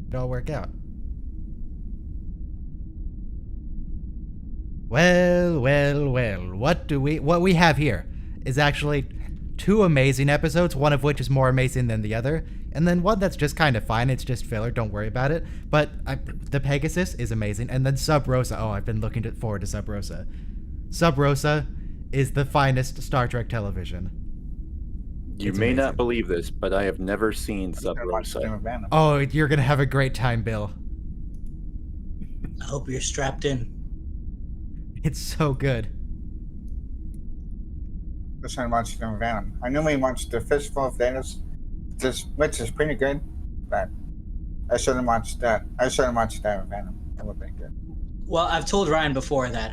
It all work out. Well, what we have here is actually 2 amazing episodes, one of which is more amazing than the other, and then one that's just kind of fine. It's just filler, don't worry about it. But the Pegasus is amazing, and then Sub Rosa. Oh, I've been looking forward to Sub Rosa. Sub Rosa is the finest Star Trek television. You may not believe this, but I have never seen Sub Rosa. Oh, you're gonna have a great time, Bill. I hope you're strapped in. It's so good. I watched Venom. I normally watch the Fistful of Venus, which is pretty good, but I shouldn't watch that. I shouldn't watch that with Venom. That would be good. Well, I've told Ryan before that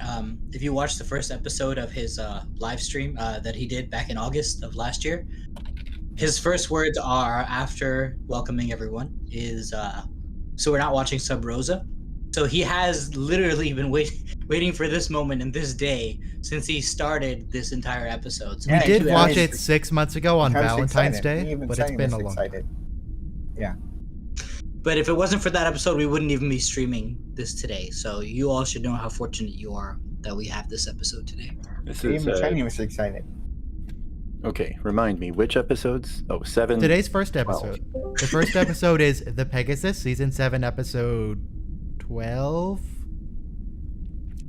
if you watch the first episode of his live stream that he did back in August of last year, his first words are, after welcoming everyone, is, so we're not watching Sub Rosa. So he has literally been waiting for this moment and this day since he started this entire episode. So we did watch it 6 months ago on Valentine's Day, but it's been a long time. Yeah. But if it wasn't for that episode, we wouldn't even be streaming this today. So you all should know how fortunate you are that we have this episode today. Even Tiny was excited. Okay, remind me, which episodes? Oh, 7. Today's first episode. 12. The first episode is The Pegasus, Season 7, Episode 12?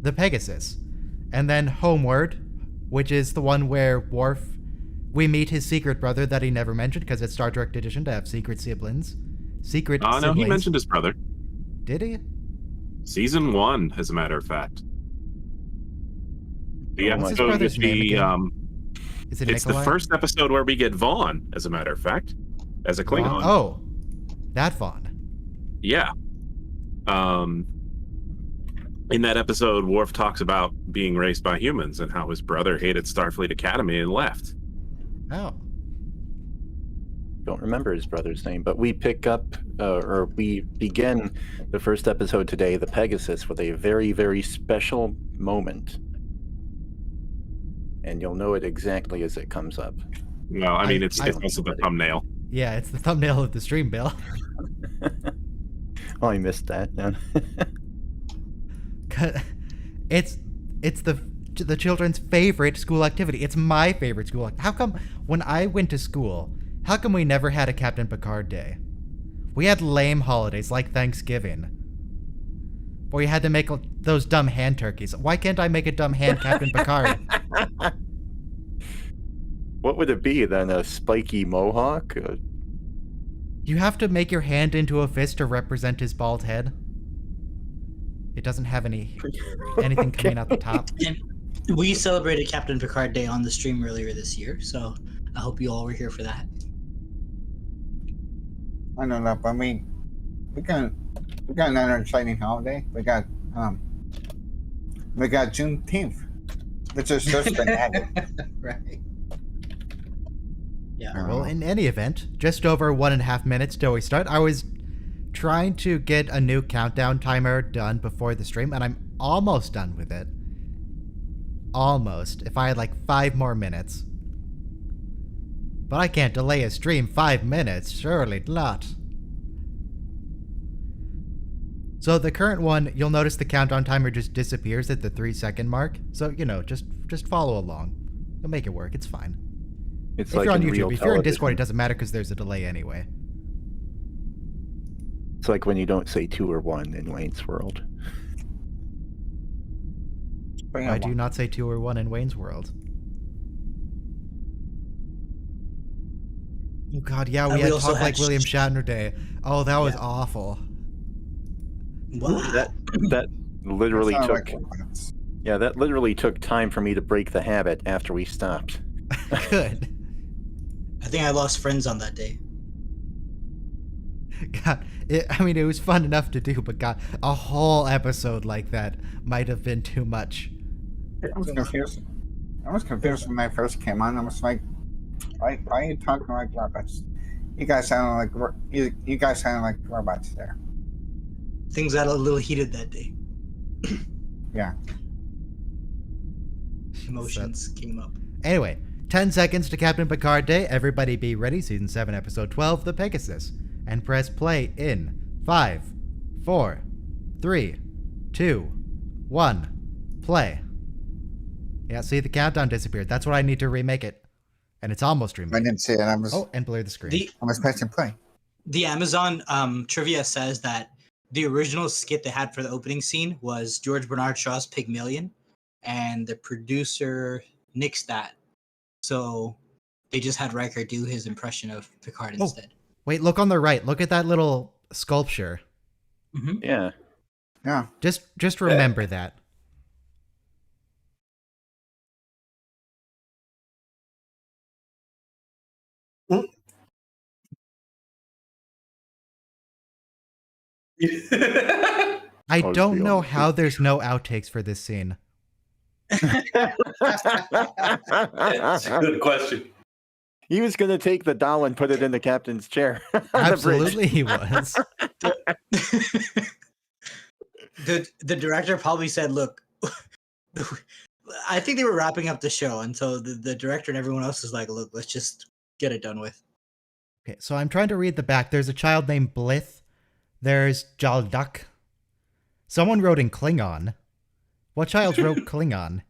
The Pegasus. And then Homeward, which is the one where we meet his secret brother that he never mentioned because it's Star Trek tradition to have secret siblings. No, he mentioned his brother. Did he? Season 1, as a matter of fact. The episode is it's the first episode where we get Vaughn, as a matter of fact, as a Klingon. Oh, that Vaughn. Yeah. In that episode, Worf talks about being raised by humans and how his brother hated Starfleet Academy and left. Oh. Don't remember his brother's name, but we pick up, or we begin the first episode today, The Pegasus, with a very, very special moment. And you'll know it exactly as it comes up. No, I mean, it's also the thumbnail. Yeah, it's the thumbnail of the stream, Bill. Oh, I missed that then. It's the children's favorite school activity. It's my favorite school. How come when I went to school, how come we never had a Captain Picard Day? We had lame holidays like Thanksgiving, where you had to make those dumb hand turkeys. Why can't I make a dumb hand Captain Picard? What would it be then? A spiky mohawk? You have to make your hand into a fist to represent his bald head. It doesn't have anything coming out the top. And we celebrated Captain Picard Day on the stream earlier this year, so I hope you all were here for that. I don't know, but we got another exciting holiday. We got Juneteenth, which is just been added. Right. Yeah. Well, in any event, just over 1.5 minutes till we start. I was trying to get a new countdown timer done before the stream, and I'm almost done with it. Almost. If I had like 5 more minutes. But I can't delay a stream 5 minutes, surely not. So the current one, you'll notice the countdown timer just disappears at the 3-second mark. So, just follow along. You'll make it work, it's fine. It's if like you're on in YouTube, real if you're in Discord, it television. doesn't matter because there's a delay anyway. It's like when you don't say 2 or 1 in Wayne's World. Why do you not say 2 or 1 in Wayne's World? Oh god, yeah, we had Talk Like William Shatner Day. Oh, that was awful. Wow. That literally took... Yeah, that literally took time for me to break the habit after we stopped. Good. I think I lost friends on that day. God, it was fun enough to do, but God, a whole episode like that might have been too much. I was confused when I first came on. I was like, why are you talking like robots? You guys sound like robots there. Things got a little heated that day. Yeah. Emotions came up. Anyway, 10 seconds to Captain Picard Day. Everybody be ready. Season 7, Episode 12, The Pegasus. And press play in 5, 4, 3, 2, 1, play. Yeah, see, the countdown disappeared. That's what I need to remake it. And it's almost remade. I didn't see it. Oh, and blur the screen. I was pressing play. The Amazon trivia says that the original skit they had for the opening scene was George Bernard Shaw's Pygmalion, and the producer nixed that. So they just had Riker do his impression of Picard instead. Wait, look on the right. Look at that little sculpture. Mm-hmm. Yeah. Yeah. Just remember that. I don't know how there's no outtakes for this scene. That's a good question. He was going to take the doll and put it in the captain's chair. Absolutely, he was. The director probably said, "Look, I think they were wrapping up the show, and so the director and everyone else is like, look, let's just get it done with." Okay, so I'm trying to read the back. There's a child named Blith. There's Jaldak. Someone wrote in Klingon. What child wrote Klingon?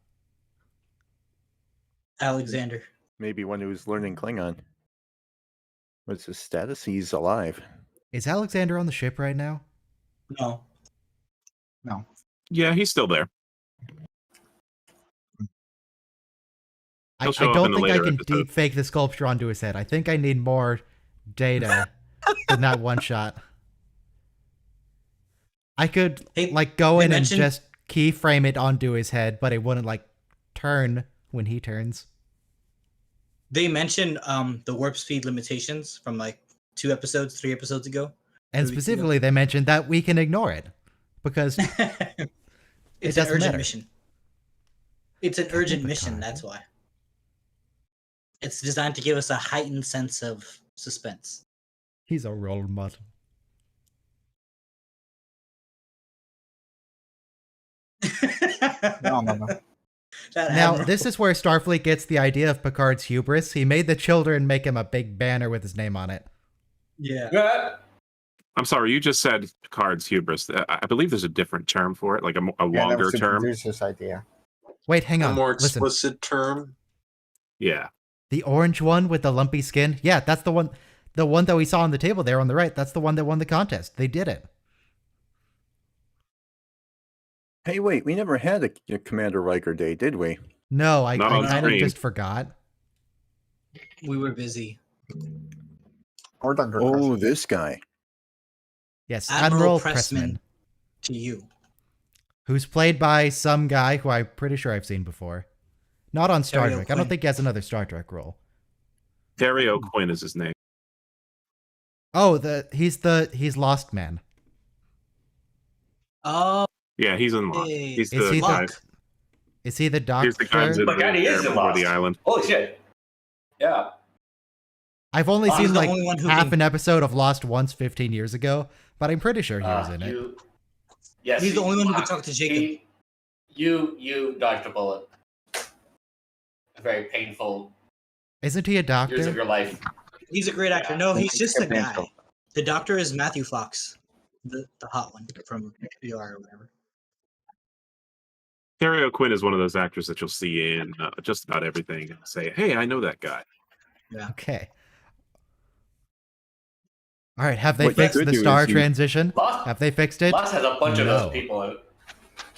Alexander. Maybe one who's learning Klingon. What's his status? He's alive. Is Alexander on the ship right now? No. Yeah, he's still there. I He'll show up in don't the think I later can episode. deep fake the sculpture onto his head. I think I need more data than that one shot. I could Hey, go they in and mentioned- just keyframe it onto his head, but it wouldn't turn when he turns. They mentioned the warp speed limitations from 3 episodes ago. And specifically, they mentioned that we can ignore it because It's an doesn't urgent matter. mission. It's an urgent Picard. mission, that's why. It's designed to give us a heightened sense of suspense. he's a role model. No. That Now, admiral- this is where Starfleet gets the idea of Picard's hubris. He made the children make him a big banner with his name on it. Yeah. I'm sorry, you just said Picard's hubris. I believe there's a different term for it, like a Yeah, that longer was the term. producer's idea. Wait, hang A on. more Listen. explicit term. Yeah. The orange one with the lumpy skin? Yeah, that's the one. The one that we saw on the table there on the right. That's the one that won the contest. They did it. Hey, wait, we never had a Commander Riker Day, did we? No, I Not on kind of screen. just forgot. We were busy. Or Dr. Oh, this guy. Yes, Admiral Admiral Pressman. Pressman, To you. who's played by some guy who I'm pretty sure I've seen before. Not on Star Terry Trek. I don't O'Quinn. think he has another Star Trek role. Terry O'Quinn is his name. Oh, he's Lost Man. Oh, Yeah, he's in Lost. hey. He's Is the he guy. Lock. Is he the He's the guy doctor? My God, he is in before the Lost. island. Holy shit. Yeah. I've only He's seen the only one who half can- an episode of Lost once 15 years ago, but I'm pretty sure he was in it. Yes. He's the only one who could talk to Jacob. You dodged a bullet. A very painful Isn't he a years of doctor? your life. He's a great actor. No, he's just a guy. Mental. The doctor is Matthew Fox, the hot one from PR or whatever. Terry O'Quinn is one of those actors that you'll see in just about everything and say, hey, I know that guy. Okay. All right, have they What you fixed could the do star is you- transition? Lost, Have they fixed it? Lost has a bunch of No. those people in it.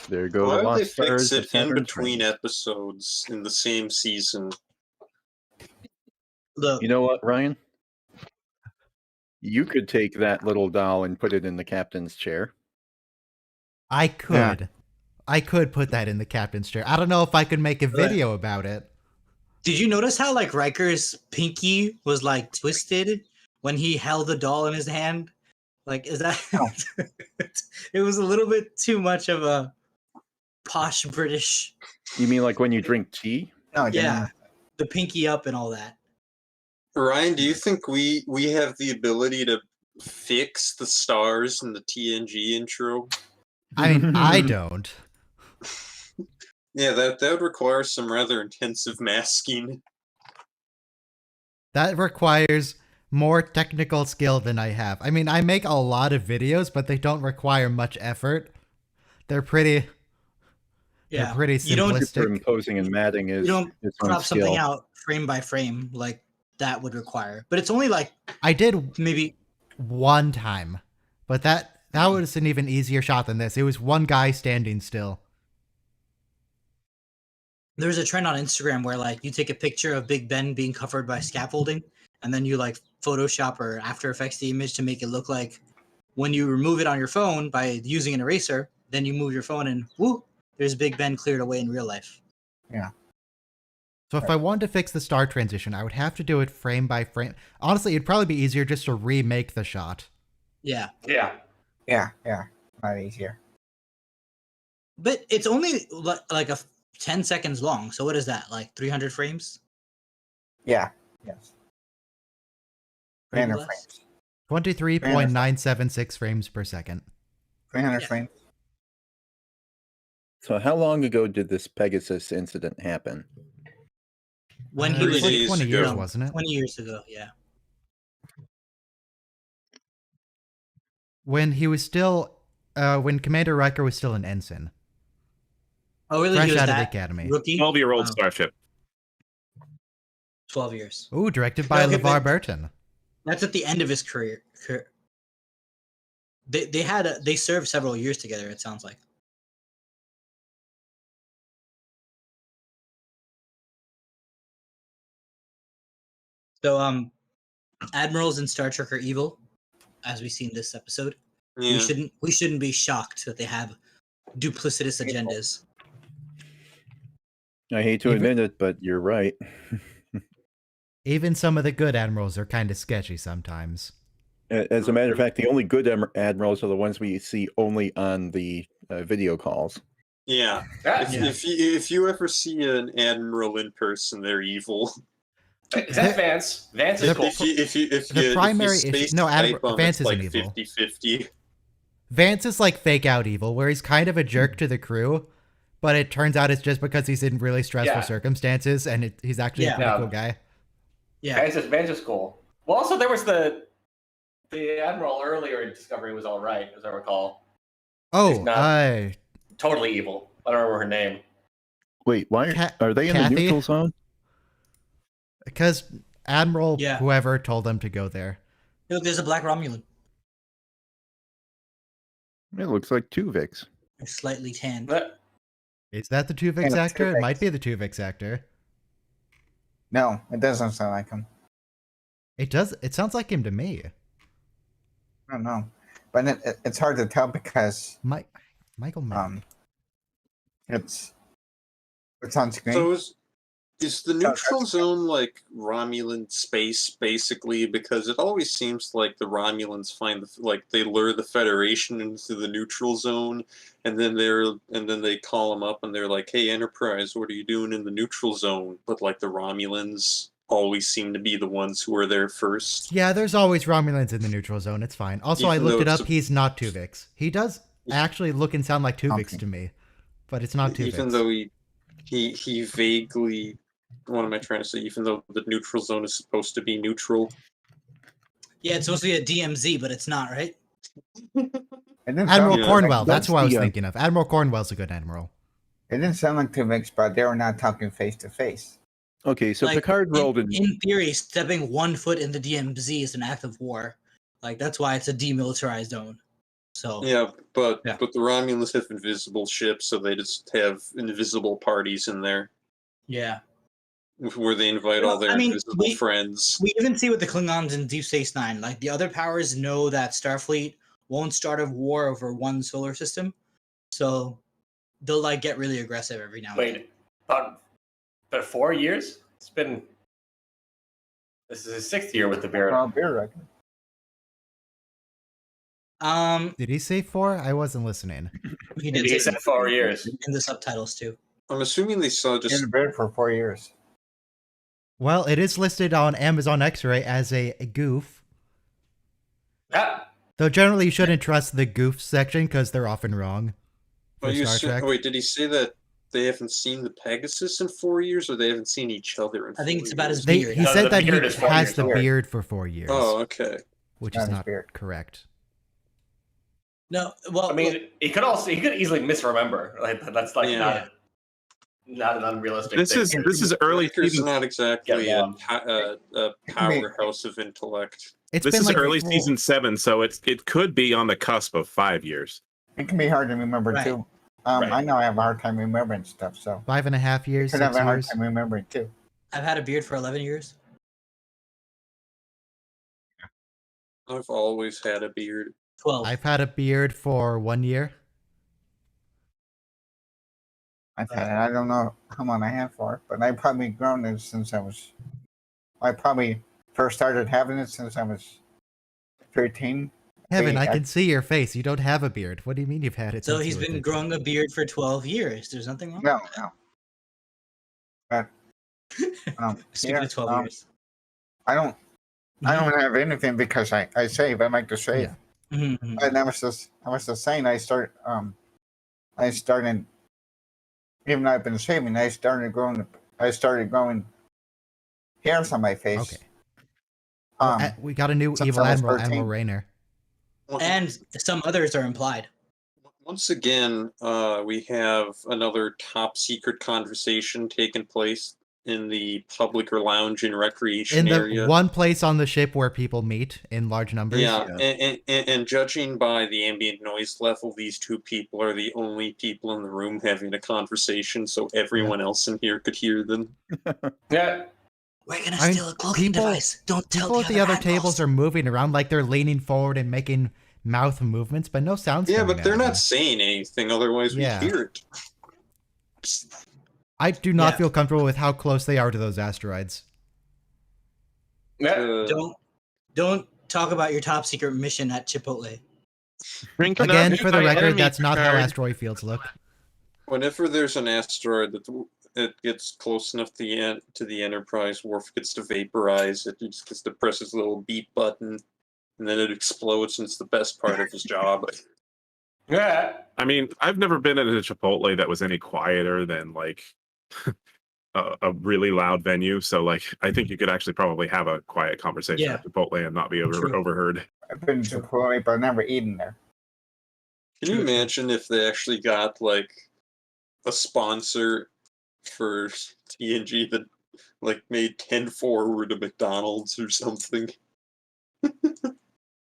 There go Why the would they Lost Stars fix of it in Saturn between Train. episodes in the same season? Look, You know what, Ryan? You could take that little doll and put it in the captain's chair. I could. I could put that in the captain's chair. I don't know if I could make a video about it. did you notice how Riker's pinky was twisted when he held the doll in his hand? Is that? No. It was a little bit too much of a posh British. You mean like when you drink tea? No, I didn't. Yeah, the pinky up and all that. Ryan, do you think we have the ability to fix the stars in the TNG intro? I mean, I don't. Yeah, that would require some rather intensive masking. That requires more technical skill than I have. I mean, I make a lot of videos, but they don't require much effort. They're pretty You don't simplistic. Superimposing and matting is you don't its own crop something skill. out frame by frame like that would require. But it's only like I did maybe one time, but that was an even easier shot than this. It was one guy standing still. there's a trend on Instagram where like you take a picture of Big Ben being covered by scaffolding, and then you like Photoshop or After Effects the image to make it look like when you remove it on your phone by using an eraser, then you move your phone and whoo, there's Big Ben cleared away in real life. Yeah. So if I wanted to fix the star transition, I would have to do it frame by frame. Honestly, it'd probably be easier just to remake the shot. Yeah. Yeah. Yeah. Not easier. But it's only like 10 seconds long. So what is that? Like 300 frames? Yeah. Yes. Maybe 300 less? frames. 23.976 frames per second. 300 Yeah. frames. So how long ago did this Pegasus incident happen? When It he was was like days 20 ago. years, wasn't it? 20 years ago, yeah. When he was still, when Commander Riker was still an ensign. Oh, really? Fresh He was out of the that academy. rookie? 12-year-old Wow. starship. 12 years. Ooh, directed by Okay, LeVar but- Burton. That's at the end of his career. They served several years together, it sounds like. So admirals in Star Trek are evil, as we see in this episode. Yeah. We shouldn't be shocked that they have duplicitous agendas. I hate to Even- admit it, but you're right. Even some of the good admirals are kind of sketchy sometimes. As a matter of fact, the only good admirals are the ones we see only on the video calls. Yeah. That, If you ever see an admiral in person, they're evil. is that Vance? Vance is The- cool. If you primary space issue- no, type 'em, Vance it's like isn't evil. 50-50. Vance is like fake out evil, where he's kind of a jerk to the crew, but it turns out it's just because he's in really stressful Yeah. circumstances, and he's actually a Yeah. pretty Yeah. cool guy. Yeah. Vance is cool. Well, also there was the admiral earlier in Discovery was all right, as I recall. Oh, not- Totally evil. I don't remember her name. Wait, why Ca- are they in Kathy? the neutral zone? because Admiral Yeah. whoever told them to go there. Look, there's a black Romulan. It looks like Tuvix. They're slightly tanned. But Is that the Tuvix Yeah, actor? It Tuvix. might be the Tuvix actor. No, it doesn't sound like him. It does. It sounds like him to me. I don't know. But it's hard to tell because Michael Mann. it's on screen. So is the So neutral that's- zone like Romulan space basically? Because it always seems like the Romulans find they lure the Federation into the neutral zone, and then they call them up and they're like, "Hey, Enterprise, what are you doing in the neutral zone?" But like the Romulans always seem to be the ones who are there first. Yeah, there's always Romulans in the neutral zone. It's fine. Also, I Even looked it though up. it's He's not Tuvix. He does actually look and sound like Tuvix Okay. to me, but it's not Tuvix. Even though he vaguely, what am I trying to say? Even though the neutral zone is supposed to be neutral. Yeah, it's supposed to be a DMZ, but it's not, right? It didn't Admiral sound Yeah. Cornwell. That's That's who I was the, thinking of. Admiral Cornwell's a good admiral. It didn't sound like Tuvix, but they were not talking face to face. Okay, so Like, Picard rolled in. In theory, stepping 1 foot in the DMZ is an act of war. Like that's why it's a demilitarized zone. So Yeah, but Yeah. the Romulans have invisible ships, so they just have invisible parties in there yeah. where they invite all Well, their I mean, invisible friends. We even see with the Klingons in Deep Space Nine, like the other powers know that Starfleet won't start a war over one solar system, so they'll like get really aggressive every now and then. wait, about 4 years? It's been. This is his 6th year with the beard. Well, beer record. Did he say 4? I wasn't listening. He did He say said 4 years. in the subtitles too. I'm assuming they saw In just the beard for 4 years. Well, it is listed on Amazon X-Ray as a goof. Ah, Though generally you shouldn't trust the goof section because they're often wrong. For Well, Star Trek. wait, did he say that they haven't seen the Pegasus in 4 years, or they haven't seen each other in 4 I think it's about years? his beard. He No, said the that he beard is 4 has years the old. beard for 4 years, Oh, okay. which Not is his not beard. correct. No, well, I mean, he could easily misremember. Like that's like Yeah. not an unrealistic This thing. is early Riker's season. not exactly Get a, long. a powerhouse of intellect. It's This been is like early season 7, so it could be on the cusp of 5 years. It can be hard to remember Right. too. Right. I know I have a hard time remembering stuff, so 5.5 I years, could 6 have a hard years. time remembering too. I've had a beard for 11 years. I've always had a beard. 12. I've had a beard for 1 year. I've had it. I don't know how long I had for it, but I've probably grown it since I probably first started having it since I was 13. Heaven, I I- can see your face. You don't have a beard. What do you mean you've had it? So since he's you were been 13? growing a beard for 12 years. There's nothing wrong. No. But Speaking of 12 years. I don't have anything because I save. I like to save. Yeah. Mhm. And I was just saying I started even though I've been shaving, I started growing hairs on my face. Okay. We got a new since evil I was admiral, 13. Admiral Rayner. And some others are implied. Once again, we have another top secret conversation taking place in the public or lounge and recreation In the area. one place on the ship where people meet in large numbers. Yeah, and judging by the ambient noise level, these two people are the only people in the room having a conversation, so everyone else in here could hear them. Yeah. We're gonna I mean, steal a cloaking people- device. Don't tell People at the other tables are moving around like they're leaning forward and making mouth movements, but no sounds. Yeah, coming but out they're of not them. saying anything, otherwise Yeah. we'd hear it. I do not Yeah. feel comfortable with how close they are to those asteroids. Yeah. Don't talk about your top secret mission at Chipotle. Drinking Again, up for the my record, enemy that's not how card. asteroid fields look. Whenever there's an asteroid that it gets close enough to the Enterprise, Worf gets to vaporize it. He just gets to press his little beep button, and then it explodes, and it's the best part of his job. Yeah. I mean, I've never been in a Chipotle that was any quieter than like a really loud venue. So like, I think you could actually probably have a quiet conversation at Chipotle and not be True. overheard. I've been to Chipotle, but I've never eaten there. Can you imagine if they actually got like a sponsor for TNG that like made 10 forward to McDonald's or something?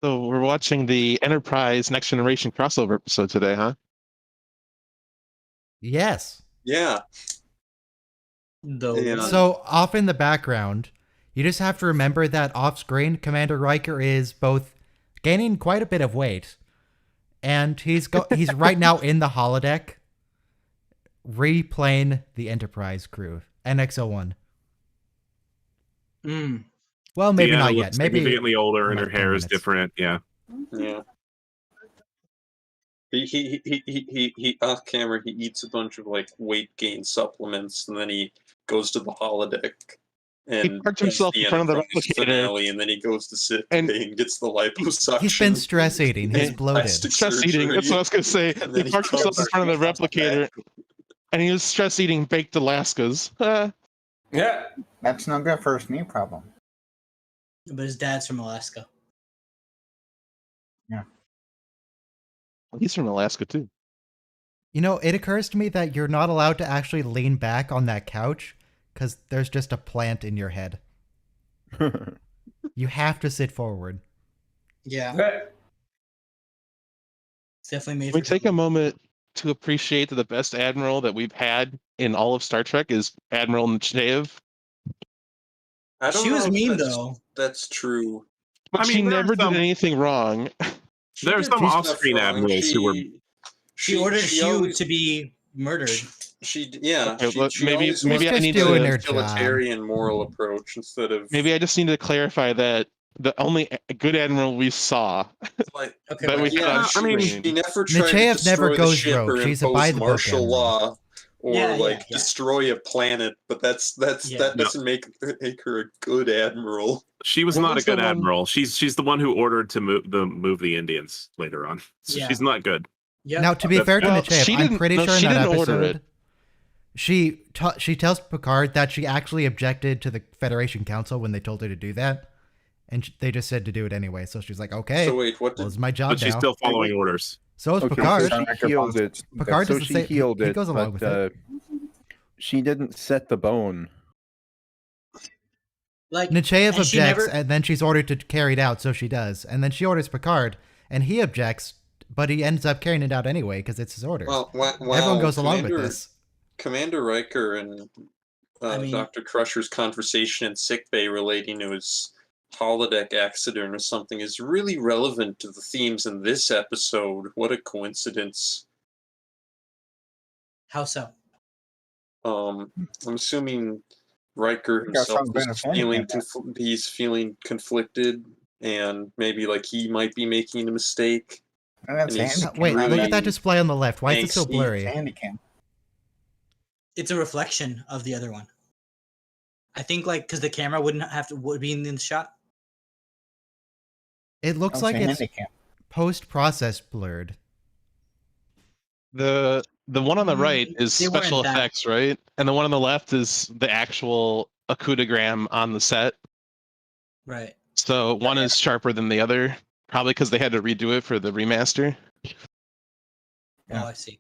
So we're watching the Enterprise Next Generation crossover episode today, huh? Yes. Yeah. Yeah. So off in the background, you just have to remember that off screen, Commander Riker is both gaining quite a bit of weight, and he's right now in the holodeck, replaying the Enterprise crew, NX-01. Well, maybe Deanna not looks yet. Maybe significantly older, and her like hair 10 is minutes. different. Yeah. Yeah. He off camera he eats a bunch of like weight gain supplements, and then he goes to the holodeck and parked himself does in front of the Enterprise replicator. finale, and then he goes to sit and gets the liposuction. He's been stress eating. He's Yeah. bloated. Plastic Stress eating. surgery, That's what I was gonna say. and He then parked himself in comes front of the back. replicator, and he was stress eating baked Alaskas. Yeah. That's not good for his knee problem. But his dad's from Alaska. He's from Alaska too. You know, it occurs to me that you're not allowed to actually lean back on that couch because there's just a plant in your head. You have to sit forward. Yeah. Yeah. It's definitely made We for take a moment to appreciate that the best admiral that we've had in all of Star Trek is Admiral Nechayev. I don't She was know if mean, that's- though. That's true. But I she mean, there are never some- did anything wrong. There's some She's off-screen not wrong. admirals who were. She ordered Hugh always- to be murdered. Yeah. Okay, well, maybe always I was need doing to her job. utilitarian moral approach instead of maybe I just need to clarify that the only good admiral we saw like Okay, that but we Yeah, saw. I mean, she never tried to Nechayev destroy never the goes ship rogue. or She's a impose by the book martial admiral. law or Yeah. destroy a planet, but that Yeah. doesn't make her a good admiral. She was What not was a good the one- admiral. She's the one who ordered to move the Indians later on. So Yeah. she's not good. yeah. Now, to be fair to Well, Nechayev, she I'm didn't- pretty no, sure in she that didn't order episode, it. she tells Picard that she actually objected to the Federation Council when they told her to do that, and they just said to do it anyway. So she's like, okay, So wait, what well, did it's my job But she's now. still following orders. So is Okay, Picard. so she healed it. Picard so does the she same- healed he it, goes along with it. she didn't set the bone. Like Nechayev and she objects, never- and then she's ordered to carry it out, so she does. And then she orders Picard, and he objects, but he ends up carrying it out anyway because it's his orders. Well, Everyone goes along with this. Commander Riker and Dr. Crusher's conversation in sickbay relating to his holodeck accident or something is really relevant to the themes in this episode. What a coincidence. How so? I'm assuming Riker You got himself something is better feeling than he's feeling conflicted and maybe like he might be making a mistake. And that's And he's- handy. Wait, look really at that display on the left. Why is it so angsty. blurry? Handy cam. It's a reflection of the other one. I think like because the camera would be in the shot. It looks like it's handy cam. post-process blurred. The one on the right is They weren't special that- effects, right? And the one on the left is the actual acoudogram on the set. Right. So one is sharper than the other, probably because they had to redo it for the remaster. Yeah. Oh, I see.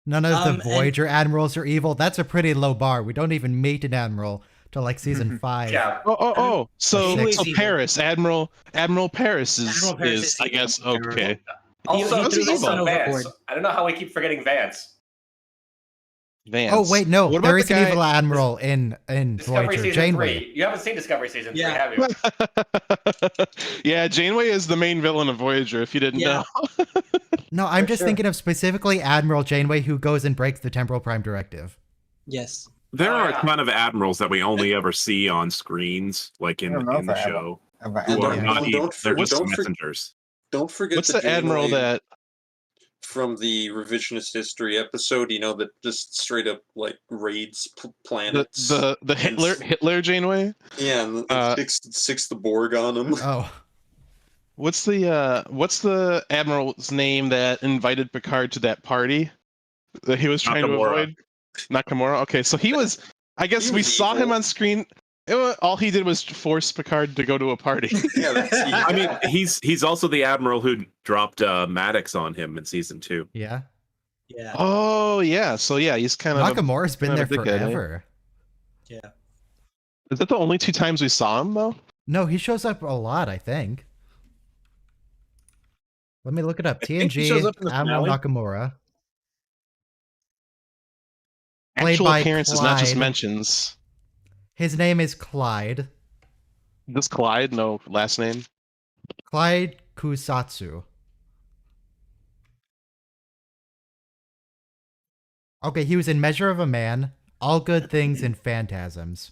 None of the And- Voyager admirals are evil. That's a pretty low bar. We don't even meet an admiral till like season 5. Yeah. Oh. So Janeway's so evil. Paris, Admiral Paris is Admiral Paris is I guess okay. Also, he threw his son Vance. overboard. I don't know how we keep forgetting Vance. Vance. Oh wait, no, What about there is the an guy- evil admiral in Discovery Voyager. season Janeway. 3. You haven't seen Discovery season 3, Yeah. have you? Yeah, Janeway is the main villain of Voyager. If you didn't Yeah. know. No, I'm For just sure. thinking of specifically Admiral Janeway who goes and breaks the Temporal Prime Directive. Yes. There Oh, are yeah. a ton of admirals that we only ever see on screens, like in I don't know the if I have show, Of who an are Yeah. not evil. They're just don't for- messengers. Don't forget What's the admiral Janeway that from the revisionist history episode, that just straight up like raids planets. the Hitler Janeway? Yeah, and six the Borg on him. Oh, What's the admiral's name that invited Picard to that party that he was trying to Nakamura. avoid? Nakamura. Okay, so he was. I guess He we was saw him evil. on screen. All he did was force Picard to go to a party. Yeah, that's I mean, he's also the admiral who dropped Maddox on him in season 2. yeah. Yeah. Oh yeah, so yeah, he's kind of. Nakamura's been kind there of a dickhead, eh? forever. Yeah. Is that the only 2 times we saw him though? No, he shows up a lot, I think. Let me look it up. I think he shows TNG, up in the Admiral finale. Nakamura. Played Actual by appearances, not just Clyde. mentions. His name is Clyde. This Clyde, no last name. Clyde Kusatsu. Okay, he was in Measure of a Man, All Good Things, and Phantasms.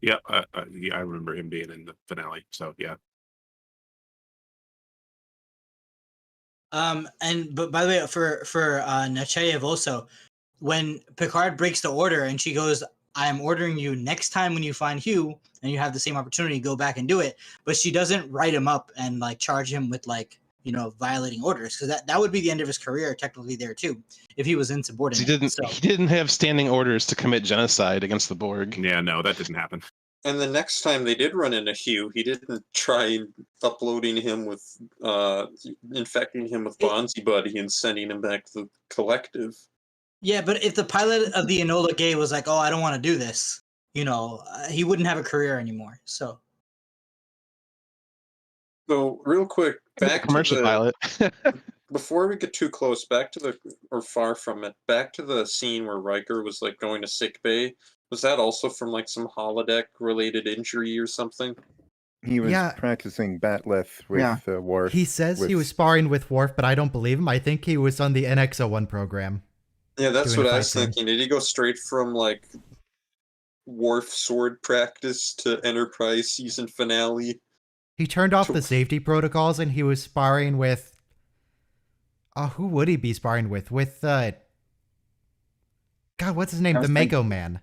Yeah, I remember him being in the finale. So yeah, But by the way, for Nechayev also, when Picard breaks the order and she goes, "I am ordering you next time when you find Hugh and you have the same opportunity, go back and do it." But she doesn't write him up and like charge him with like violating orders, because that would be the end of his career technically there too, if he was insubordinate. He didn't have standing orders to commit genocide against the Borg. yeah, no, that didn't happen. And the next time they did run into Hugh, he didn't try uploading him with, infecting him with Bonzi Buddy and sending him back to the collective. Yeah, but if the pilot of the Enola Gay was like, "Oh, I don't want to do this," he wouldn't have a career anymore. So So real quick, back Commercial to the, pilot. before we get too close, back to the, or far from it, back to the scene where Riker was like going to sick bay. Was that also from like some holodeck related injury or something? He was Yeah. practicing batleth with Yeah. Worf. He says he with- was sparring with Worf, but I don't believe him. I think he was on the NX-01 program. Yeah, that's Doing what a I was fight scene. thinking. Did he go straight from like Worf sword practice to Enterprise season finale? He turned off the safety protocols and he was sparring with... who would he be sparring with? With, God, what's his name? I The was thinking- Mako Man.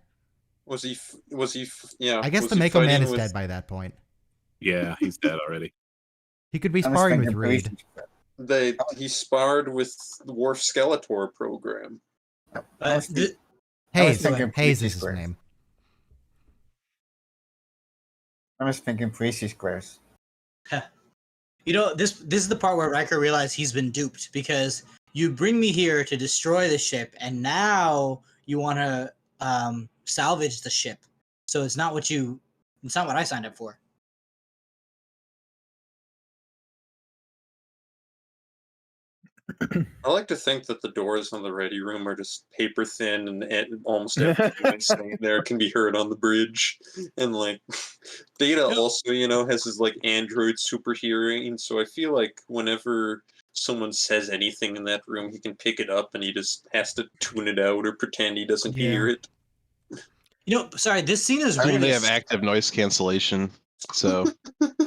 Yeah. I guess was the he Mako Man fighting is with- dead by that point. Yeah, he's dead already. He could be I was sparring with thinking Reed. Breezy. He sparred with the Worf Skeletor program. I was th- Hayes. thinking Hayes Precy is his Squares. name. I was thinking Precy Squares. you know, this is the part where Riker realized he's been duped, because you bring me here to destroy the ship, and now you want to salvage the ship. So it's not what I signed up for. I like to think that the doors on the ready room are just paper thin, and almost everything I say there can be heard on the bridge. And like, Data also, has his like android super hearing, so I feel like whenever someone says anything in that room, he can pick it up, and he just has to tune it out or pretend he doesn't hear it. Sorry, this scene is I really. mean, they have active noise cancellation, so.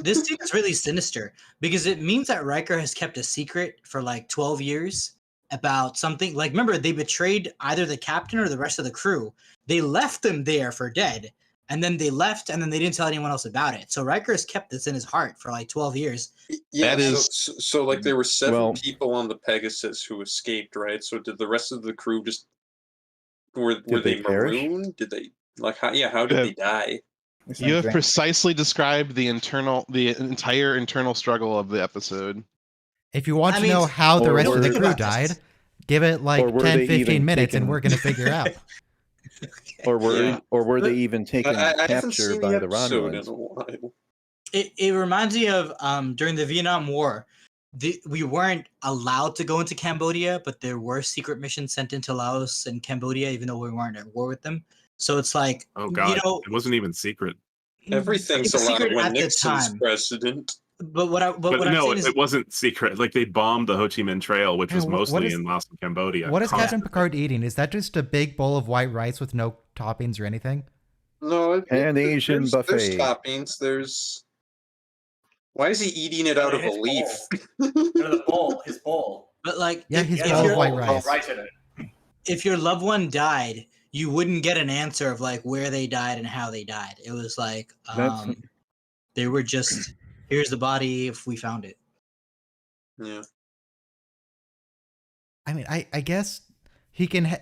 This scene is really sinister because it means that Riker has kept a secret for like 12 years about something. Like, remember, they betrayed either the captain or the rest of the crew. They left them there for dead, and then they left, and then they didn't tell anyone else about it. So Riker has kept this in his heart for like 12 years. Yeah, That is- so like there were 7 people on the Pegasus who escaped, right? So did the rest of the crew just were they they perish? marooned? Did they how did they die? You have precisely described the entire internal struggle of the episode. If you want to know how the or rest of the were- crew died, give it like Or were 10, they 15 even minutes and taken- we're going to figure out. Or were they even taken I haven't capture seen by the episode Romulans? in a while. It reminds me of during the Vietnam War. We weren't allowed to go into Cambodia, but there were secret missions sent into Laos and Cambodia, even though we weren't at war with them. So it's like, Oh god, it wasn't even secret. Everything's it was allowed secret when at the Nixon's time. president. But what I'm saying is, it wasn't secret. Like they bombed the Ho Chi Minh Trail, which was Hey, what mostly is- in Laos and Cambodia. What is Captain constantly. Picard eating? Is that just a big bowl of white rice with no toppings or anything? No, An Asian there's buffet. toppings. Why is he eating it out of a His leaf? the bowl, his bowl. but like, Yeah, if, his if bowl of your- white rice. Rice in it. if your loved one died, you wouldn't get an answer of like where they died and how they died. It was like That's- they were just, here's the body if we found it. Yeah. I mean, I guess he can.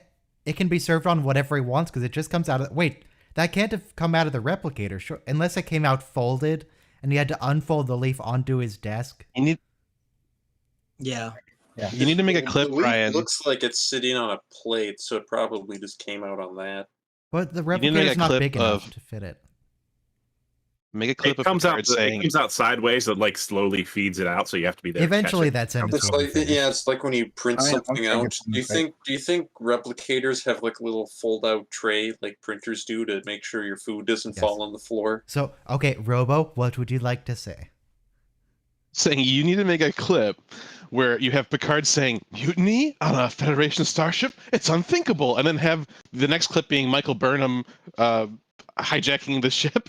It can be served on whatever he wants because it just comes out of. Wait, that can't have come out of the replicator, sure, unless it came out folded and he had to unfold the leaf onto his desk. You need Yeah. you need to make a clip, The leaf Ryan. looks like it's sitting on a plate, so it probably just came out on that. But the need to make replicator's a not clip big enough of- to fit it. Make a clip It of comes out. Picard saying, It comes out sideways. That like slowly feeds it out, so you have to be there. to catch Eventually, it. that sentence It's will be like finished. it's like when you print I mean, something I'm out. thinking Do you think replicators have like a little fold out tray like printers do to make sure your food doesn't Yes. fall on the floor? So, okay, Robo, what would you like to say? saying you need to make a clip where you have Picard saying mutiny on a Federation starship. It's unthinkable, and then have the next clip being Michael Burnham hijacking the ship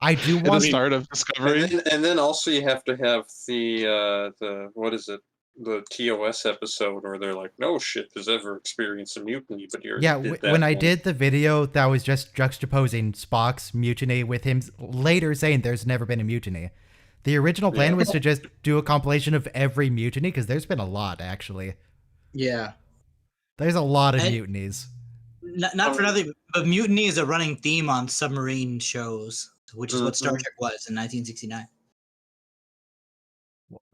I do at the want. start of Discovery. And then also you have to have the what is it? The TOS episode where they're like, no ship has ever experienced a mutiny, but you're Yeah, when I did the video, that was just juxtaposing Spock's mutiny with him later saying there's never been a mutiny. The original plan was to just do a compilation of every mutiny, because there's been a lot, actually. Yeah. There's a lot of And- mutinies. Not for nothing, but mutiny is a running theme on submarine shows, which is what Star Mhm. Trek was in 1969.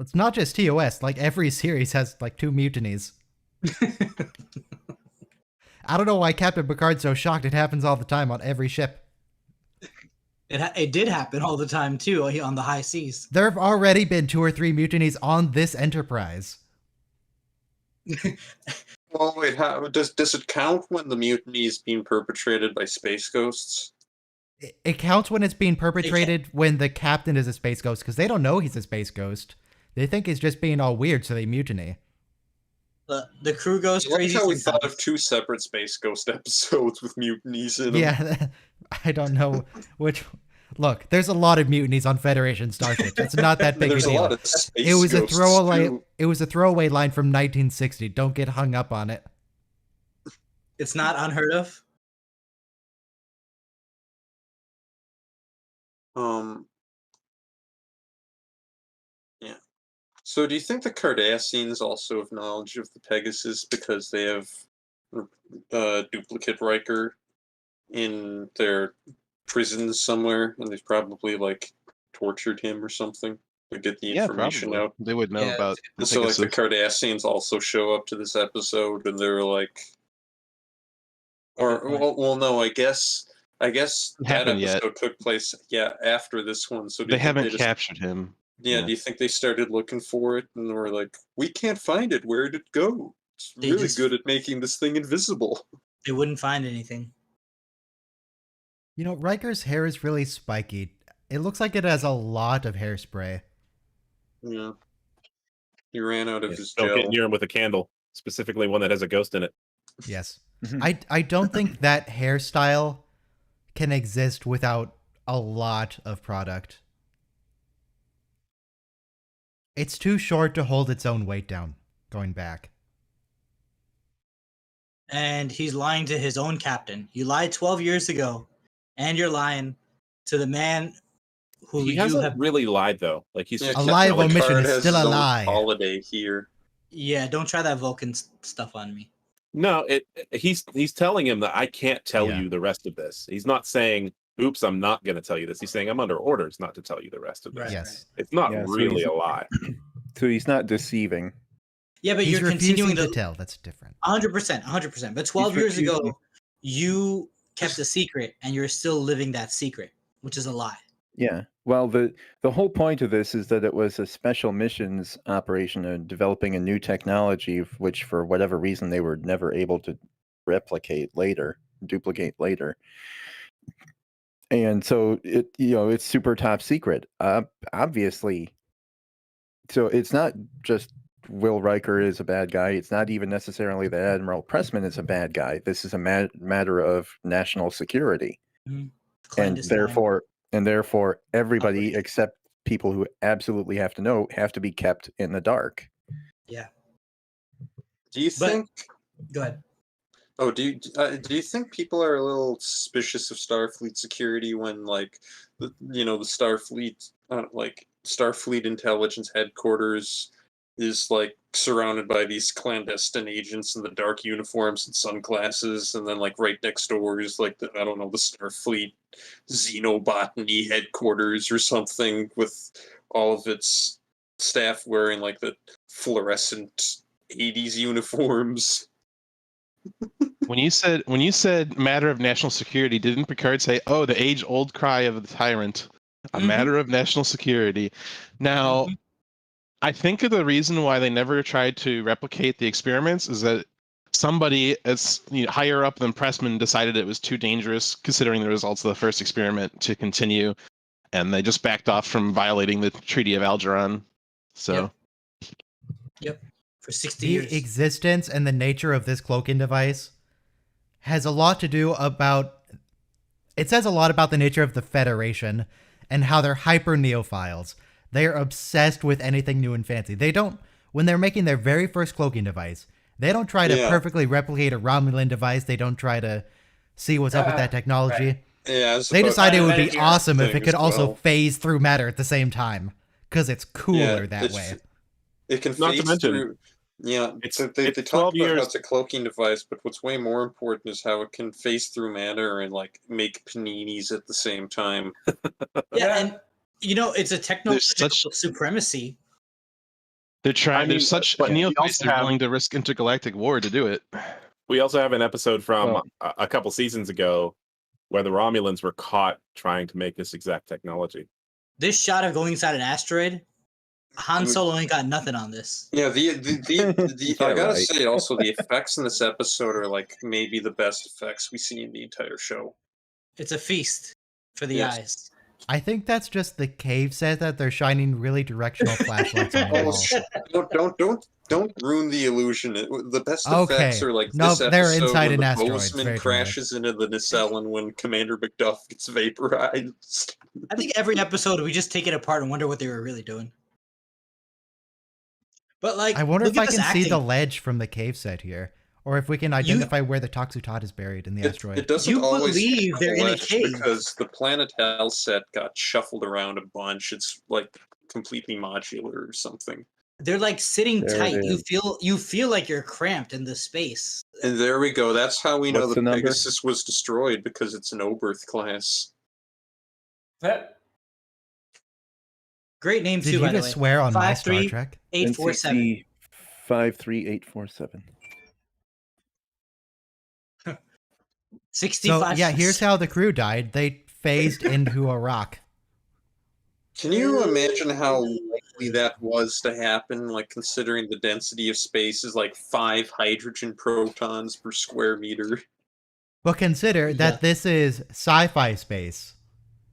It's not just TOS, like every series has like 2 mutinies. I don't know why Captain Picard's so shocked. It happens all the time on every ship. It did happen all the time too on the high seas. There have already been 2 or 3 mutinies on this Enterprise. Well, wait, how does it count when the mutiny is being perpetrated by space ghosts? It counts when it's being perpetrated when the captain is a space ghost, because they don't know he's a space ghost. They think he's just being all weird, so they mutiny. The crew goes I like crazy. how we thought sometimes. of 2 separate space ghost episodes with mutinies in them. Yeah, I don't know which. Look, there's a lot of mutinies on Federation starships. It's not that big There's a a deal. lot of space It was a ghosts, throwaway. too. It was a throwaway line from 1960. Don't get hung up on it. It's not unheard of. Yeah. So do you think the Cardassians also have knowledge of the Pegasus because they have duplicate Riker in their prisons somewhere, and they've probably like tortured him or something to get the information out? They would know about And so like the Cardassians also show up to this episode, and they're like, or well, no, I guess that happened episode yet. took place after this one. So do They you think haven't just- captured him. Yeah, do you think they started looking for it and were like, we can't find it, where'd it go? It's They really just- good at making this thing invisible. They wouldn't find anything. You know, Riker's hair is really spiky. It looks like it has a lot of hairspray. Yeah. He ran out of Yeah, his don't gel. get near him with a candle, specifically one that has a ghost in it. Yes. Mhm. I don't think that hairstyle can exist without a lot of product. It's too short to hold its own weight down, going back. And he's lying to his own captain. You lied 12 years ago, and you're lying to the man who He you hasn't have. really lied though. Like he's Yeah, just A Captain lie of omission Picard is has still a his own lie. Holiday here. Yeah, don't try that Vulcan stuff on me. no. He's telling him that I can't tell Yeah. you the rest of this. He's not saying, "Oops, I'm not going to tell you this." He's saying, "I'm under orders not to tell you the rest of this." Right. Yes. It's not Yeah, so really he's- a lie. So he's not deceiving. Yeah, but He's you're continuing refusing to to tell. That's different. 100%, 100%. But 12 years refusing. ago, you kept a secret, and you're still living that secret, which is a lie. Yeah. Well, the whole point of this is that it was a special missions operation of developing a new technology, which for whatever reason they were never able to duplicate later. And so it's super top secret. Obviously. So it's not just Will Riker is a bad guy. It's not even necessarily that Admiral Pressman is a bad guy. This is a matter of national security. And Clandestine. therefore everybody Operation. except people who absolutely have to know have to be kept in the dark. Yeah. Do you But- think? Go ahead. Oh, do you think people are a little suspicious of Starfleet security when, like, the Starfleet, Starfleet intelligence headquarters is like surrounded by these clandestine agents in the dark uniforms and sunglasses, and then like right next door is like the Starfleet xenobotany headquarters or something with all of its staff wearing like the fluorescent 80s uniforms. When you said matter of national security, didn't Picard say, "Oh, the age-old cry of the tyrant, a Mhm. matter of national security"? Now, I think the reason why they never tried to replicate the experiments is that somebody higher up than Pressman decided it was too dangerous, considering the results of the first experiment, to continue, and they just backed off from violating the Treaty of Algernon. So. Yep. For 60 The years. existence and the nature of this cloaking device has a lot to do about. It says a lot about the nature of the Federation and how they're hyper neophiles. They are obsessed with anything new and fancy. They don't, when they're making their very first cloaking device, they don't try to Yeah. perfectly replicate a Romulan device. They don't try to see what's up with that technology. right. Yeah, They decided it would be Medicare awesome if it thing could as also well. phase through matter at the same time, because it's cooler that it's- way. It can Not to phase mention, through. Yeah, it's they 12 talk about how years. it's a cloaking device, but what's way more important is how it can phase through matter and like make paninis at the same time. Yeah, and it's a technological such- supremacy. They're trying. I mean, There's such but you neophytes also they're have- willing to risk intergalactic war to do it. We also have an episode from Well- a couple seasons ago where the Romulans were caught trying to make this exact technology. This shot of going inside an asteroid, Han Mm. Solo ain't got nothing on this. Yeah, the Yeah, I gotta right. say also the effects in this episode are like maybe the best effects we see in the entire show. It's a feast for the Yes. eyes. I think that's just the cave set that they're shining really directional flashlights on the wall. Don't ruin the illusion. The best Okay. effects are like No, this they're episode inside when an the asteroid, Bozeman very crashes into the nacelle and when Commander Macduff gets vaporized. I think every episode we just take it apart and wonder what they were really doing. But like, I wonder look if at I this can see the acting. ledge from the cave set here, or if we can identify where the Toxutot is buried in the asteroid. It doesn't You always believe have they're in a ledge cave. because the Planet Hell set got shuffled around a bunch. It's like completely modular or something. They're like sitting There tight. it is. You feel like you're cramped in the space. And there we go. That's how we know What's the the number? Pegasus was destroyed, because it's an Oberth class. That Great name Did too, you by the just way. swear on my Star 53847. Trek? 53847. 65. So yeah, here's how the crew died. They phased into a rock. Can you imagine how likely that was to happen? Like, considering the density of space is like 5 hydrogen protons per square meter. But consider that this is sci-fi space.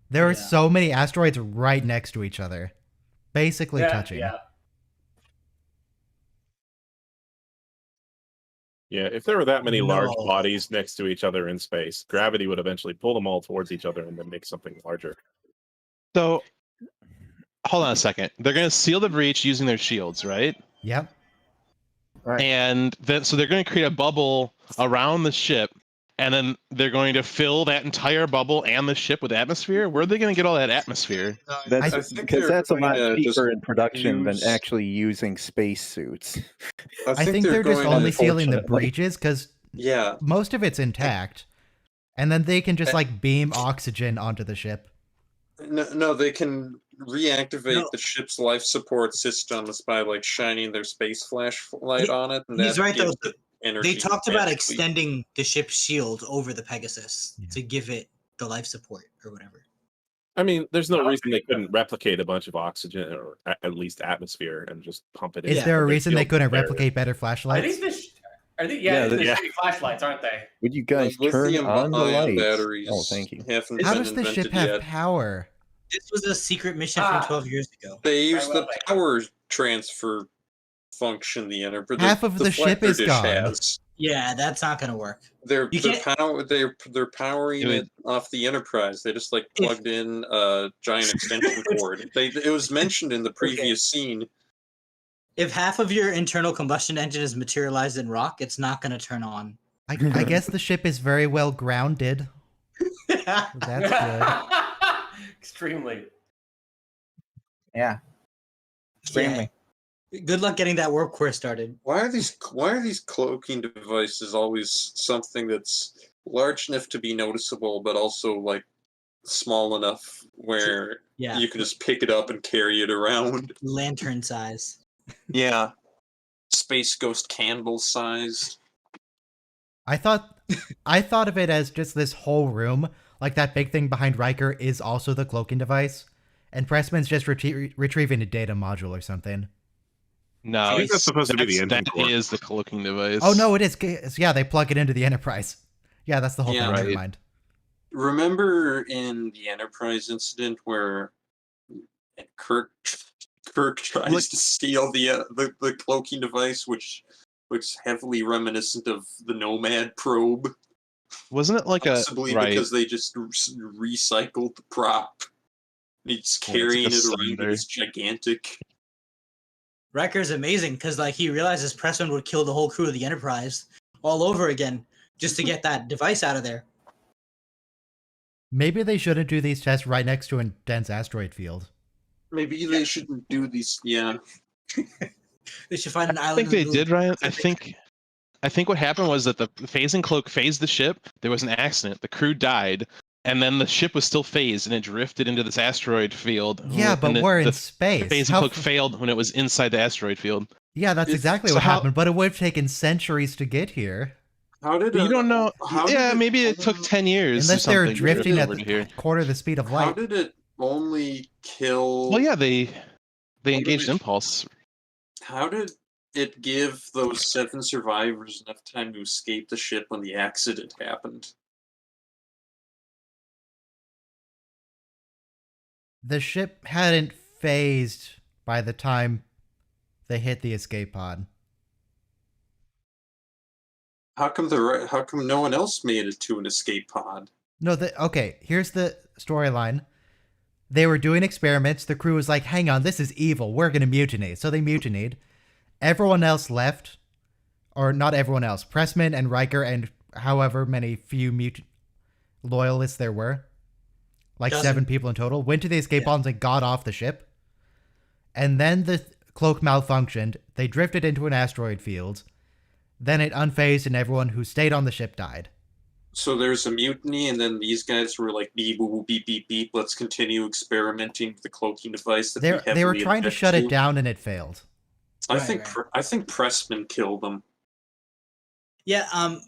There are so many asteroids right next to each other, basically touching. Yeah, if there were that many large No. bodies next to each other in space, gravity would eventually pull them all towards each other and then make something larger. So, hold on a second. They're going to seal the breach using their shields, right? Yep. Right. And then, so they're going to create a bubble around the ship, and then they're going to fill that entire bubble and the ship with atmosphere. Where are they going to get all that atmosphere? That's I think because they're that's a going lot to just cheaper in production use- than actually using spacesuits. I think they're just going only to- sealing the unfortunately. breaches because Yeah. most of it's intact, and then they can just like beam oxygen onto the ship. No, they can reactivate No. the ship's life support systems by like shining their space flashlight He- on it. And he's that right, though. gives it energy They talked about magically. extending the ship's shield over the Pegasus Yeah. to give it the life support or whatever. I mean, there's no reason they couldn't replicate a bunch of oxygen or at least atmosphere and just pump it in. Is there a with their reason they shield couldn't barrier. replicate better Are flashlights? these the Yeah, the yeah. shitty flashlights, aren't they? Would you guys turn Lithium on the ion lights? batteries Oh, thank you. haven't How been does the ship invented have yet. power? This was a secret mission Ah. from 12 years ago. They use well, the like- power transfer function the Enterprise. Half of the ship is gone. Has. Yeah, that's not going to work. They're You they're, can't- power, they're powering It would- it off the Enterprise. They just like plugged in a giant extension cord. It was mentioned in the previous scene. If half of your internal combustion engine is materialized in rock, it's not going to turn on. I guess the ship is very well grounded. That's good. Extremely. Yeah. Extremely. Good luck getting that warp core started. Why are these cloaking devices always something that's large enough to be noticeable, but also like small enough where Yeah, you can just pick it up and carry it around? lantern size. Yeah, Space Ghost candle sized. I thought of it as just this whole room, like that big thing behind Riker is also the cloaking device, and Pressman's just retrieving a data module or something. No, I think that's supposed to be the engine that core. is the cloaking device. Oh no, it is. Yeah, they plug it into the Enterprise. Yeah, that's the whole Yeah. thing. Never Right. mind. Remember in the Enterprise incident where Kirk tries Look- to steal the cloaking device, which looks heavily reminiscent of the Nomad probe, Wasn't it like possibly right? because they just recycled the prop. He's Yeah, it's carrying like a it around. cylinder. It's gigantic. Riker's amazing because like he realizes Pressman would kill the whole crew of the Enterprise all over again just to get that device out of there. Maybe they shouldn't do these tests right next to a dense asteroid field. Maybe they shouldn't do these. Yeah, They should find an I island. think they in the did, Ryan. I think what happened was that the phasing cloak phased the ship. There was an accident. The crew died, and then the ship was still phased, and it drifted into this asteroid field. Yeah, and but the- we're in the space. phasing How cloak failed when it was inside the asteroid field. Yeah, that's If- exactly so what how- happened, but it would have taken centuries to get here. how did You don't know. how Yeah, did maybe it took 10 years. Unless or they're something to drifting drift at over to here. the quarter of the speed of How light. did it only kill? Well, yeah, they did engaged it- impulse. How did it give those 7 survivors enough time to escape the ship when the accident happened? The ship hadn't phased by the time they hit the escape pod. How come how come no one else made it to an escape pod? No, okay, here's the storyline. They were doing experiments. The crew was like, hang on, this is evil. We're going to mutiny. So they mutinied. Everyone else left. Or not everyone else. Pressman and Riker and however many few loyalists there were. Like Dozen. 7 people in total. Went to the escape pods and got off the ship. And then the cloak malfunctioned, they drifted into an asteroid field, then it unfazed and everyone who stayed on the ship died. So there's a mutiny, and then these guys were like, beep, boop, beep, beep, beep, let's continue experimenting with the cloaking device that They were trying to shut it down and it failed. I think Pressman killed them. Yeah.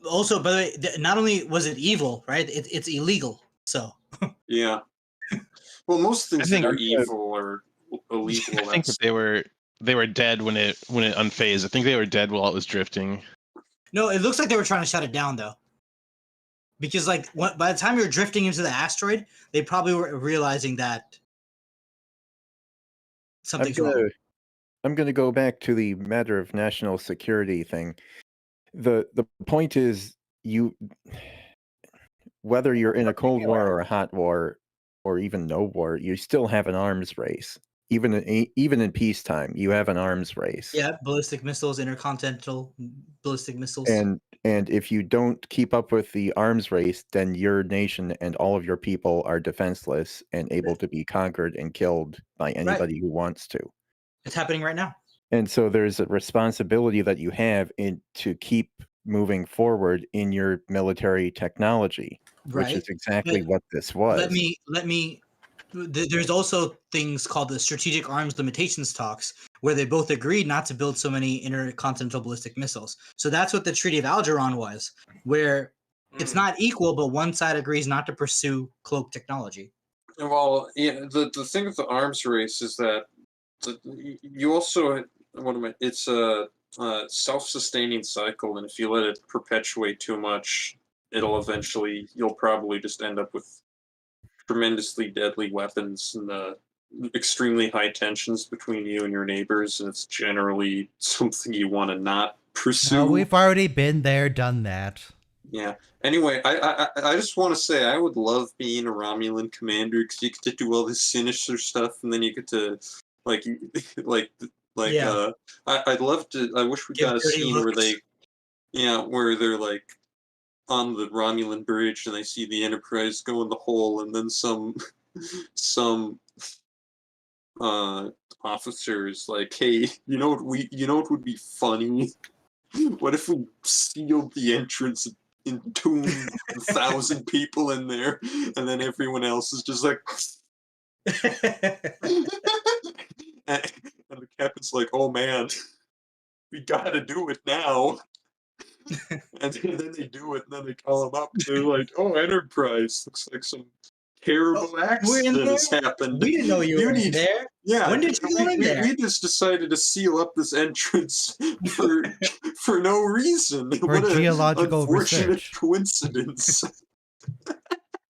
Also, by the way, not only was it evil, right? It's illegal. So. Yeah. Well, most things that think- are evil or illegal. I think that they were dead when it unfazed. I think they were dead while it was drifting. No, it looks like they were trying to shut it down though. Because by the time you're drifting into the asteroid, they probably were realizing that something's wrong. I'm going to go back to the matter of national security thing. The point is, whether you're in a Cold War or a hot war, or even no war, you still have an arms race. Even in peacetime, you have an arms race. Yeah, ballistic missiles, intercontinental ballistic missiles. And if you don't keep up with the arms race, then your nation and all of your people are defenseless and able to be conquered and killed by anybody who wants to. It's happening right now. And so there's a responsibility that you have to keep moving forward in your military technology, which is exactly what this was. Let me. There's also things called the Strategic Arms Limitations Talks, where they both agreed not to build so many intercontinental ballistic missiles. So that's what the Treaty of Algeron was, where it's not equal, but one side agrees not to pursue cloak technology. Well, yeah, the thing with the arms race is that you also it's a self-sustaining cycle, and if you let it perpetuate too much, you'll probably just end up with tremendously deadly weapons and extremely high tensions between you and your neighbors, and it's generally something you want to not pursue. No, we've already been there, done that. Yeah. Anyway, I just want to say I would love being a Romulan commander because you get to do all this sinister stuff, and then you get to I'd love to. I wish we got a scene where they're like on the Romulan bridge and they see the Enterprise go in the hole, and then some officers like, hey, you know what would be funny? What if we sealed the entrance, entombed 1,000 people in there, and then everyone else is just like. And the captain's like, oh man, we gotta do it now. And then they do it, and then they call him up to like, oh, Enterprise, looks like some terrible accident has happened. We didn't know you were there. Yeah. When did you go in there? We just decided to seal up this entrance for no reason. For geological unfortunate research. Coincidence.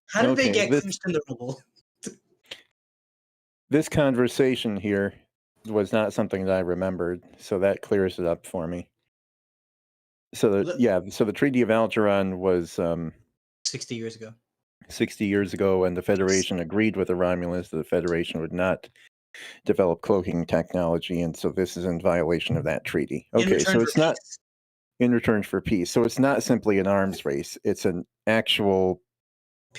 How did they get crushed in the rubble? This conversation here was not something that I remembered, so that clears it up for me. So the Treaty of Algeron was 60 years ago. 60 years ago, and the Federation agreed with the Romulans that the Federation would not develop cloaking technology, and so this is in violation of that treaty. Okay, so it's not in return for peace. So it's not simply an arms race; it's an actual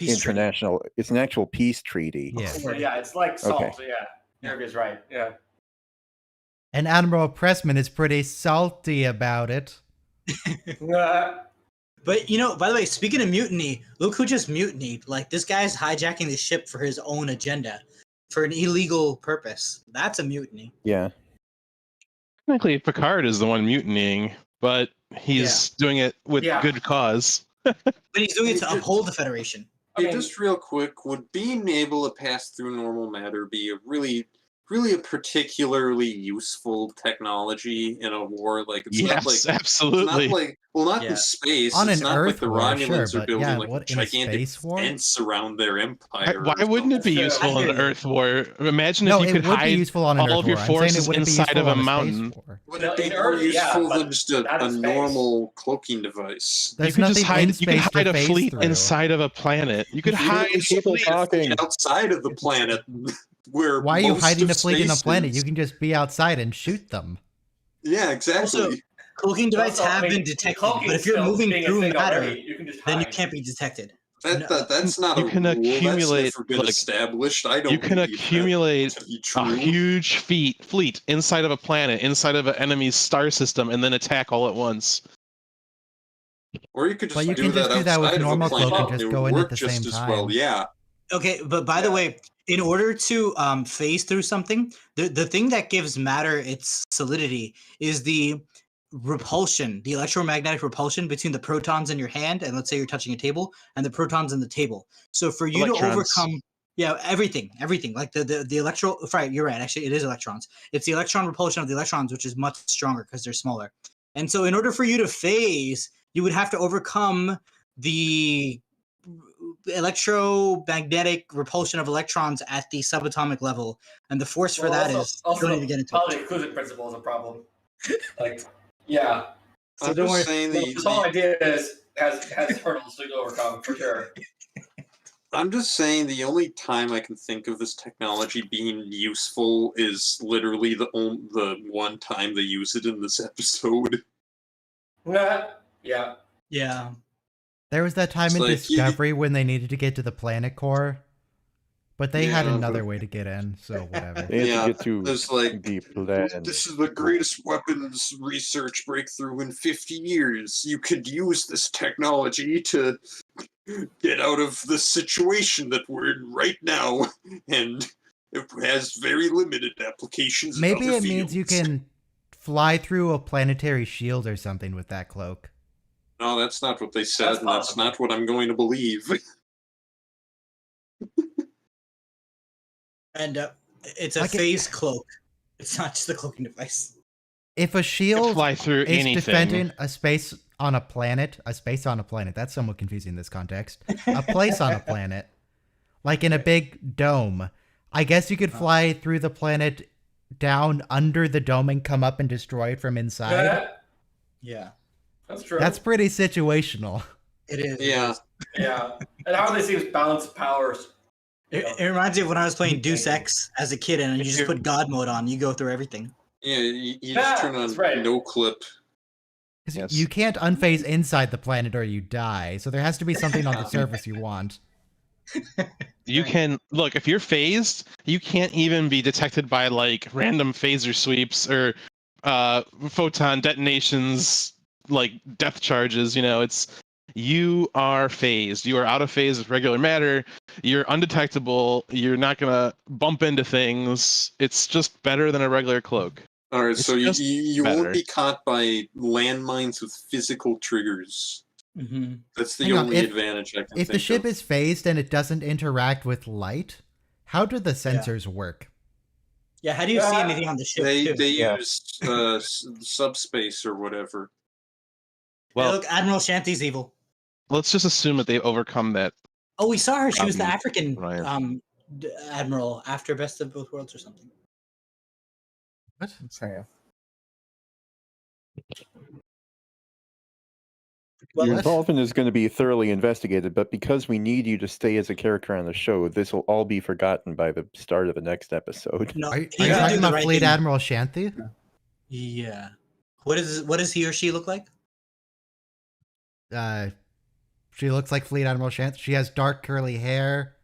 international. Treaty. It's an actual peace treaty. Yeah, yeah, it's like SALT. Okay. Yeah, Eric is right. Yeah, and Admiral Pressman is pretty salty about it. But by the way, speaking of mutiny, look who just mutinied. Like, this guy's hijacking the ship for his own agenda, for an illegal purpose. That's a mutiny. Yeah. Technically, Picard is the one mutinying, but he's doing it with good cause. But he's doing it to uphold the Federation. Hey, just real quick, would being able to pass through normal matter be a really a particularly useful technology in a war? Like, it's not like absolutely. Not like, well, not in space. On it's an not Earth like the war, Romulans sure, are building like what, a gigantic fence around their empire. Why wouldn't it be useful in an Earth war? Imagine if you could hide all of your forces inside of a mountain. Would it be more useful than just a normal cloaking device? There's you could just nothing hide. You could hide a fleet inside of a planet. You could hide people talking outside of the planet. Why are you hiding a fleet in a planet? You can just be outside and shoot them. Yeah, exactly. Also, cloaking devices have been detected, but if you're moving through matter, then you can't be detected. That's not You a can rule. accumulate, That's never been like, established. I don't you can believe that accumulate to be a true. huge fleet inside of a planet, inside of an enemy's star system, and then attack all at once. Or you could just But you do can that just do that with outside of a normal planet cloak and just it go would in at work the just same as time. well. Yeah. Okay, but by the way, in order to phase through something, the thing that gives matter its solidity is the repulsion, the electromagnetic repulsion between the protons in your hand, and let's say you're touching a table, and the protons in the table. So for you Electrons. to overcome, everything, like the electro. Right, you're right. Actually, it is electrons. It's the electron repulsion of the electrons, which is much stronger because they're smaller. And so, in order for you to phase, you would have to overcome the electromagnetic repulsion of electrons at the subatomic level, and the force for that is you don't even get into Pauli inclusive principle is a problem. Like, yeah. So I'm don't just worry. saying This whole idea has hurdles to overcome for sure. I'm just saying the only time I can think of this technology being useful is literally the one time they use it in this episode. Yeah. Yeah. There was that time It's in like, Discovery when they needed to get to the planet core, but they had Yeah, another but- way to get in, so whatever. They had to get to It's like, the planet. this is the greatest weapons research breakthrough in 50 years. You could use this technology to get out of the situation that we're in right now, and it has very limited applications. in Maybe other it means you fields. can fly through a planetary shield or something with that cloak. No, that's not what they said, That's and that's possible. not what I'm going to believe. And it's a Like it- phase cloak. It's not just a cloaking device. If a You can shield fly through is anything. defending a space on a planet, that's somewhat confusing in this context. A place on a planet, like in a big dome. I guess you could fly through the planet down under the dome and come up and destroy it from inside. Yeah. That's true. That's pretty situational. It is. Yeah. Yeah. And how they seem balance powers. It reminds me of when I was playing Deus Ex as a kid, and you just put God mode on. You go through everything. Yeah, you just turn on that's right. no clip. 'Cause Yes. You can't unphase inside the planet or you die, so there has to be something on the surface you want. You can look if you're phased, you can't even be detected by like random phaser sweeps or photon detonations, like depth charges. You are phased. You are out of phase with regular matter. You're undetectable. You're not gonna bump into things. It's just better than a regular cloak. All right, It's so you just won't better. be caught by landmines with physical triggers. Mm-hmm. That's the Hang on, only if- advantage I can If think the ship of. is phased and it doesn't interact with light, how do the sensors work? Yeah. How do you see anything on the ship? They too? Yeah. use subspace or whatever. Hey, Well, look, Admiral Shanty's evil. let's just assume that they overcome that. Oh, we saw her. She was the Um, African right. admiral after Best of Both Worlds or something. What? So, Well, Your What? involvement is going to be thoroughly investigated, but because we need you to stay as a character on the show, this will all be forgotten by the start of the next episode. no, Are you he did talking do the about right Fleet thing. Admiral Shanty? Yeah. What does he or she look like? She looks like Fleet Admiral Shanty. She has dark curly hair.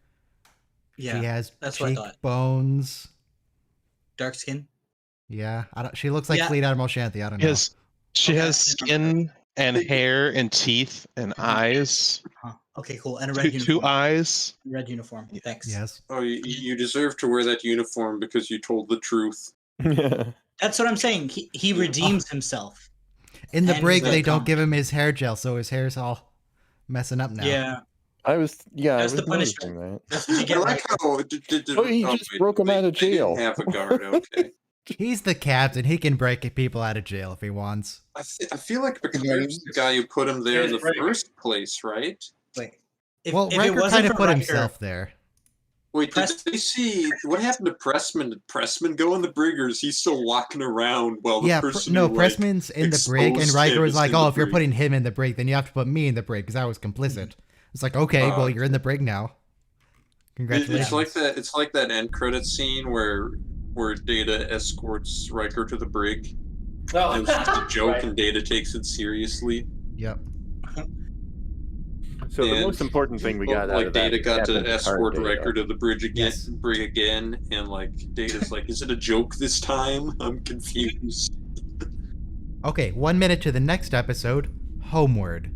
Yeah. She has that's what I thought. cheekbones. Dark skin. Yeah, she looks like Yeah. Fleet Admiral Shanty. I don't know. She Okay. has skin and hair and teeth and eyes. Huh. Okay, cool. And a red Two uniform. eyes. Red uniform. Thanks. Yes. Oh, you deserve to wear that uniform because you told the truth. That's what I'm saying. He redeems himself. In the And brig, he's they like, don't give him his hair gel, so his hair's all messing up now. Yeah. I was That's the noticing punishment. that. That's what you I get. like how Oh, he just broke him out of they didn't jail. Have a guard, okay. He's the captain. He can break people out of jail if he wants. I feel like Picard's the guy who put him there in the Right. first place, right? Wait. Well, Riker kind of put himself there. Wait, did Press- they see what happened to Pressman? Did Pressman go in the brig, or is he still walking around while the Yeah, person no, who, like, Pressman's in the brig, and exposed Riker him was is like, in the "Oh, if you're brig." putting him in the brig, then you have to put me in the brig because I was complicit." It's like, okay, well, you're in the brig now. Congratulations. It's like that end credit scene where Data escorts Riker to the brig. Oh, And it's just a joke, right. and Data takes it seriously. Yep. So the most important thing we got out like of that Data is got Captain to Picard escort Data. Riker to the bridge again, Yes. and like Data's like, "Is it a joke this time? I'm confused." Okay, 1 minute to the next episode, Homeward.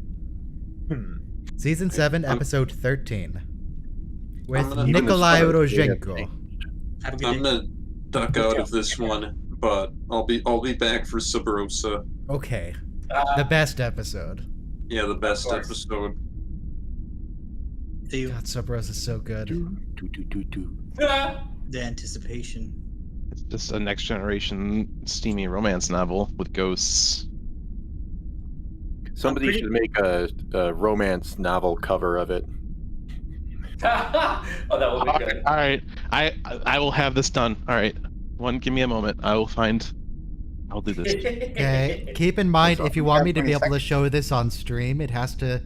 Season 7, episode 13. With gonna- Nikolai Even the Rozhenko. Have a good I'm day. gonna duck out of this one, but I'll be back for Sub Rosa. Okay, the best episode. Yeah, the best course. episode. The, God, Sub Rose is so good. the anticipation. It's just a next generation steamy romance novel with ghosts. Somebody pretty- should make a romance novel cover of it. Oh, that would be good. All right, I will have this done. All right, give me a moment. I'll do this. Okay, keep in mind, if you want me to be able to show this on stream, it has to,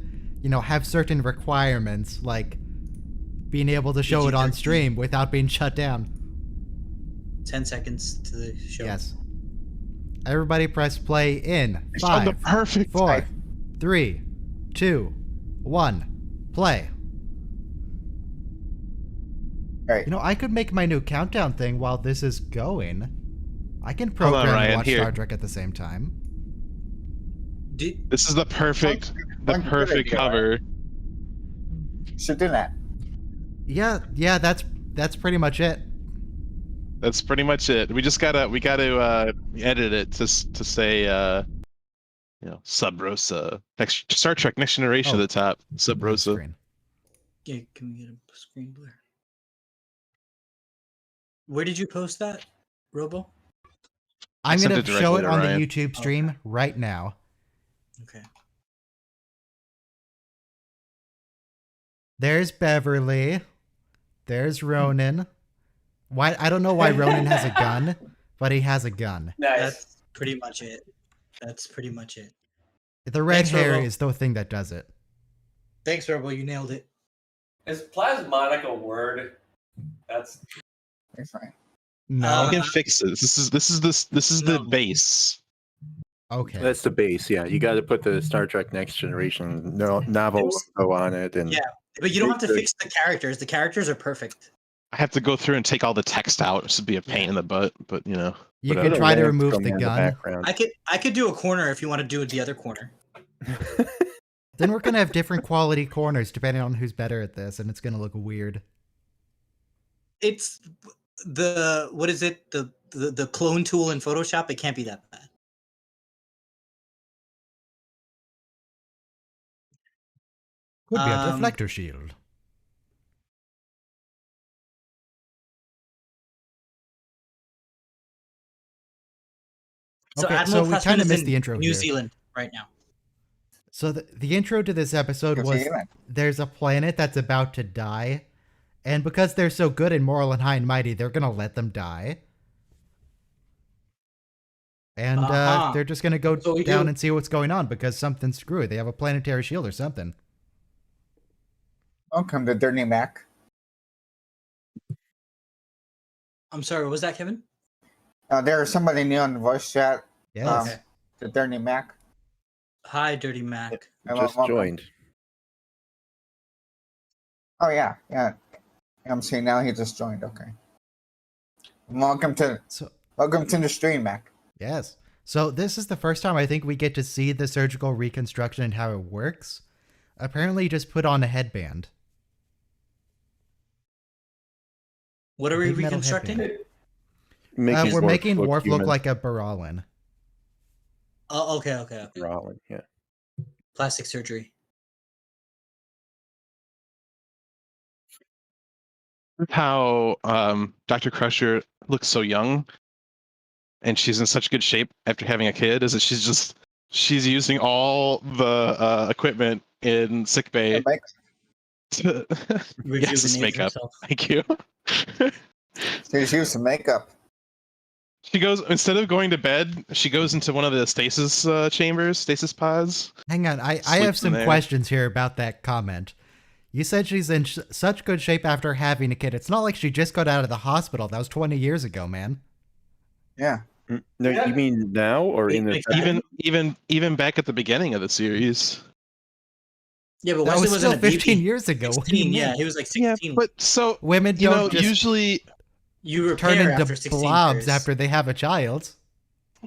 have certain requirements, like being able to show it on PG-13. stream without being shut down. 10 seconds to the show. Yes. Everybody press play in I found the 5, perfect 4, 3, 2, 1, play. Alright. I could make my new countdown thing while this is going. I can on, program and Ryan, watch here. Star Trek at the same time. This is the perfect One good idea, cover. Should do that. Yeah, that's pretty much it. That's pretty much it. We gotta edit it to say Sub Rosa. Next Star Trek Next Generation Oh. at the top. Sub Blue Rosa. screen. Yeah, can we get a screen blur? Where did you post that, Robo? I'm sent gonna it directly show it to on Ryan. the YouTube stream Okay. right now. Okay. There's Beverly. There's Ronan. Why? I don't know why Ronan has a gun, but he has a gun. Nice. That's pretty much it. That's pretty much it. The red Thanks, hair Robo. is the thing that does it. Thanks, Robo. You nailed it. Is plasmonic a word? That's It's fine. No. We can fix this. This is the No. base. Okay. That's the base, yeah. You got to put the Star Trek Next Generation novel logo on it, and Yeah. But you don't have to Very- fix the characters. The characters are perfect. I have to go through and take all the text out. This would be a pain in the butt, but You whatever. can try to Lance remove going the in gun. background. I could do a corner if you want to do the other corner. Then we're gonna have different quality corners depending on who's better at this, and it's gonna look weird. It's the what is it? The clone tool in Photoshop. It can't be that bad. Could be a Um, deflector shield. So Okay, Admiral so we Pressman kind of is missed in the intro New here. Zealand right now. So the intro to this episode New was Zealand. there's a planet that's about to die, and because they're so good and moral and high and mighty, they're gonna let them die. And Uh-huh. they're just gonna go So we down do- and see what's going on because something's screwy. They have a planetary shield or something. Welcome to Dirty Mac. I'm sorry. What was that, Kevin? There's somebody new on the voice chat. Yes. Okay. The Dirty Mac. Hi, Dirty Mac. Just Welcome. joined. Oh yeah. I'm seeing now he just joined. Okay. Welcome to So the stream, Mac. yes. So this is the first time I think we get to see the surgical reconstruction and how it works. Apparently, you just put on a headband. What are we Big metal reconstructing? headband. Making We're Worf making look Worf look human. like a Baralin. Oh, okay. Rollin, yeah. Plastic surgery. How Dr. Crusher looks so young, and she's in such good shape after having a kid. Is that she's using all the equipment in sickbay Mike, to yes, this Rejuvenate makeup. herself. Thank you. she's used some makeup. She goes, instead of going to bed, she goes into one of the stasis chambers, stasis pods. Hang on, I have Sleeps in some there. questions here about that comment. You said she's in such good shape after having a kid. It's not like she just got out of the hospital. That was 20 years ago, man. Yeah. No, Yeah. you mean now or in the Exactly. Even back at the beginning of the series. Yeah, but That Wesley was wasn't still a 15 baby. years ago. What do you 16, yeah, mean? he was like Yeah, 16. but so Women you don't know, just usually you turn repair into after 16 blobs years. after they have a child.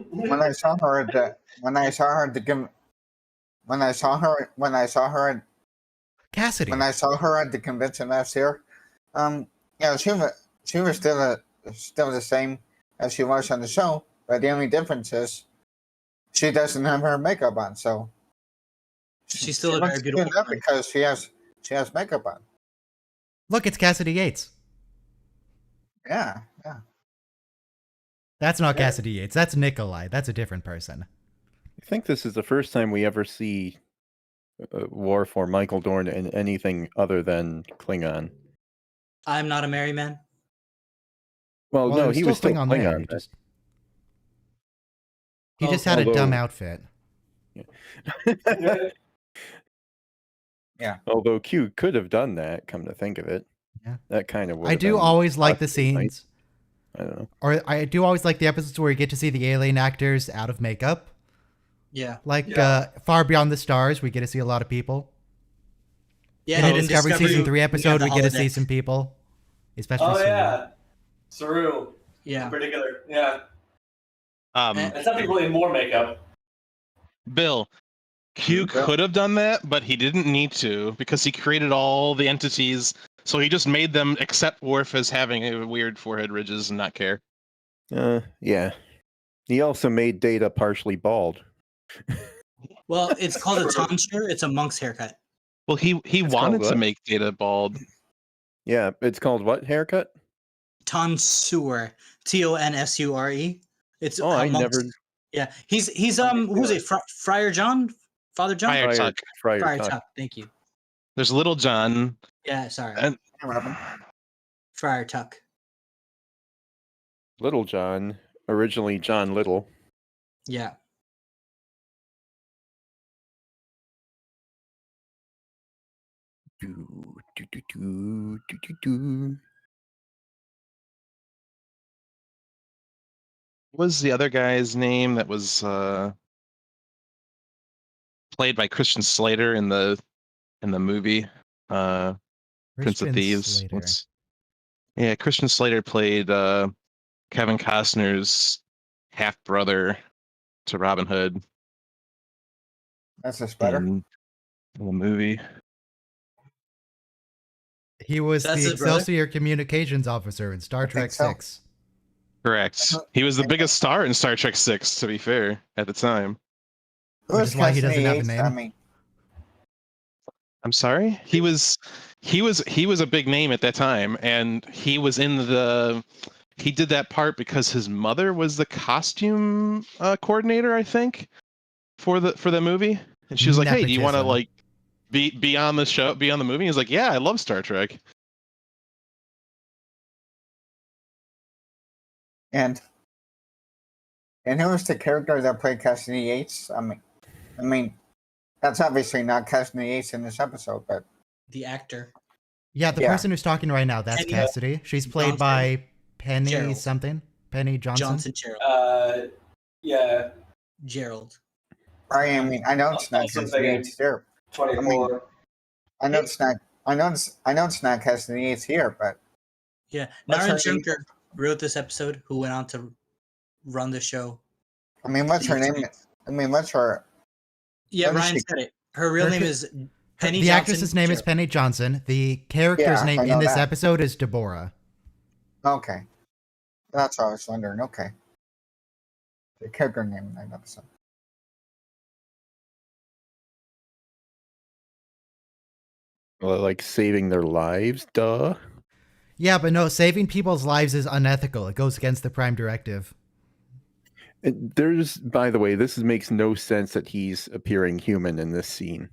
When I saw her at the when I saw her at the when I saw her Cassidy. when I saw her at the convention last year, yeah, she was still the same as she was on the show, but the only difference is she doesn't have her makeup on, so She's still a very looks beautiful good enough woman. because she has makeup on. Look, it's Cassidy Yates. Yeah. That's not Cassidy Yates. That's Nikolai. That's a different person. I think this is the first time we ever see Worf or Michael Dorn in anything other than Klingon. I'm not a married man. Well, no, he was still Klingon Klingon. there. He just had a dumb outfit. Yeah. Although Q could have done that, come to think of it. Yeah. That kind of would I have do been always like the possibly nice. scenes. I don't know. Or I do always like the episodes where you get to see the alien actors out of makeup. Yeah. Like Far Beyond the Stars, we get to see a lot of people. Yeah, In the and Discovery Season 3 episode, we get to see holodeck. some people. Especially Oh Saru. yeah, Saru. Yeah. In particular, yeah. And- And some people need more makeup. Bill, Q could have done that, but he didn't need to because he created all the entities. So he just made them accept Worf as having a weird forehead ridges and not care. Yeah. He also made Data partially bald. Well, it's called a tonsure. It's a monk's haircut. Well, he It's wanted called to what? make Data bald. Yeah, it's called what haircut? Tonsure. Tonsure. It's Oh, I monk's- never. Yeah, he's who's it? Friar John, Father John, Friar Tuck. Friar Friar Tuck. Tuck. Thank you. There's Little John. Yeah, sorry, And Friar Tuck. Little John, originally John Little. Yeah. what was the other guy's name that was played by Christian Slater in the movie Prince of Christian Thieves? Slater. Christian Slater played Kevin Costner's half brother to Robin Hood That's a spider. in the movie. He was That's the his brother? Excelsior Communications Officer in Star Trek so. 6. Correct. He was the biggest star in Star Trek 6, to be fair, at the time. Which is why he doesn't have a Cassidy name. Yates? I mean, I'm sorry. He was a big name at that time, and he was in he did that part because his mother was the costume coordinator, I think, for the movie. And she was like, "Hey, do you want to Nepotism. like be on the show, be on the movie?" He's like, "Yeah, I love Star Trek." and who was the character that played Cassidy Yates? I mean, that's obviously not Cassidy Yates in this episode, but The actor. Yeah, the Yeah. person who's talking right now, that's Penny Cassidy. She's played Johnson. by Penny Gerald. something. Penny Johnson. Johnson Gerald. Yeah, Gerald. I mean, I know it's not Also Cassidy thinking- Yates here. 24. I know it's not. I know it's not Cassidy Yates here, but Yeah. What's Naren her name? Junker wrote this episode, who went on to run the show. I mean, what's her name? I mean, what's her? Yeah, What is Ryan she- said it. Her real Her name ca- is Penny The Johnson actress's name is Gerald. Penny Johnson. The character's Yeah, name I know in this that. episode is Deborah. Okay, that's what I was wondering. Okay, the character name in that episode. Well, like saving their lives, duh. Yeah, but no, saving people's lives is unethical. It goes against the Prime Directive. There's, by the way, makes no sense that he's appearing human in this scene.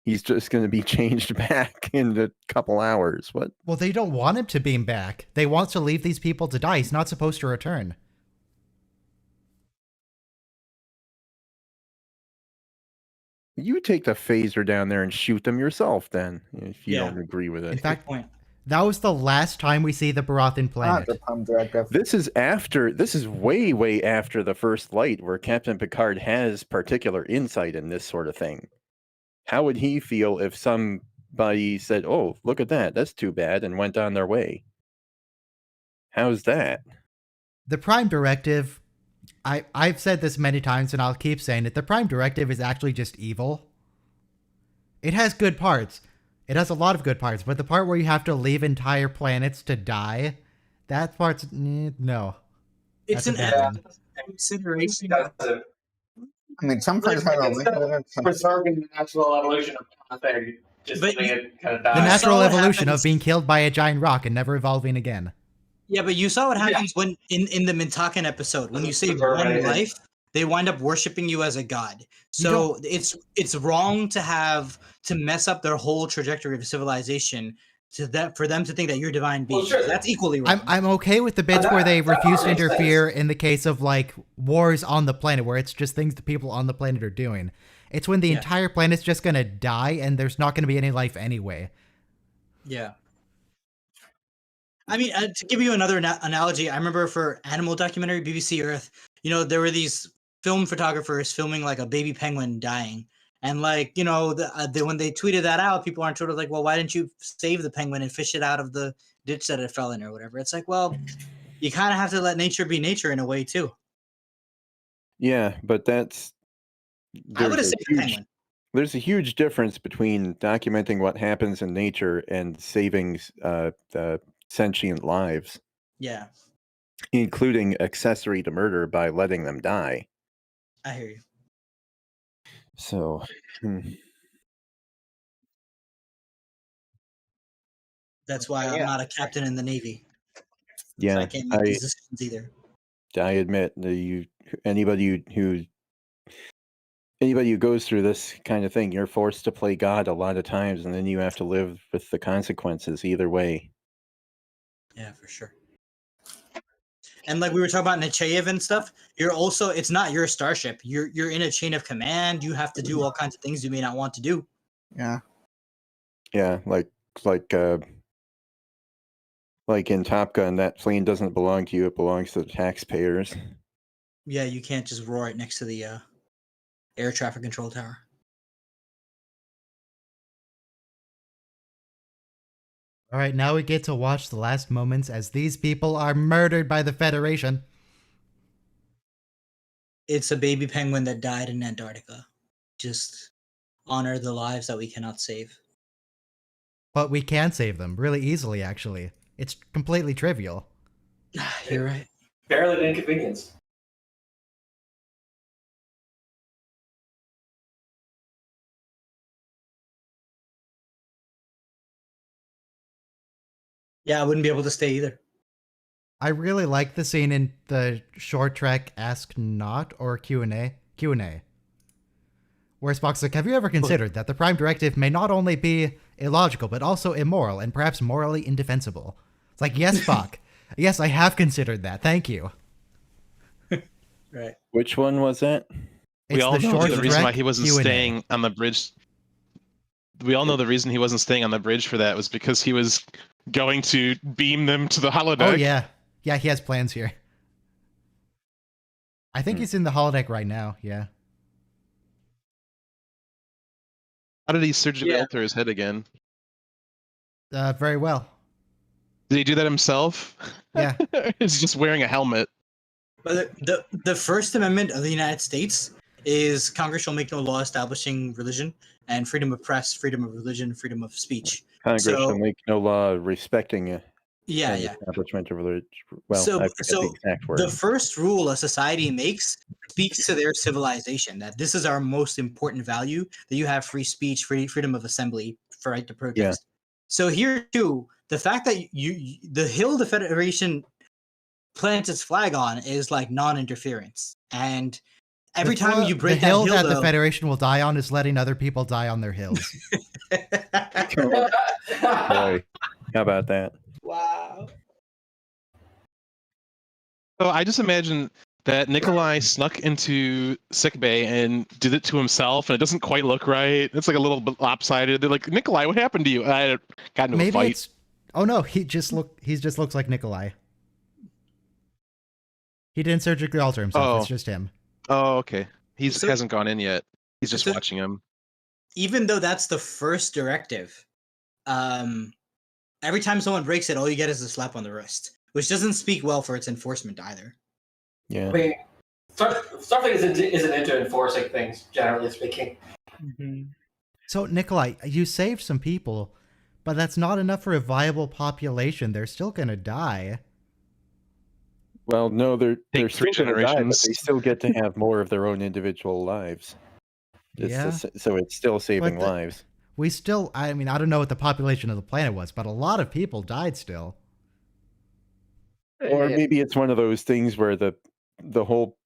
He's just going to be changed back in a couple hours. What? Well, they don't want him to beam back. They want to leave these people to die. He's not supposed to return. You take the phaser down there and shoot them yourself, then, if you Yeah. don't agree with it. In fact, Point. that was the last time we see the Barathan Not planet. the Prime Directive. This is way, way after the first light, where Captain Picard has particular insight in this sort of thing. how would he feel if somebody said, "Oh, look at that. That's too bad," and went on their way? How's that? The Prime Directive, I've said this many times and I'll keep saying it, the Prime Directive is actually just evil. It has good parts. It has a lot of good parts, but the part where you have to leave entire planets to die, that part's, no. It's That's an a bad one. consideration. I mean, some parts have a Preserving the natural evolution of nothing, just But letting it kind of The die. natural what evolution happens- of being killed by a giant rock and never evolving again. Yeah, but you saw what happens when in the Mintakan episode, when you save one life, they wind up worshiping you as a god. So it's wrong to mess up their whole trajectory of civilization for them to think that you're divine beings. Well, sure. That's equally wrong. I'm okay with the bits where they that refuse to makes sense. interfere in the case of like wars on the planet, where it's just things the people on the planet are doing. It's when the Yeah. entire planet's just gonna die and there's not gonna be any life anyway. Yeah. I mean, to give you another analogy, I remember for animal documentary BBC Earth, there were these film photographers filming like a baby penguin dying. And like, when they tweeted that out, people aren't sort of like, well, why didn't you save the penguin and fish it out of the ditch that it fell in or whatever? It's like, well, you kind of have to let nature be nature in a way too. Yeah, but that's I would have there's a saved the huge penguin. there's a huge difference between documenting what happens in nature and saving sentient lives, Yeah, including accessory to murder by letting them die. I hear you. So, That's why I'm not a captain in the Navy. yeah, I can't make these decisions either. I admit that anybody who goes through this kind of thing, you're forced to play God a lot of times, and then you have to live with the consequences either way. Yeah, for sure. And like we were talking about Nechayev and stuff, it's not your starship. You're in a chain of command. You have to do all kinds of things you may not want to do. Yeah. Yeah, like in Top Gun, that plane doesn't belong to you; it belongs to the taxpayers. Yeah, you can't just roar it next to the air traffic control tower. All right, now we get to watch the last moments as these people are murdered by the Federation. It's a baby penguin that died in Antarctica. Just honor the lives that we cannot save. But we can save them really easily, actually. It's completely trivial. You're right. Barely an inconvenience. Yeah, I wouldn't be able to stay either. I really like the scene in the short trek Ask Not or Q&A, where Spock's like, have you ever considered that the Prime Directive may not only be illogical, but also immoral and perhaps morally indefensible? It's like, yes, Spock. Yes, I have considered that. Thank you. Right. Which one was that? We all know the reason trek why he wasn't Q&A. staying on the bridge. We all know the reason he wasn't staying on the bridge for that was because he was going to beam them to the holodeck. Oh, yeah. Yeah, he has plans here. I think he's in the holodeck right now, yeah. How did he surgically alter his head again? Very well. Did he do that himself? Yeah. Is he just wearing a helmet? But the First Amendment of the United States is Congress shall make no law establishing religion and freedom of press, freedom of religion, freedom of speech. Congress shall make no law respecting an establishment of religion. Well, I forget the exact word. The first rule a society makes speaks to their civilization, that this is our most important value, that you have free speech, freedom of assembly, for right to protest. So here too, the fact that the hill the Federation plants its flag on is like non-interference, and every time you break the hill that hill, the Federation will die on is letting other people die on their hills. Boy, how about that? Wow. So I just imagine that Nikolai snuck into sickbay and did it to himself, and it doesn't quite look right. It's like a little bit lopsided. They're like, Nikolai, what happened to you? I got into a fight. It's... Oh no, he just looks like Nikolai. He didn't surgically alter himself. It's just him. Oh, okay. He hasn't gone in yet. He's just watching him. even though that's the first directive, every time someone breaks it, all you get is a slap on the wrist, which doesn't speak well for its enforcement either. Yeah. I mean, Starfleet isn't into enforcing things, generally speaking. So, Nikolai, you saved some people, but that's not enough for a viable population. They're still going to die. Well, no, they're Take still 3 going to die, but generations. they still get to have more of their own individual lives. Yeah. So it's still saving But the- lives. We still, I mean, I don't know what the population of the planet was, but a lot of people died still. Or maybe it's one of those things where the whole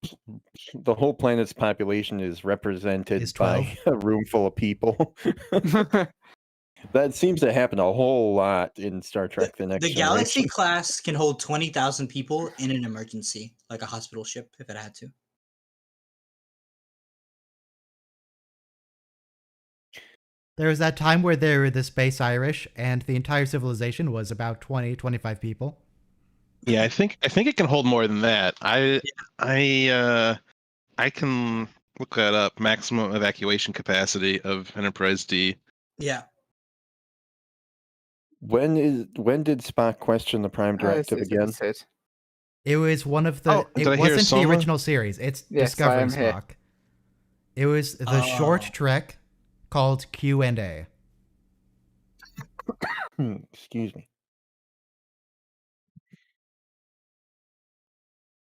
planet's population is represented Is by a room full of people. That seems to happen a whole lot in Star Trek: The Next The Galaxy Generation. class can hold 20,000 people in an emergency, like a hospital ship, if it had to. There was that time where they were the Space Irish, and the entire civilization was about 20, 25 people. Yeah, I think it can hold more than that. I can look that up. Maximum evacuation capacity of Enterprise D. Yeah. When did Spock question the Prime Directive again? It was one of the. Oh, it did I hear wasn't the Soma? original series. It's Yes, Discovery I am here. Spock. It was the short Oh. trek called Q&A. Excuse me.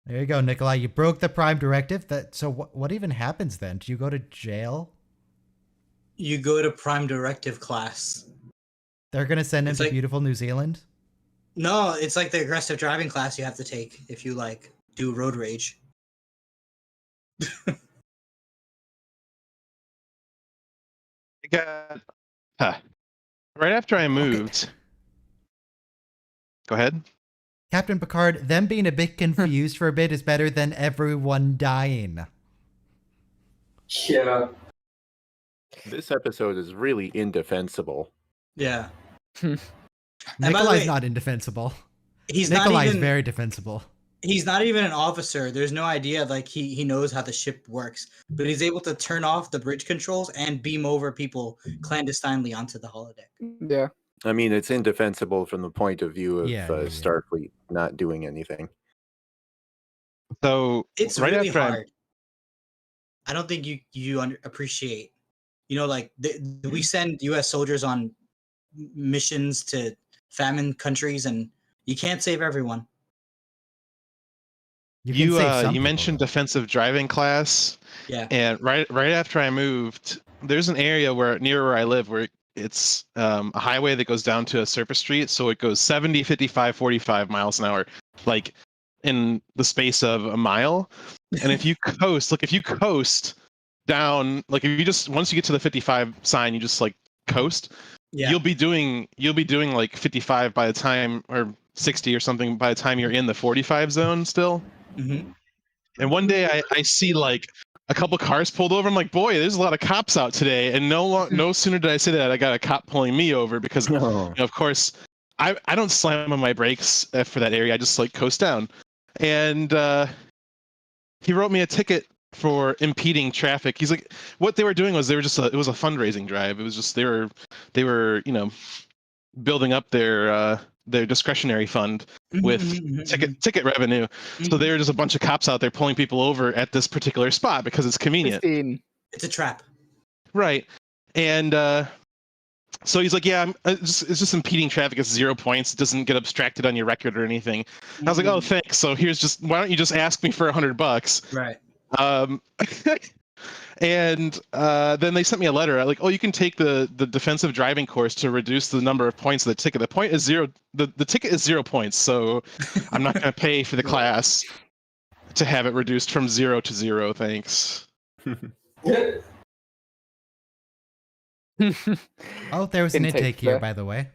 There you go, Nikolai. You broke the Prime Directive. So what even happens then? Do you go to jail? You go to Prime Directive class. They're gonna send him It's to like- beautiful New Zealand. No, it's like the aggressive driving class you have to take if you like do road rage. I got right after I moved. Go ahead. Captain Picard, them being a bit confused for a bit is better than everyone dying. Yeah. This episode is really indefensible. Yeah. And by the Nikolai's way, not indefensible. He's Nikolai's not even very defensible. he's not even an officer. There's no idea like he knows how the ship works, but he's able to turn off the bridge controls and beam over people clandestinely onto the holodeck. Yeah. I mean, it's indefensible from the point of view of Yeah. Starfleet not doing anything. So It's right really after hard. I don't think you appreciate. You know, like we send U.S. soldiers on missions to famine countries, and you can't save everyone. You can save some you people, mentioned though. defensive driving class, Yeah. and right after I moved, there's an area near where I live where it's a highway that goes down to a surface street, so it goes 70, 55, 45 miles an hour, like in the space of a mile. And if you coast down, like if you just once you get to the 55 sign, you just like coast. Yeah. You'll be doing like 55 by the time, or 60 or something by the time you're in the 45 zone still. Mm-hmm. And one day I see like a couple cars pulled over. I'm like, boy, there's a lot of cops out today. And no sooner did I say that, I got a cop pulling me over because, No. of course, I don't slam on my brakes for that area. I just like coast down. And he wrote me a ticket for impeding traffic. He's like, what they were doing was it was a fundraising drive. It was just they were building up their discretionary fund with ticket revenue. So there were just a bunch of cops out there pulling people over at this particular spot because it's convenient. 15. It's a trap. Right. And so he's like, yeah, it's just impeding traffic. It's 0 points. It doesn't get abstracted on your record or anything. I was like, oh, thanks. So why don't you just ask me for $100? Right. And then they sent me a letter like, oh, you can take the defensive driving course to reduce the number of points of the ticket. The point is 0. The ticket is 0 points, so I'm not going to pay for the class to have it reduced from 0 to 0. Thanks. Oh, there was an Intake intake here, there. by the way.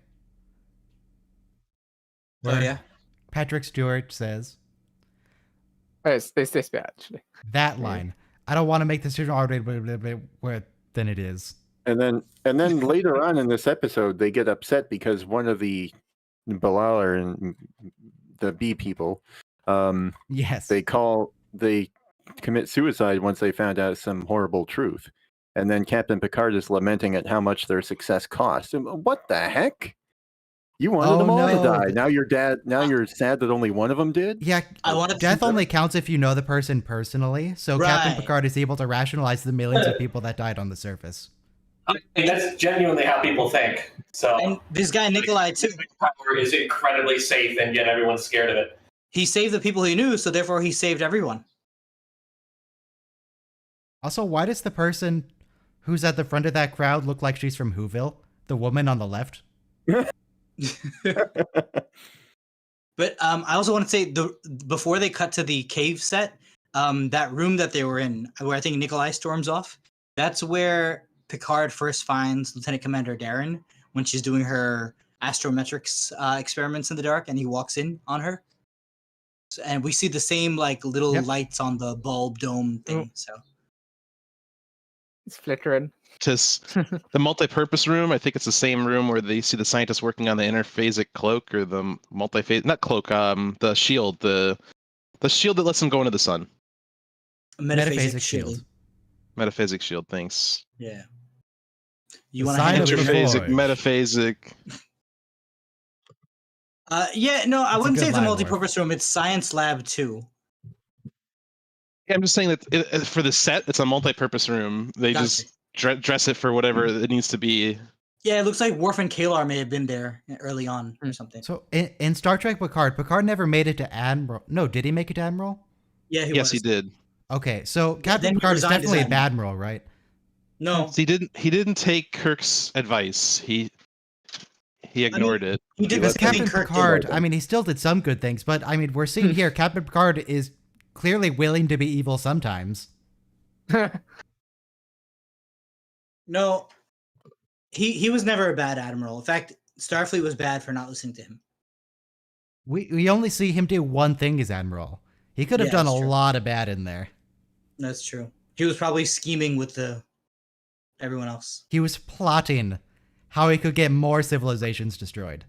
Oh Where yeah. Patrick Stewart says Oh, it's this bit actually. that line. I don't want to make this decision already, where then it is. And then later on in this episode, they get upset because one of the Balalar and the B people, Yes. they commit suicide once they found out some horrible truth. And then Captain Picard is lamenting at how much their success cost. What the heck? You wanted them all to die. Now you're sad that only one of them did? Yeah, death only counts if you know the person personally. So Captain Picard is able to rationalize the millions of people that died on the surface. I mean, that's genuinely how people think. So, and this guy Nikolai too is incredibly safe, and yet everyone's scared of it. He saved the people he knew, so therefore he saved everyone. Also, why does the person who's at the front of that crowd look like she's from Whoville? The woman on the left. But I also want to say before they cut to the cave set, that room that they were in, where I think Nikolai storms off, that's where Picard first finds Lieutenant Commander Darren when she's doing her astrometrics experiments in the dark, and he walks in on her. And we see the same like little lights on the bulb dome thing. So it's flickering. Just the multi-purpose room. I think it's the same room where they see the scientists working on the interphasic cloak or the not cloak. The shield. The shield that lets them go into the sun. Metaphasic shield. Metaphasic shield. Thanks. Yeah. You want to hang metaphasic. Yeah, no, I wouldn't say it's a multi-purpose room. It's Science Lab 2. Yeah, I'm just saying that for the set, it's a multi-purpose room. They just dress it for whatever it needs to be. Yeah, it looks like Worf and Kalar may have been there early on or something. So in Star Trek Picard never made it to Admiral. No, did he make it to Admiral? Yeah, yes, he did. Okay, so Captain Picard is definitely an Admiral, right? No, he didn't take Kirk's advice. He ignored it. He did the same Captain Picard. I mean, he still did some good things, but I mean, we're seeing here Captain Picard is clearly willing to be evil sometimes. No, he was never a bad admiral. In fact, Starfleet was bad for not listening to him. We only see him do one thing as admiral. He could have done a lot of bad in there. That's true. He was probably scheming with everyone else. He was plotting how he could get more civilizations destroyed.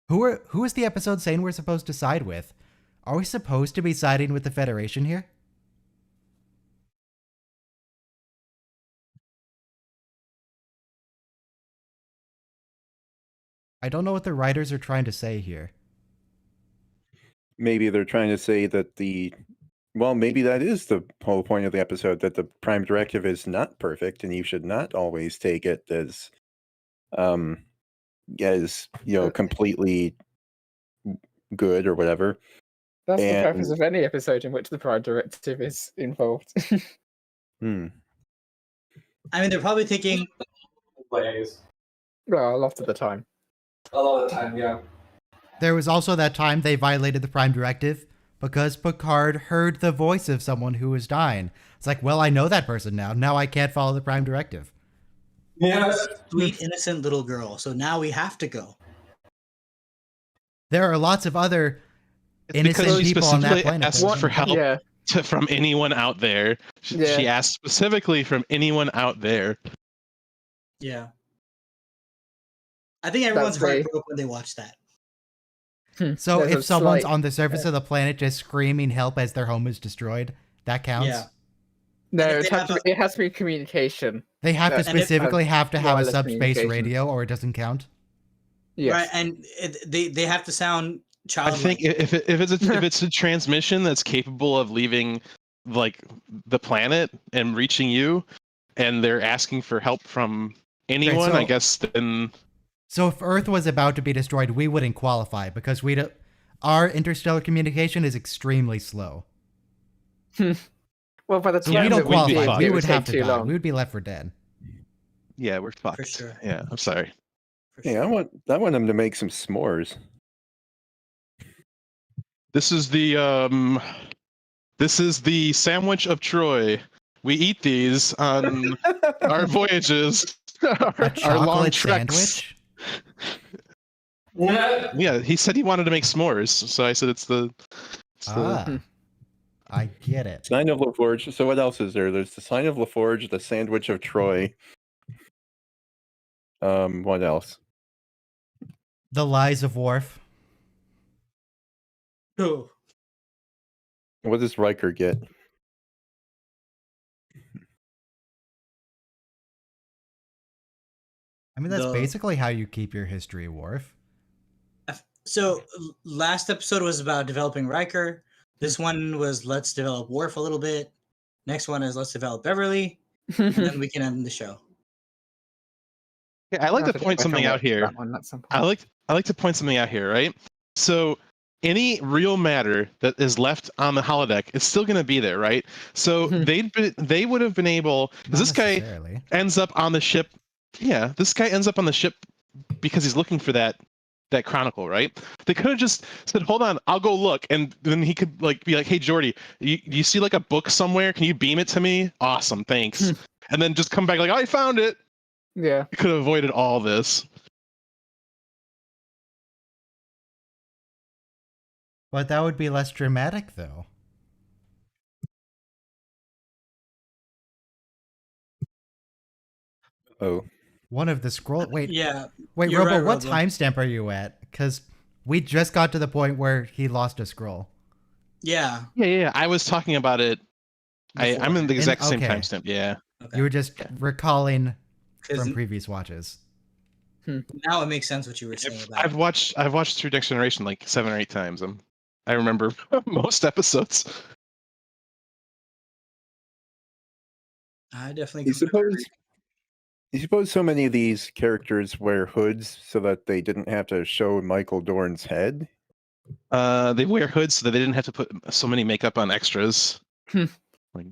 Who is the episode saying we're supposed to side with? Are we supposed to be siding with the Federation here? I don't know what the writers are trying to say here. Maybe they're trying to say that maybe that is the whole point of the episode, that the Prime Directive is not perfect and you should not always take it as completely good or whatever. That's the purpose of any episode in which the Prime Directive is involved. I mean, they're probably thinking ways. Well, a lot of the time. A lot of the time, yeah. There was also that time they violated the Prime Directive because Picard heard the voice of someone who was dying. It's like, well, I know that person now. Now I can't follow the Prime Directive. Yeah, sweet, innocent little girl. So now we have to go. There are lots of other innocent people on that planet. Asked for help from anyone out there. She asked specifically from anyone out there. Yeah. I think everyone's heart broke when they watched that. So if someone's on the surface of the planet just screaming help as their home is destroyed, that counts? Yeah. No, it has to be communication. They have to specifically have a subspace radio or it doesn't count? Yes. Right, and they have to sound childlike. I think if it's a transmission that's capable of leaving like the planet and reaching you, and they're asking for help from anyone, I guess then. So if Earth was about to be destroyed, we wouldn't qualify because our interstellar communication is extremely slow. Well, by the time we don't qualify, we would have to die. We would be left for dead. Yeah, we're fucked. For sure. Yeah, I'm sorry. Hey, I want them to make some s'mores. This is the sandwich of Troy. We eat these on our voyages, our long treks. Sandwich? Yeah, he said he wanted to make s'mores, so I said it's the I get it. Sign of LaForge. So what else is there? There's the Sign of LaForge, the Sandwich of Troy. What else? The Lies of Worf. Oh. What does Riker get? I mean, that's The- basically how you keep your history, Worf. So last episode was about developing Riker. This one was let's develop Worf a little bit. Next one is let's develop Beverly, and then we can end the show. Yeah, I like I'll to have get point back something on out work for here. that one at some point. I like to point something out here, right? So any real matter that is left on the holodeck is still going to be there, right? So they would have been able. 'Cause Not this guy necessarily. ends up on the ship. Yeah, this guy ends up on the ship because he's looking for that chronicle, right? They could have just said, "Hold on, I'll go look," and then he could like be like, "Hey, Jordy, you see like a book somewhere? Can you beam it to me? Awesome, thanks." And then just come back like, "I found it." Yeah. You could have avoided all this. But that would be less dramatic, though. Oh, One of the scroll. Wait, Yeah. wait, you're Robo. right, What Robo. timestamp are you at? Because we just got to the point where he lost a scroll. Yeah. Yeah. I was talking about it. I'm in the exact same okay. timestamp. Yeah. Okay. You were just recalling 'Cause from previous watches. now it makes sense what you were saying about I've watched through Next Generation like 7 or 8 times. I remember most episodes. I definitely you suppose so many of these characters wear hoods so that they didn't have to show Michael Dorn's head? They wear hoods so that they didn't have to put so many makeup on extras. Like,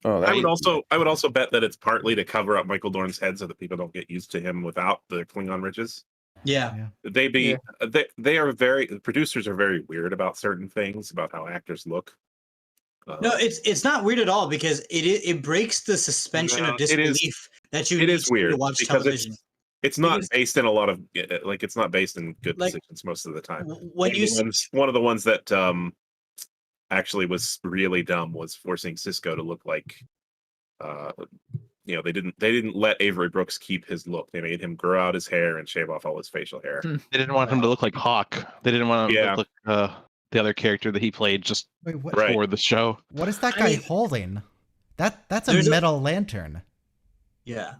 Oh, I would also bet that it's partly to cover up Michael Dorn's head so that people don't get used to him without the Klingon ridges. Yeah. The producers are very weird about certain things about how actors look. No, it's not weird at all because it breaks the suspension No, of disbelief that you It need is weird to watch because television. it's not Because- based in a lot of like it's not based in good Like, positions most of the time. When you see, One of the ones that actually was really dumb was forcing Cisco to look like they didn't let Avery Brooks keep his look. They made him grow out his hair and shave off all his facial hair. they didn't want him to look like Hawk. They didn't want him to look like the other character that he played just Wait, what? for the show. What is that guy holding? That's a There's a- metal lantern. yeah,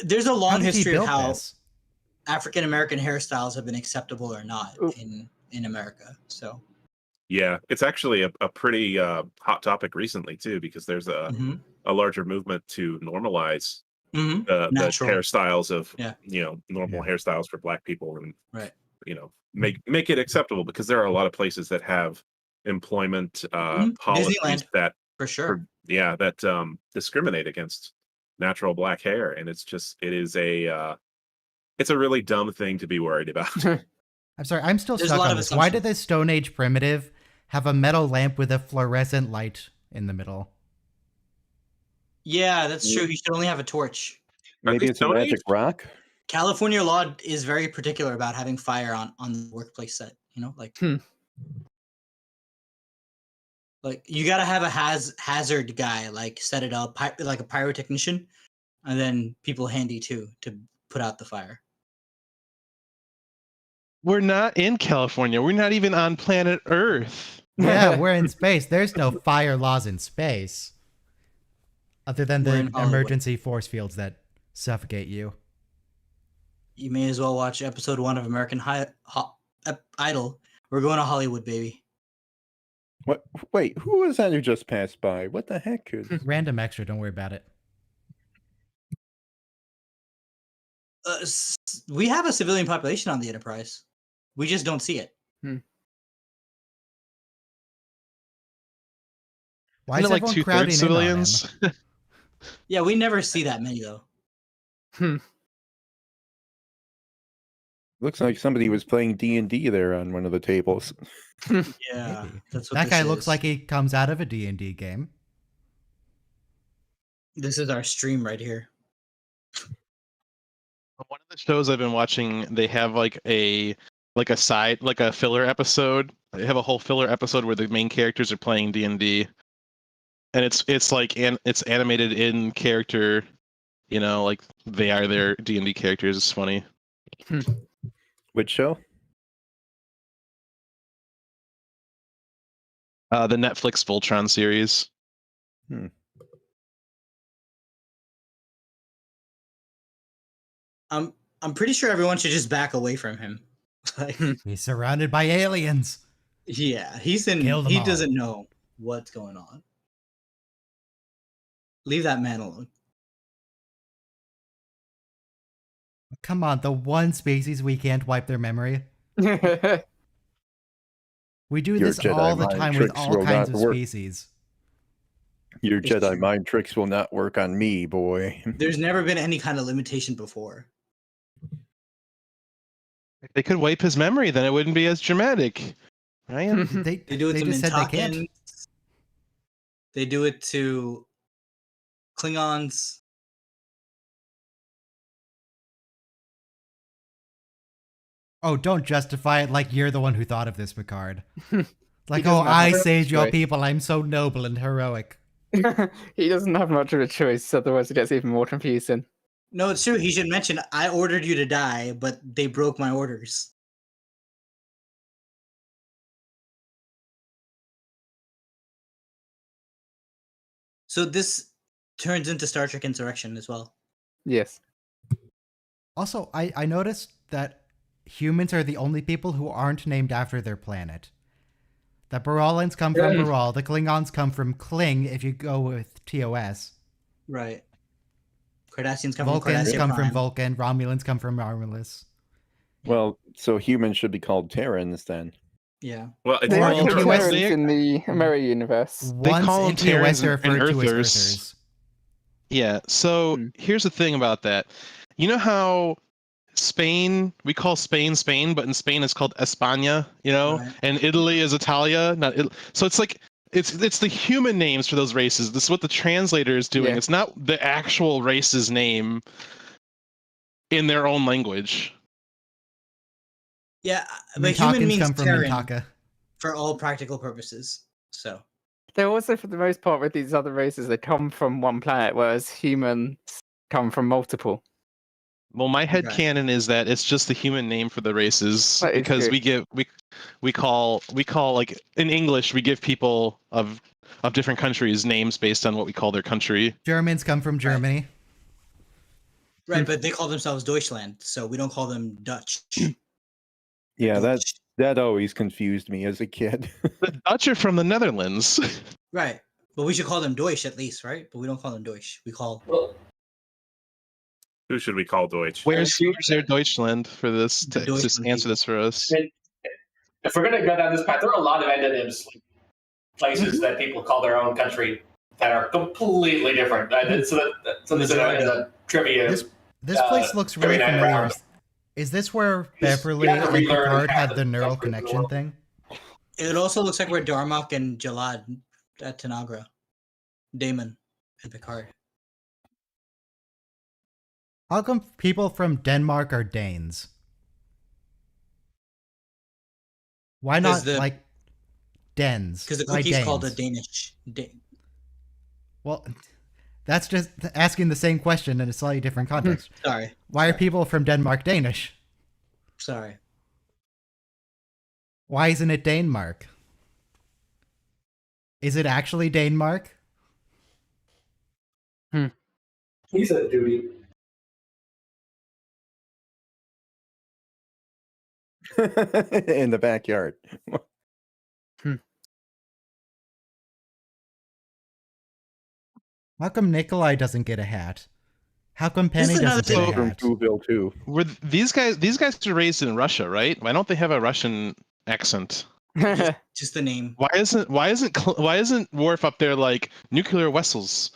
there's a How long did he history of build how this? African American hairstyles have been acceptable or not Ooh. in America. So Yeah, it's actually a pretty hot topic recently too, because there's a larger movement to normalize the natural hairstyles of Yeah. normal hairstyles for Black people, and right. make it acceptable, because there are a lot of places that have employment policies Disneyland. that For sure. that discriminate against natural Black hair, and it's a really dumb thing to be worried about. I'm sorry, I'm still There's a stuck lot on of this. Why did assumptions. this Stone Age primitive have a metal lamp with a fluorescent light in the middle? Yeah, that's true. He should only have a torch. Maybe it's a Stone magic Age? rock? California law is very particular about having fire on the workplace set. Like you got to have a hazard guy like set it up like a pyrotechnician, and then people handy too to put out the fire. We're not in California. We're not even on planet Earth. Yeah, we're in space. There's no fire laws in space. Other than We're the in Hollywood. emergency force fields that suffocate you. You may as well watch episode 1 of American Idol. We're going to Hollywood, baby. What? Wait, who was that who just passed by? What the heck? Random extra, don't worry about it. We have a civilian population on the Enterprise. We just don't see it. Why Isn't is it like everyone 2/3 crowding civilians? in on him? Yeah, we never see that many though. Looks like somebody was playing D&D there on one of the tables. Yeah, Maybe. that's what That this guy looks is. like he comes out of a D&D game. This is our stream right here. One of the shows I've been watching, they have like a filler episode. They have a whole filler episode where the main characters are playing D&D, and it's like it's animated in character, like they are their D&D characters. It's funny. Which show? The Netflix Voltron series. I'm pretty sure everyone should just back away from him. Like, He's surrounded by aliens. yeah, he's in. Kill them He all. doesn't know what's going on. Leave that man alone. Come on, the one species we can't wipe their memory. We do Your this Jedi all the mind time with tricks all will kinds not of work. species. Your It's Jedi true. mind tricks will not work on me, boy. There's never been any kind of limitation before. If they could wipe his memory, then it wouldn't be as dramatic. Ryan? They do it to just said they can't. Mintakans. They do it to Klingons. Oh, don't justify it like you're the one who thought of this, Picard. Like, doesn't oh, have I much saved your choice. people. I'm so noble and heroic. He doesn't have much of a choice, otherwise it gets even more confusing. No, it's true. He should mention, I ordered you to die, but they broke my orders. So this turns into Star Trek Insurrection as well. Yes. Also, I noticed that humans are the only people who aren't named after their planet. The Barallans come from Baral. The Klingons come from Kling, if you go with TOS. Right. Cardassians come Vulcans from come Cardassia from Prime. Vulcan. Romulans come from Romulus. Well, so humans should be called Terrans then. Yeah. Well, it's They Or are not in called TOS Terrans they- in the American universe. Once call in them TOS, Terrans they're and referred to as Earthers. Earthers. Yeah, so Hmm. here's the thing about that. You know how Spain, we call Spain Spain, but in Spain it's called España, you know? Right. And Italy is Italia, not so it's like it's the human names for those races. This is what the translator is doing. Yeah. It's not the actual race's name in their own language. Yeah, but human Mintakans means come from Terran Mintaka. for all practical purposes. So, They're also, for the most part, with these other races, they come from one planet, whereas humans come from multiple. Well, my head Right. canon is that it's just the human name for the races That is because true. we call like in English we give people of different countries names based on what we call their country. Germans come from Germany. right, but they call themselves Deutschland, so we don't call them Dutch. Yeah, Deutsch. that always confused me as a kid. The Dutch are from the Netherlands. Right, but we should call them Deutsch at least, right? But we don't call them Deutsch. We call Well, Who should we call Deutsch? Where's their Deutschland for this The to Deutschland answer this for us? if we're gonna go down this path, there are a lot of endonyms, places that people call their own country that are completely different. So this is a trivia. This place looks really Trivia familiar. background. Is this where Yes, Beverly you have to and relearn Picard half had of the the neural stuff in the connection world. thing? It also looks like we're Darmok and Jalad at Tanagra. Damon and Picard. How come people from Denmark are Danes? Why not the- like Dens? Because the Why cookie's called a Danes? Danish. Well, that's just asking the same question in a slightly different context. Sorry. Why are people from Denmark Danish? Sorry. Why isn't it Danemark? Is it actually Danemark? He said duty. In the backyard. How come Nikolai doesn't get a hat? How come This Penny is another doesn't get a thing. From hat? Whoville too. Were these guys were raised in Russia, right? Why don't they have a Russian accent? Just the name. Why isn't Worf up there like nuclear vessels?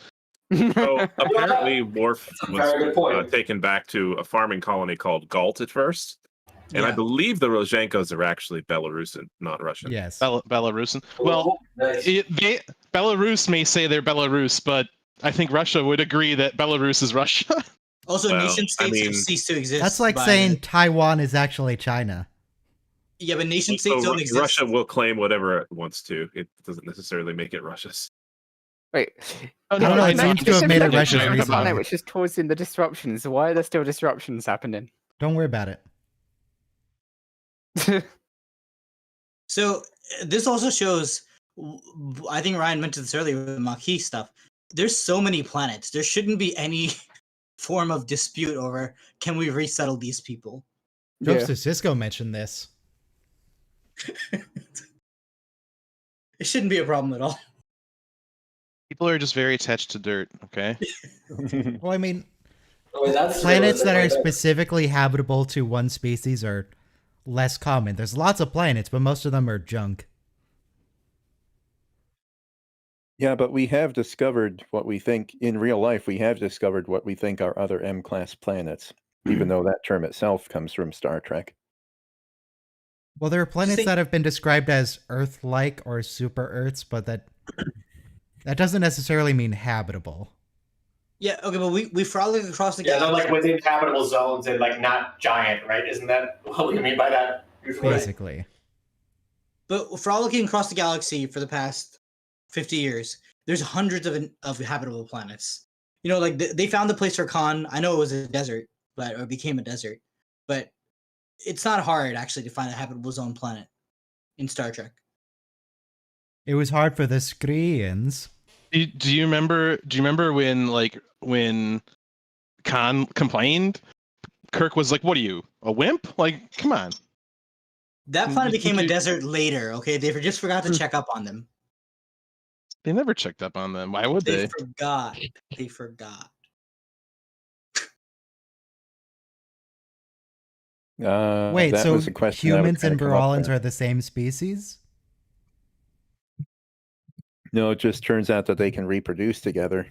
So apparently, Worf That's a very good was point. taken back to a farming colony called Galt at first, and I Yeah. believe the Rozhenkos are actually Belarusian, not Russian. Yes. Belarusian. Well, Nice. Belarus may say they're Belarus, but I think Russia would agree that Belarus is Russia. Also, Well, nation I states mean- have ceased to exist. That's like by- saying Taiwan is actually China. Yeah, but nation So states don't exist. Russia will claim whatever it wants to. It doesn't necessarily make it Russia's. Wait. I don't know, it seems to have made it Russian Russian recently. planet which is causing the disruptions. Why are there still disruptions happening? Don't worry about it. So this also shows I think Ryan mentioned this earlier with the Maquis stuff. There's so many planets. There shouldn't be any form of dispute over can we resettle these people. Jokes to Cisco mentioned this. It shouldn't be a problem at all. People are just very attached to dirt. Okay. Well, I mean, That's planets that are realistic. specifically habitable to one species are less common. There's lots of planets, but most of them are junk. Yeah, but we have discovered what we think in real life. We have discovered what we think are other M-class planets, even though that term itself comes from Star Trek. Well, there are planets think- that have been described as Earth-like or super-Earths, but that doesn't necessarily mean habitable. Yeah, okay, but we frolic across the Yeah, they're galaxy. like within habitable zones and like not giant, right? Isn't that what we mean by that? Usually? Basically. But frolicking across the galaxy for the past 50 years, there's hundreds of habitable planets. You know, like they found the place for Khan. I know it was a desert, or became a desert, but it's not hard actually to find a habitable zone planet in Star Trek. It was hard for the Skreans. Do you remember? Do you remember when Khan complained? Kirk was like, "What are you, a wimp? Like, come on." That planet Would became a you- desert later. Okay, they just forgot to check up on them. They never checked up on them. Why would They they? forgot. They forgot. Wait, that so was a question I was humans gonna and come up Barallans with. are the same species? No, it just turns out that they can reproduce together.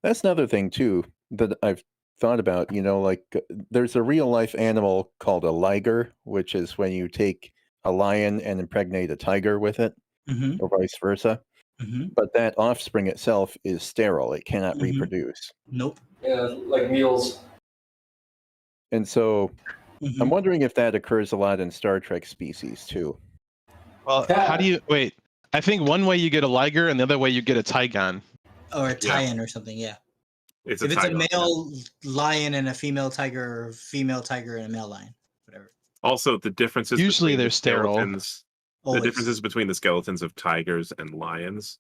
That's another thing too that I've thought about. You know, like there's a real life animal called a liger, which is when you take a lion and impregnate a tiger with it, Mm-hmm. or vice versa. Mm-hmm. But that offspring itself is sterile; it cannot Mhm. reproduce. Nope. Yeah, like mules. And so Mhm. I'm wondering if that occurs a lot in Star Trek species too. Well, how do you wait? I think one way you get a liger, and the other way you get a Tygon. Or a tie-in or something, yeah. It's If a it's a tiger. male lion and a female tiger, or female tiger and a male lion, whatever. Also, the differences Usually between they're the sterile. skeletons, the Always. differences between the skeletons of tigers and lions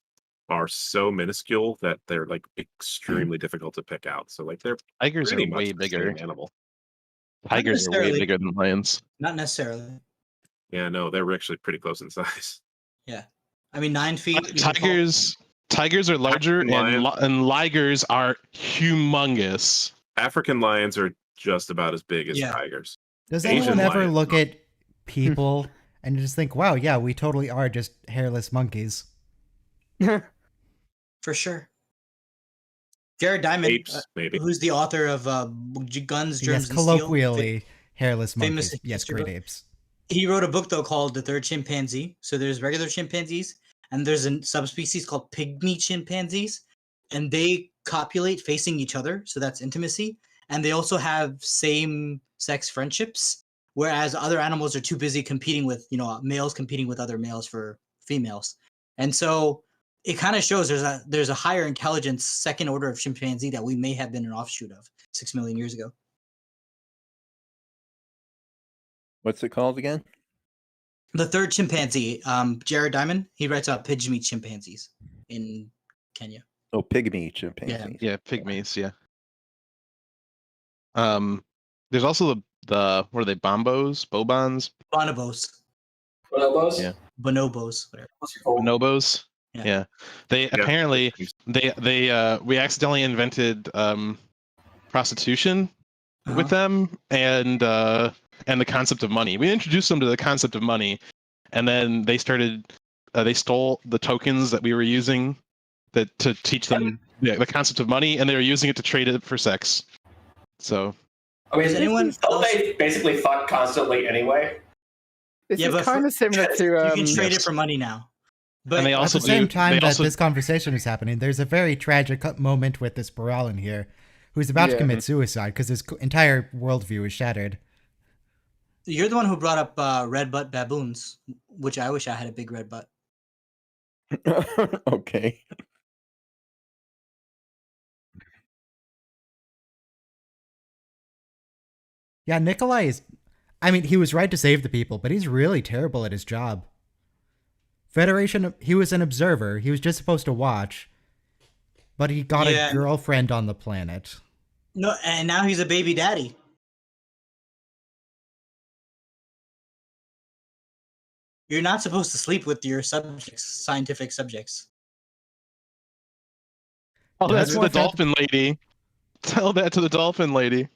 are so minuscule that they're like extremely difficult to pick out. So like they're Tigers pretty are much way the bigger. same animal. Tigers are way necessarily. bigger than lions. Not necessarily. Yeah, no, they're actually pretty close in size. Yeah. I mean, 9 feet. you can Tigers are larger, and Lion. ligers are humongous. African lions are just about as big as Yeah. tigers. Does Asian anyone ever lions, look no. at people and just think, wow, yeah, we totally are just hairless monkeys? For sure. Jared Diamond, Apes, maybe. who's the author of Guns, Germs, Yes, and Steel, colloquially, hairless famous monkeys. Yes, history great book. apes. He wrote a book though called The Third Chimpanzee. So there's regular chimpanzees, and there's a subspecies called pygmy chimpanzees, and they copulate facing each other, so that's intimacy. And they also have same-sex friendships, whereas other animals are too busy competing with, males competing with other males for females. And so it kind of shows there's a higher intelligence second order of chimpanzee that we may have been an offshoot of 6 million years ago. What's it called again? The Third Chimpanzee, Jared Diamond, he writes about pygmy chimpanzees in Kenya. Oh, pygmy chimpanzees. Yeah, pygmies. Yeah. There's also the what are they? Bobons, Bonobos, Bonobos? Yeah. bonobos, whatever. Those are cool. bonobos. Yeah. Yeah. They apparently we accidentally invented prostitution with them and the concept of money. We introduced them to the concept of money, and then they stole the tokens that we were using to teach them the concept of money, and they were using it to trade it for sex. So I mean, Does anyone don't else- they basically fuck constantly anyway? This Yeah, is but kind of similar to you can trade yes. it for money now. But And they At also the same do- time they that also- this conversation is happening, there's a very tragic moment with this Barallan here, who's about to Yeah. commit suicide because his entire worldview is shattered. you're the one who brought up red butt baboons, which I wish I had a big red butt. Okay. Yeah, Nikolai is. I mean, he was right to save the people, but he's really terrible at his job. Federation, he was an observer. He was just supposed to watch, but he got a girlfriend on the planet. No, and now he's a baby daddy. You're not supposed to sleep with your subjects, scientific subjects. Oh, that's the dolphin lady. Tell that to the dolphin lady.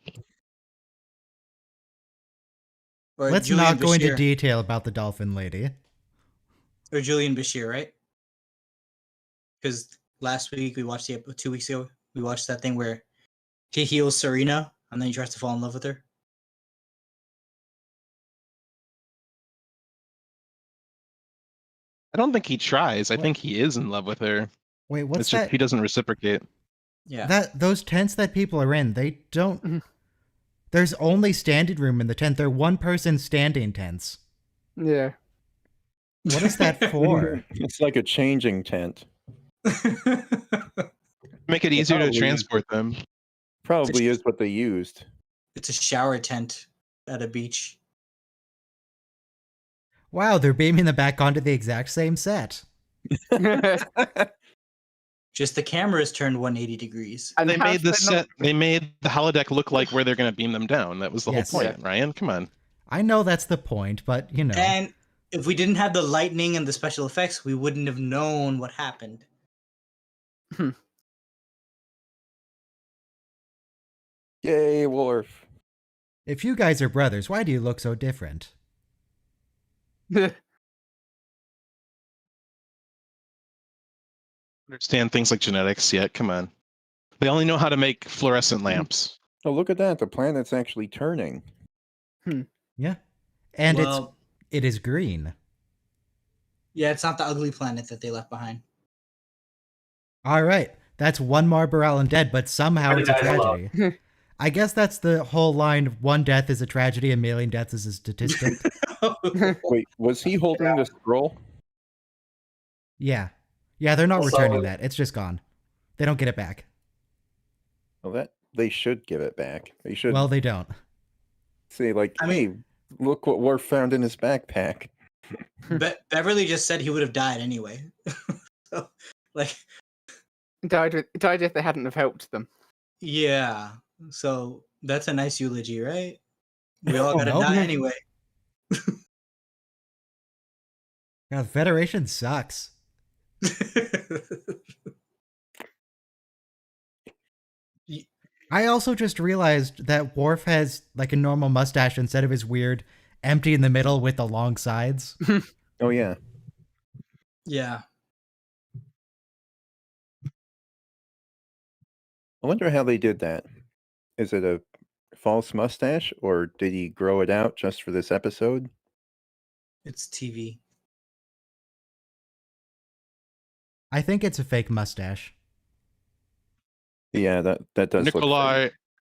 Or Let's Julian not go into Bashir. detail about the dolphin lady. Or Julian Bashir, right? Because last week we watched 2 weeks ago, we watched that thing where he heals Serena and then he tries to fall in love with her. I don't think he tries. I think he is in love with her. Wait, what's It's that? just he doesn't reciprocate. Yeah. Those tents that people are in, they don't. There's only standing room in the tent. They're one person standing tents. Yeah. What is that for? It's like a changing tent. Make it easier to Probably. transport them. Probably is what they used. It's a shower tent at a beach. Wow, they're beaming them back onto the exact same set. Just the cameras turned 180 degrees. And They how made the did they not- set. They made the holodeck look like where they're going to beam them down. That was the Yes. whole point, Ryan. Come on. I know that's the point, but you know. And if we didn't have the lightning and the special effects, we wouldn't have known what happened. Yay, Worf. If you guys are brothers, why do you look so different? Understand things like genetics yet? Come on. They only know how to make fluorescent lamps. Oh, look at that. The planet's actually turning. Yeah. And Well, it is green. yeah, it's not the ugly planet that they left behind. All right. That's one more Barrel dead, but somehow it's a tragedy. I guess that's the whole line. One death is a tragedy, a million deaths is a statistic. Wait, was he holding the scroll? Yeah. Yeah, they're not Also- returning that. It's just gone. They don't get it back. Well, that they should give it back. They should Well, they don't. say like, I "Hey, look what Worf found in his backpack." Beverly just said he would have died anyway. So, like, died if they hadn't have helped them. yeah. So that's a nice eulogy, right? We all gotta No. die anyway. God, the Federation sucks. I also just realized that Worf has like a normal mustache instead of his weird empty in the middle with the long sides. Oh yeah. Yeah. I wonder how they did that. Is it a false mustache, or did he grow it out just for this episode? It's TV. I think it's a fake mustache. Yeah, that does look fake. Nikolai,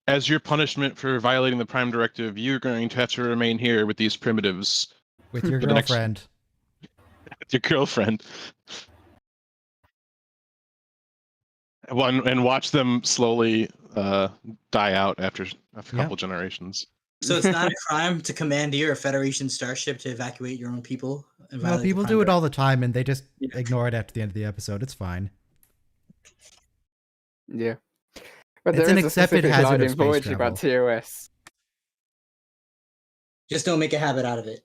as your punishment for violating the Prime Directive, you're going to have to remain here with these primitives, With your For the next- girlfriend. with your girlfriend. And watch them slowly die out after a couple generations. So it's not a crime to commandeer a Federation starship to evacuate your own people? And Well, violate the people Prime do it all the time and they just Yeah. ignore it after the end of the episode. It's fine. Yeah. But It's there an is a accepted specific hazard line of in space Voyager about TOS. Just don't make a habit out of it.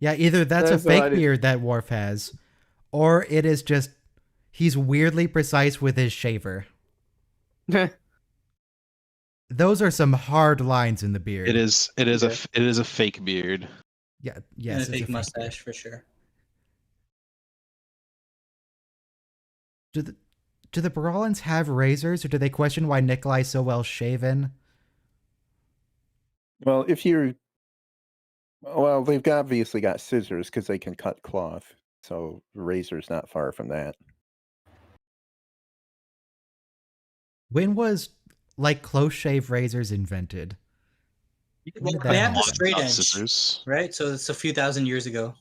Yeah, either that's There's a fake already- beard that Worf has, or it is just he's weirdly precise with his shaver. Those are some hard lines in the beard. It is Yeah. a fake beard. Yeah, And yes, a it's a fake fake mustache for sure. beard. Do the Barallans have razors, or do they question why Nikolai's so well shaven? Well, they've obviously got scissors because they can cut cloth. So razor's not far from that. When was like close shave razors invented? When did that They have the happen? straight Not edge, scissors. right? So it's a few thousand years ago.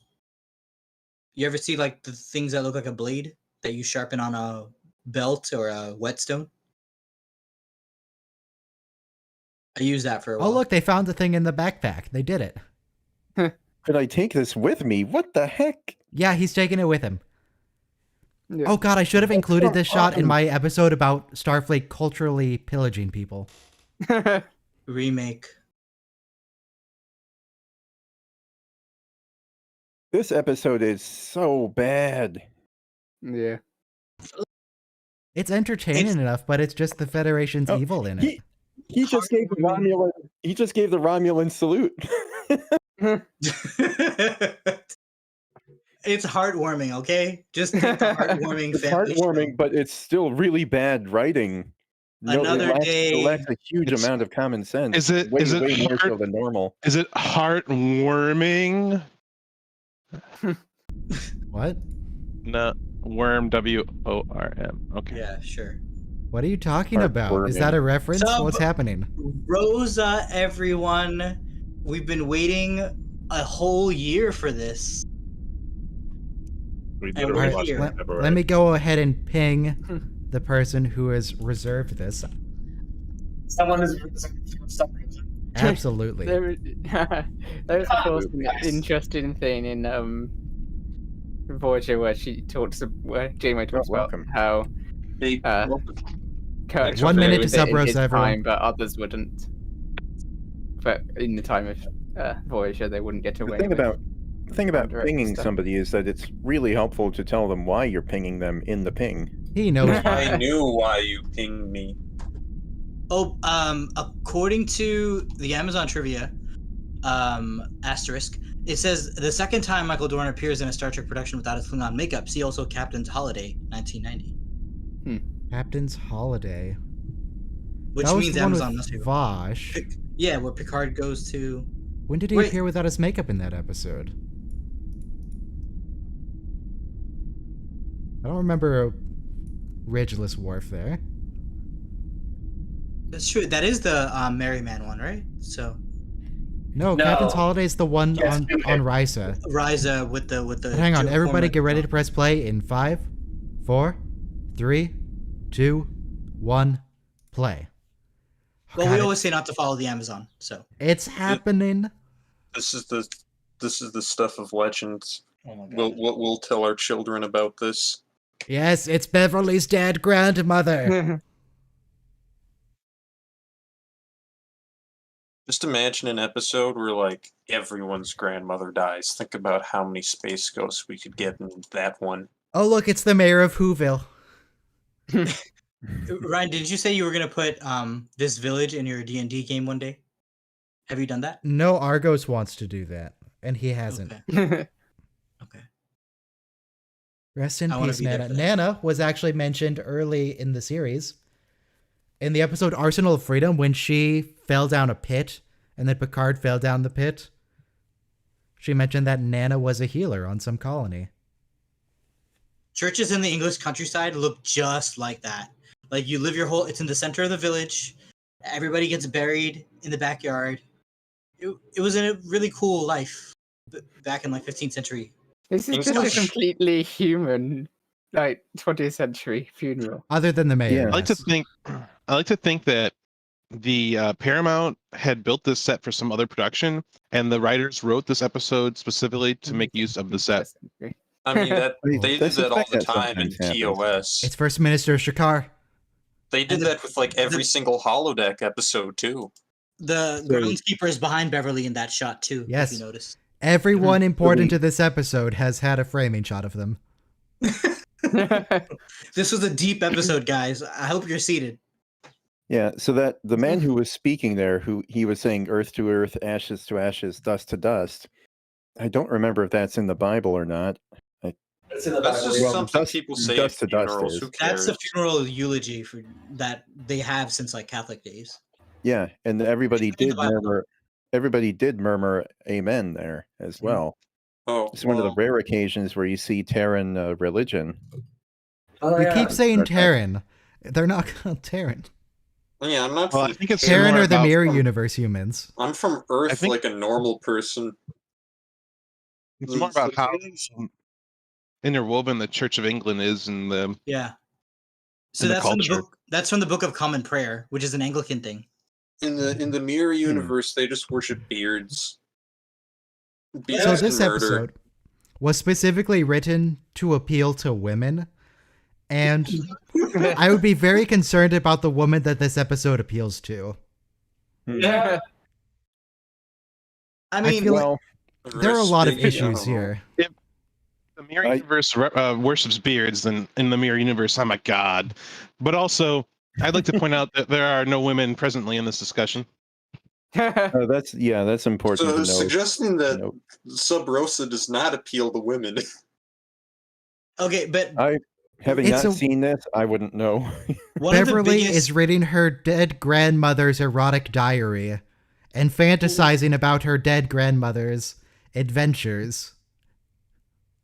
You ever see like the things that look like a blade that you sharpen on a belt or a whetstone? I used that for a while. Oh, look, they found the thing in the backpack. They did it. Could I take this with me? What the heck? Yeah, he's taking it with him. Yeah. Oh god, I should have included this shot in awesome. my episode about Starfleet culturally pillaging people. Remake. This episode is so bad. Yeah. It's entertaining It's- enough, but it's just the Federation's Oh, evil in it. He just gave the Romulan. He just gave the Romulan salute. It's heartwarming, okay? Just take the heartwarming It's family heartwarming, show. but it's still really bad writing. Another it day. lacks a huge It's- amount of common sense. Is it- way, is it way more so hard- than normal? Is it heartwarming? What? No, worm. WORM. Okay. Yeah, sure. What are you talking about? Is that a reference? Sub- What's happening? Rosa, everyone. We've been waiting a whole year for this. We And literally we're watched here. it Let, February. let me go ahead and ping the person who has reserved this. Someone is something. Absolutely. There's of course an interesting thing in Voyager where Janeway talks about welcome. how Hey, Kirk 1 minute to with it sub in his Rosa, everyone. time, but others wouldn't. But in the time of Voyager, they wouldn't get away. The thing about direct pinging stuff. somebody is that it's really helpful to tell them why you're pinging them in the ping. He knows I why. knew why you pinged me. Oh, according to the Amazon trivia, asterisk, it says the second time Michael Dorn appears in a Star Trek production without his Klingon makeup. See also Captain's Holiday, 1990, Captain's Holiday. which That was means the one Amazon with must be. Vosh. Yeah, where Picard goes to. When did he Wait. appear without his makeup in that episode? I don't remember a Ridgeless Wharf there. That's true. That is the Merryman one, right? So No, No. Captain's Holiday is the one Yes, on okay. Risa. Ryza with the. But hang on, everybody get ready to press play in 5, 4, 3, 2, 1, play. Oh, Well, God, we always say not to follow the Amazon, so. it's happening. This is the stuff of legends. Oh my We'll tell our children about this. Yes, it's Beverly's dead grandmother. Just imagine an episode where like everyone's grandmother dies. Think about how many space ghosts we could get in that one. Oh, look, it's the mayor of Whoville. Ryan, did you say you were gonna put this village in your D&D game one day? Have you done that? No, Argos wants to do that, and he hasn't. Okay. Okay. Rest in I wanna peace, be there Nana. for that. Nana was actually mentioned early in the series. In the episode Arsenal of Freedom, when she fell down a pit, and then Picard fell down the pit, she mentioned that Nana was a healer on some colony. Churches in the English countryside look just like that. Like you live your whole. It's in the center of the village. Everybody gets buried in the backyard. It was a really cool life back in like 15th century. This is just English. a completely human, like 20th century funeral. Other than the mayor. Yeah. I like to think that the Paramount had built this set for some other production, and the writers wrote this episode specifically to make use of the set. I mean that Wait, they did that's that all fact the that time in sometimes happens. TOS. It's First Minister Shakar. They did And that with like every single holodeck episode too. The So- groundskeeper is behind Beverly in that shot too. Yes. If you notice. Everyone important we- to this episode has had a framing shot of them. This was a deep episode, guys. I hope you're seated. Yeah, so that the man who was speaking there, who he was saying earth to earth, ashes to ashes, dust to dust. I don't remember if that's in the Bible or not. It's in the That's Bible. just Well, something dust- people say dust at to dust funerals. is. Who cares? That's the funeral eulogy for that they have since like Catholic days. Yeah, and everybody It's in the did Bible. murmur. Everybody did murmur "Amen" there as well. Oh, It's one of the well, rare occasions where you see Terran religion. Oh, We yeah. keep saying Okay. Terran. They're not called Terran. yeah, I'm not. Well, I think it's Terran more are the about- Mirror Universe humans. I'm from Earth, I think- like a normal person. It's more about how interwoven the Church of England is in the Yeah. So And the that's from the culture. book. That's from the Book of Common Prayer, which is an Anglican thing. In the mirror universe, they just worship beards. Beards So and this murder. episode, was specifically written to appeal to women. And I would be very concerned about the woman that this episode appeals to. Yeah. I mean, There are a lot of Rest issues big, here. If the mirror universe worships beards, then in the mirror universe, I'm a god. But also, I'd like to point out that there are no women presently in this discussion. That's important So to know. suggesting that Sub Rosa does not appeal to women. okay, but Having It's not a- seen this, I wouldn't know. one of the Beverly biggest, is reading her dead grandmother's erotic diary and fantasizing about her dead grandmother's adventures.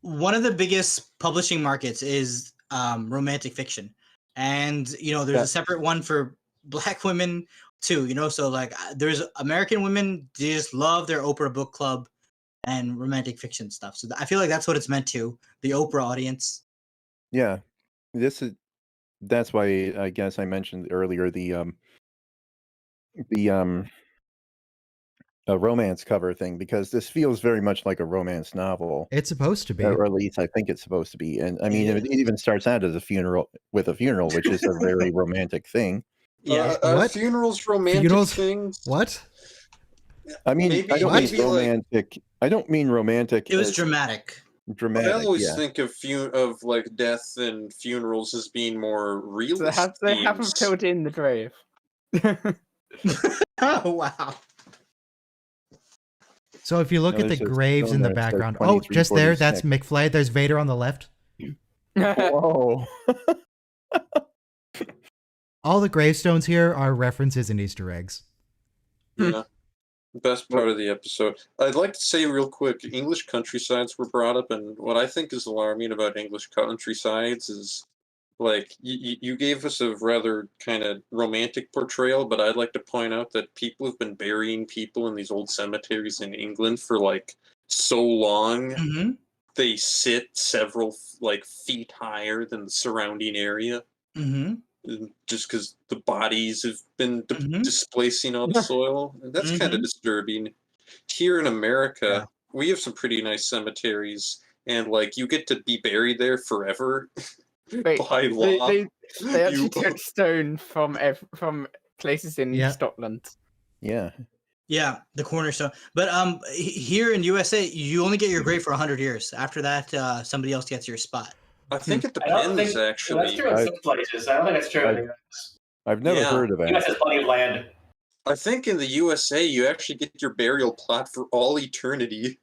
one of the biggest publishing markets is romantic fiction, and there's a separate one for Black women too. So like there's American women, they just love their Oprah book club and romantic fiction stuff. So I feel like that's what it's meant to, the Oprah audience. Yeah, that's why I guess I mentioned earlier the romance cover thing, because this feels very much like a romance novel, It's supposed to be. or at least I think it's supposed to be. And I mean, it even starts out as a funeral, which is a very romantic thing. Yeah. Are What? funerals romantic Funerals? things? What? I mean, Maybe- I don't maybe mean like- romantic. I don't mean romantic. It was as dramatic. dramatic. I always yeah. think of like death and funerals as being more realist. They haven't themes. filled in the grave. Oh wow. So if you look No, at the it's just graves in the going there, it says background, oh, just there, that's 2346. McFly. There's Vader on the left. Whoa. All the gravestones here are references and Easter eggs. Yeah. Best part of the episode. I'd like to say real quick, English countrysides were brought up, and what I think is alarming about English countrysides is, like, you gave us a rather kind of romantic portrayal, but I'd like to point out that people have been burying people in these old cemeteries in England for, like, so long. Mm-hmm. They sit several, like, feet higher than the surrounding area. Mm-hmm. Just because the bodies have been Mhm. displacing all the soil, and that's kind of disturbing. Here in America, we have some pretty nice cemeteries, and like you get to be buried there forever Wait, by law. they actually You- took stone from places in Yeah. Scotland. Yeah. Yeah, the cornerstone. But here in USA, you only get your grave for 100 years. After that, somebody else gets your spot. I think it I don't depends, think actually. that's true in some places. I don't think that's true in the US. I've never Yeah. heard of The that. US has plenty of land. I think in the USA, you actually get your burial plot for all eternity.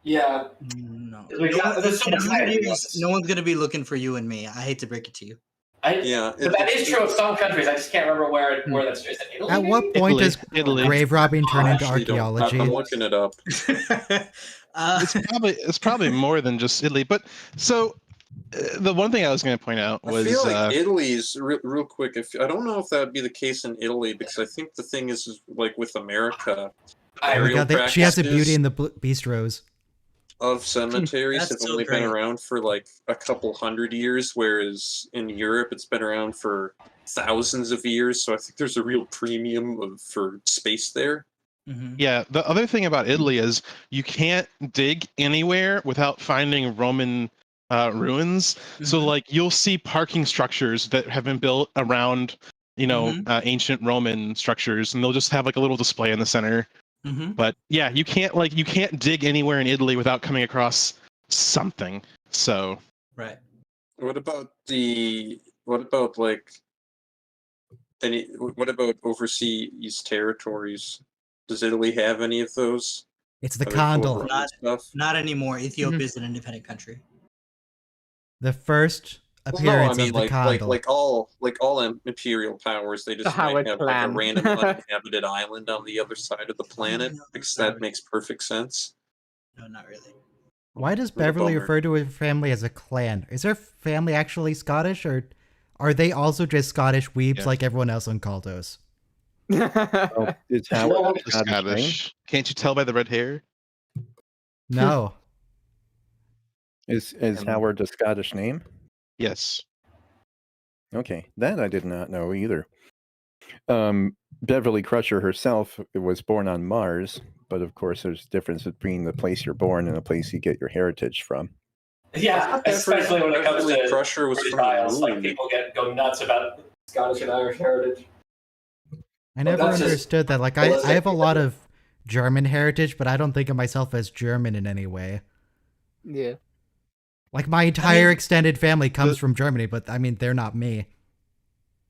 Yeah. No. There's so In much 100 land. years, no one's gonna be looking for you and me. I hate to break it to you. Yeah, But that is true of some countries. I just can't remember where that's true. Is it Italy? At what point does Italy. grave robbing turn I into actually don't- archaeology? I'm looking it up. It's probably more than just Italy. But so the one thing I was going to point out I was feel like Italy's real quick. I don't know if that would be the case in Italy, because I think the thing is like with America, Oh my burial God, she has a beauty practices in the bistros. of cemeteries That's have so only great. been around for like a couple hundred years, whereas in Europe it's been around for thousands of years. So I think there's a real premium for space there. Mhm. yeah. The other thing about Italy is you can't dig anywhere without finding Roman ruins. So Mhm. like you'll see parking structures that have been built around ancient Roman structures, and they'll just have like a little display in the center. Mhm. But yeah, you can't dig anywhere in Italy without coming across something. So Right. What about overseas territories? Does Italy have any of those? It's the Are they full of condor. Roman Not- stuff? Not anymore. Ethiopia is an independent country. The first Well, no, I appearance mean of the like condor. all imperial powers, they just The might Howard have like a Plan. random uninhabited island on the other side of the planet, No, because not that really. makes perfect sense. No, not really. Why does What a Beverly bummer. refer to her family as a clan? Is her family actually Scottish, or are they also just Scottish weebs Yeah. like everyone else on Caldos? Oh, it's Howard Well, a Scottish name? Scottish. Can't you tell by the red hair? No. Is Howard a Scottish name? Yes. Okay, that I did not know either. Beverly Crusher herself was born on Mars, but of course, there's a difference between the place you're born and the place you get your heritage from. Yeah, especially when it comes Beverly to Crusher was British from the Isles, like moon. people go nuts about Scottish and Irish heritage. I never that's just understood that. Like, I ballistic. have a lot of German heritage, but I don't think of myself as German in any way. Yeah. Like, my entire extended family comes from Germany, but I mean, they're not me.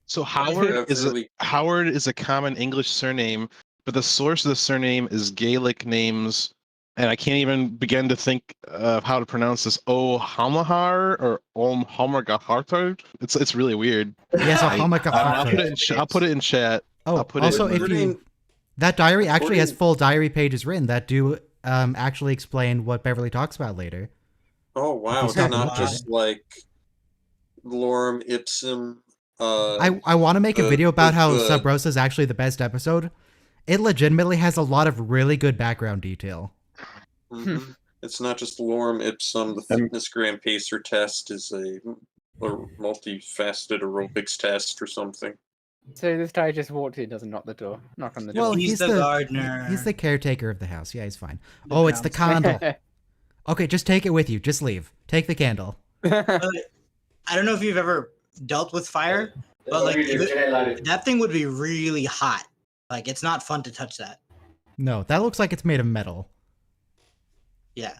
So Howard is Beverly- Howard is a common English surname, but the source of the surname is Gaelic names, and I can't even begin to think of how to pronounce this. O'Hamahar or Omhargahartard. It's really weird. Yes, I'll put O'Hamahar. it in I'll put it in chat. Oh, I'll put it also, in- if you... That diary actually has full diary pages written that do actually explain what Beverly talks about later. Oh wow, He's it's talking not about just like lorem ipsum. I want to make a video about how the- Sub Rosa is actually the best episode. It legitimately has a lot of really good background detail. Mhm. It's not just lorem ipsum. The fitness gram pacer test is a multifaceted aerobics test or something. So this guy just walked in, doesn't knock on the Well, door. he's the gardener. He's the caretaker of the house. Yeah, he's fine. Oh, it's the candle. Okay, just take it with you. Just leave. Take the candle. I don't know if you've ever dealt with fire, but like that thing would be really hot. Like it's not fun to touch that. No, that looks like it's made of metal. Yeah.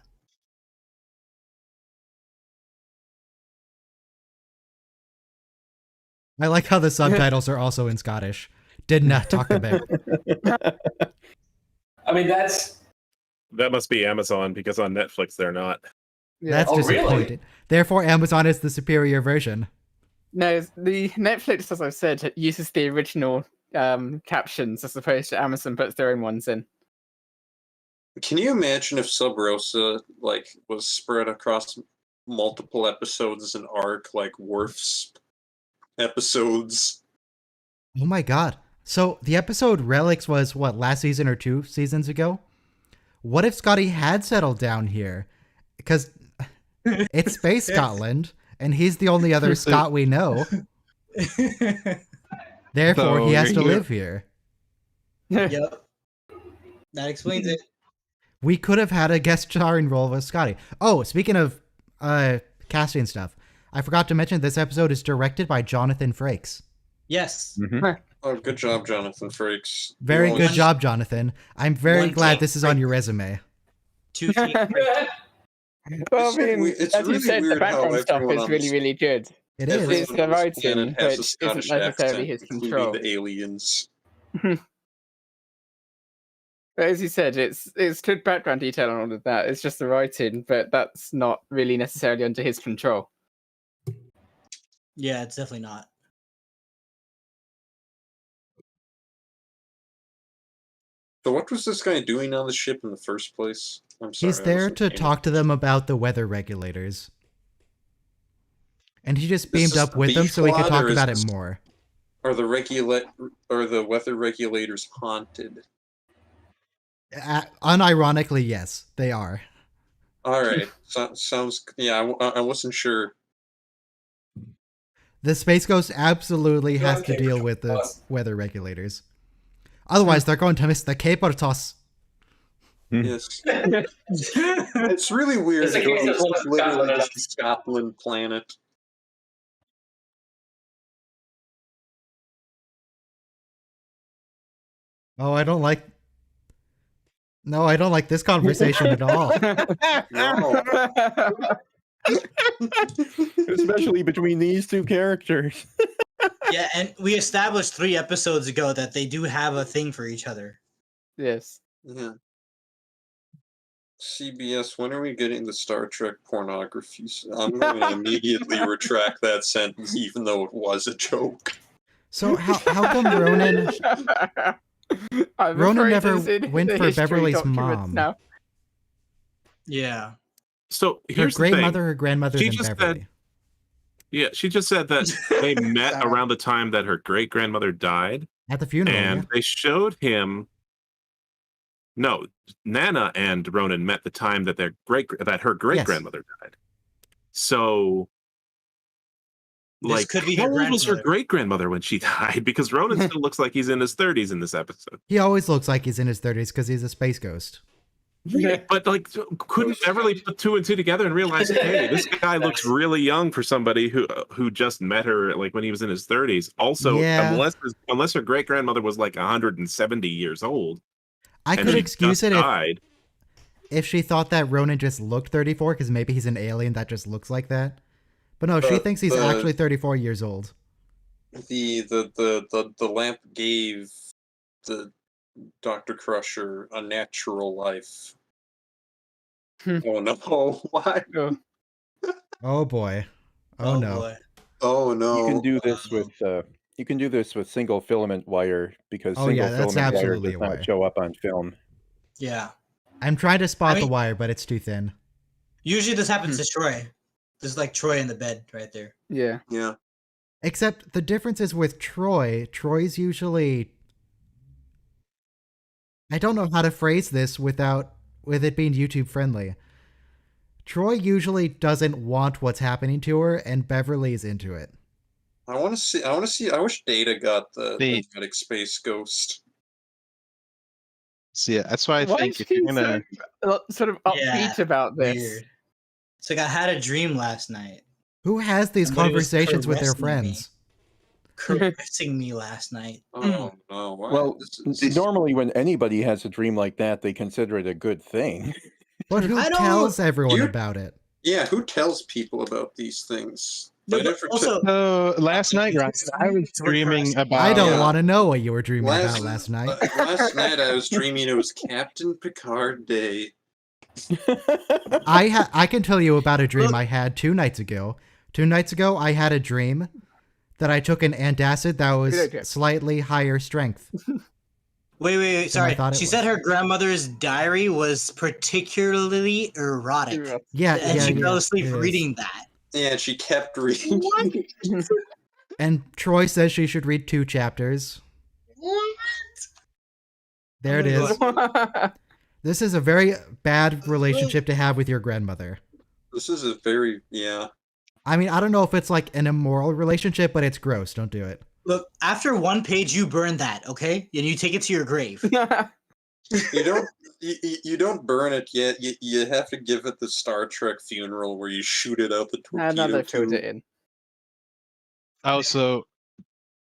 I like how the subtitles are also in Scottish. Did not talk about. I mean, that's That must be Amazon because on Netflix they're not. That's Oh, really? disappointing. Therefore, Amazon is the superior version. No, the Netflix, as I said, uses the original captions as opposed to Amazon puts their own ones in. Can you imagine if Sub Rosa like was spread across multiple episodes as an arc, like Worf's episodes? Oh my god. So the episode Relics was what, last season or 2 seasons ago? What if Scotty had settled down here? Because it's Space Scotland, and he's the only other Scot we know. Therefore, So he has you're to here- live here. Yep. That explains it. We could have had a guest starring role with Scotty. Oh, speaking of casting stuff, I forgot to mention this episode is directed by Jonathan Frakes. Yes. Oh, good job, Jonathan Frakes. Very You good always- job, Jonathan. I'm very One glad take this is on your resume. Two feet. Well, It's I mean, we- it's as you really said, the weird how background stuff everyone is on really, this- really good. It Everyone is. It's on the this writing, planet has but a isn't Scottish necessarily accent, his including control. the aliens. But as you said, it's good background detail and all of that. It's just the writing, but that's not really necessarily under his control. Yeah, it's definitely not. So what was this guy doing on the ship in the first place? I'm sorry. He's there to talk to them about the weather regulators. And he just This beamed is up the with them so he could B-plot, talk or is about it this- more. Are the weather regulators haunted? Unironically, yes, they are. All right. Sounds. Yeah, I wasn't sure. The Space Ghost absolutely has to Okay, deal with the plus. weather regulators. Otherwise, they're going to miss the Caper toss. Yes. It's really weird. It's a case of It's what literally Scotland just is. a Scotland planet. Oh, I don't like. No, I don't like this conversation at all. No. Especially between these two characters. Yeah, and we established 3 episodes ago that they do have a thing for each other. Yes. Yeah. CBS, when are we getting the Star Trek pornography? I'm going to immediately retract that sentence, even though it was a joke. So how come Ronan I'm Ronan afraid never it's in went the for history Beverly's documents mom? now. Yeah. So her here's the great thing. mother, her grandmother, She than just Beverly? Yeah, she just said that they met Sorry. around the time that her great grandmother died, At the funeral, and yeah. they showed him. No, Nana and Ronan met the time that her great grandmother died. So This could be her how old was her grandmother. great grandmother when she died? Because Ronan still looks like he's in his 30s in this episode. He always looks like he's in his 30s because he's a space ghost. But like, couldn't Beverly put two and two together and realize, hey, this guy looks really young for somebody who just met her like when he was in his 30s. Also, Yeah. unless her great grandmother was like 170 years old, I and could she excuse just it died. if she thought that Ronan just looked 34 because maybe he's an alien that just looks like that. But no, she thinks he's actually 34 years old. The lamp gave the Dr. Crusher a natural life. Oh no! Why? Oh boy. Oh no. Boy. Oh no! You can do this with single filament wire because Oh, single yeah, that's filament wire absolutely does a wire. not show up on film. Yeah. I'm trying to spot I the mean- wire, but it's too thin. Usually this happens to Troy. There's like Troy in the bed right there. Yeah. Yeah. Except the difference is with Troy's usually... I don't know how to phrase this with it being YouTube friendly. Troy usually doesn't want what's happening to her, and Beverly's into it. I want to see. I wish Data got the magnetic space ghost. So yeah, that's why I Why think is if you're she gonna so sort of upbeat Yeah, about this? Weird. It's like I had a dream last night. Who has these Somebody was conversations with their caressing me. friends? Caressing me last night. Oh no! Why? Well, This is- normally when anybody has a dream like that, they consider it a good thing. But who I don't- tells everyone you- about it? yeah, who tells people about these things? No, I but never also, So last night, Ryan, I was dreaming about. I don't yeah. want to know what you were dreaming about last night. Last night I was dreaming it was Captain Picard Day. I can tell you about a dream I had 2 nights ago. 2 nights ago, I had a dream that I took an antacid that was Good idea. slightly higher strength. wait. I Sorry. thought it She was. said her grandmother's diary was particularly erotic. Yeah, And yeah, she yeah, fell asleep it is. reading that. Yeah, and she kept reading. And Troy says she should read 2 chapters. There it is. This is a very bad relationship to have with your grandmother. This is a very I mean, I don't know if it's like an immoral relationship, but it's gross. Don't do it. Look, after one page, you burn that, okay? And you take it to your grave. You don't burn it yet. You have to give it the Star Trek funeral where you shoot it out the torpedo Another filled tube. it in. Also,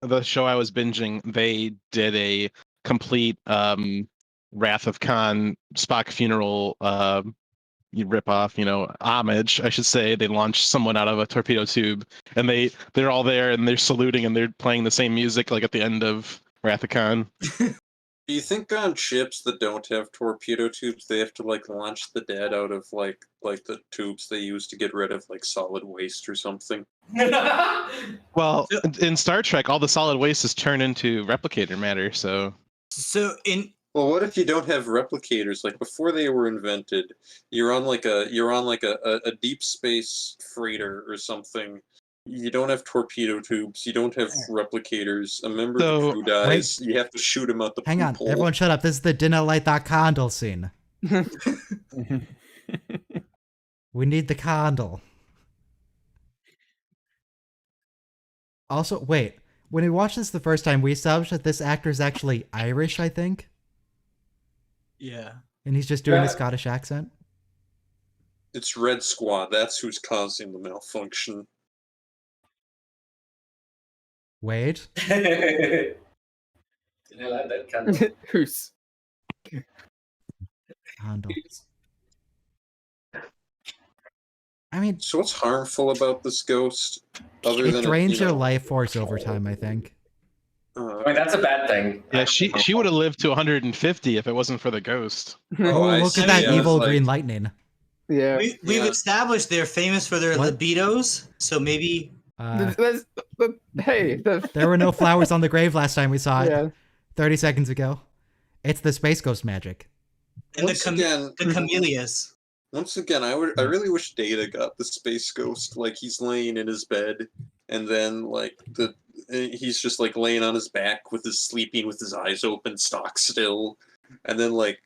the show I was binging, they did a complete Wrath of Khan Spock funeral rip off, homage, I should say. They launched someone out of a torpedo tube, and they're all there and they're saluting and they're playing the same music like at the end of Wrath of Khan. Do you think on ships that don't have torpedo tubes, they have to like launch the dead out of like the tubes they use to get rid of like solid waste or something? Well, in Star Trek, all the solid waste is turned into replicator matter, so So in Well, what if you don't have replicators? Like before they were invented, you're on like a deep space freighter or something. You don't have torpedo tubes. You don't have replicators. A member of the crew dies. You have to shoot him out the Hang on, peephole. everyone shut up. This is the DINNAE light that candle scene. We need the candle. Also, wait. When we watched this the first time, we established that this actor is actually Irish, I think. yeah. And he's just doing a Scottish accent. It's Red Squad. That's who's causing the malfunction. Wait. Who's? Candle. I mean, So what's harmful about this ghost? Other it than drains your life force over time, I think. I mean, that's a bad thing. yeah, she would have lived to 150 if it wasn't for the ghost. Oh, I look see. at that I was evil like- green lightning. Yeah. We've Yeah. established they're famous for their What? libidos, so maybe Hey, There were no flowers on the grave last time we saw it. yeah. 30 seconds ago. It's the Space Ghost magic. and Once again, the camellias. Once again, I really wish Data got the space ghost. Like he's laying in his bed, and then like he's just like laying on his back with his sleeping with his eyes open, stock still, and then like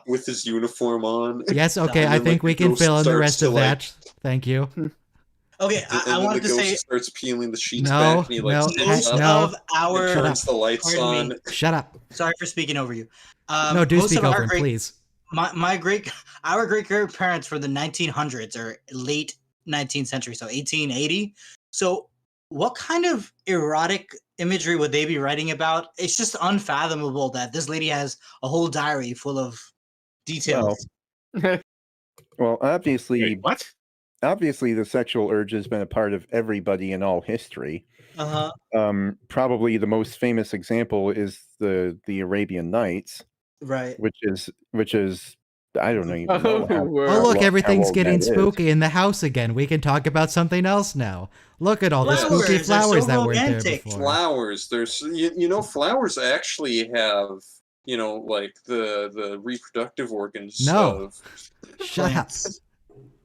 with his uniform on. Yes, okay, And I then, think like, we the can ghost fill in the starts rest to, of like- that. Thank you. Okay, I then wanted the to ghost say starts peeling the sheets No, back, and he like no, stands most up, no. of our and turns the lights pardon me. on. Shut up. Sorry for speaking over you. No, do most speak of our over him, great, please. Our great grandparents from the 1900s or late 19th century, so 1880. So, what kind of erotic imagery would they be writing about? It's just unfathomable that this lady has a whole diary full of details. Well, obviously, Wait, what? obviously, the sexual urge has been a part of everybody in all history. Probably the most famous example is the Arabian Nights, Right. which is I don't even know. Oh, Oh, look, how everything's old getting that is. spooky in the house again. We can talk about something else now. Look at all the Flowers, spooky they're flowers so that weren't there romantic. before. Flowers. There's you know flowers actually have like the reproductive organs No. of Shut up.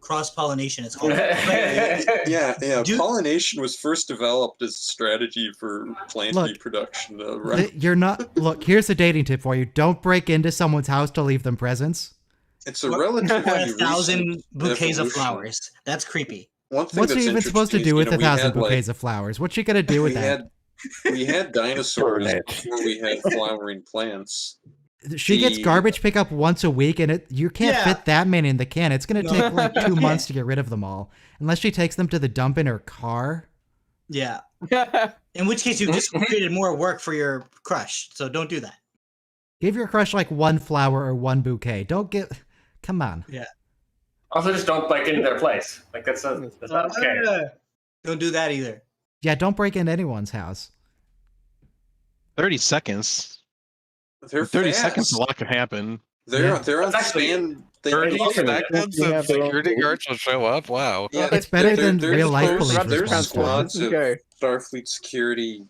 Cross pollination, it's called. yeah. Dude. Pollination was first developed as a strategy for plant Look, reproduction. Right? You're not. Look, here's a dating tip for you. Don't break into someone's house to leave them presents. It's a relatively Or 1,000 recent bouquets of evolution. flowers. That's creepy. One thing What's she that's even supposed to interesting do is, with we 1,000 had, bouquets of flowers? What's she gonna do with that? We had dinosaurs Darn it. before we had flowering plants. She gets garbage pickup once a week, and you can't fit that many in the can. It's gonna take like 2 months to get rid of them all, unless she takes them to the dump in her car. Yeah. In which case, you just created more work for your crush. So don't do that. Give your crush like 1 flower or 1 bouquet. Don't get. Come on. Yeah. Also, just don't break into their place. Like that's not okay. Don't do that either. Yeah, don't break into anyone's house. 30 seconds. They're 30 fast. seconds, a lot can happen. They're on That's actually- stand. 30 also- seconds We and have their own security police. guards will show up? Wow. Yeah, It's better than there's real life squads- police There's response time. squads of Okay. Starfleet security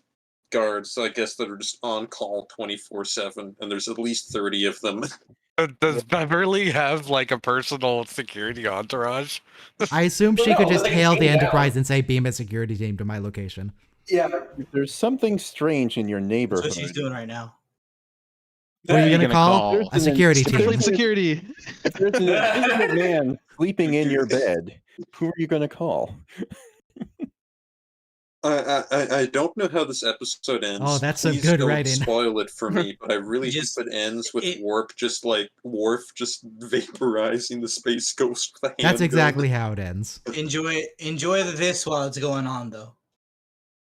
guards, I guess, that are just on call 24/7, and there's at least 30 of them. Does Beverly have like a personal security entourage? I assume she No, could just they hail came the down. Enterprise and say, "Beam a security team to my location." Yeah. If there's something strange in your That's neighborhood, what she's doing right now. What are you gonna call? call? A security There's team. Security. if there's an invisible man sleeping in your bed, who are you going to call? I don't know how this episode ends. Oh, that's some Please good don't writing. Spoil it for me, but I really Just- hope it ends with it- Worf just vaporizing the space ghost with a handgun. That's exactly how it ends. Enjoy this while it's going on, though.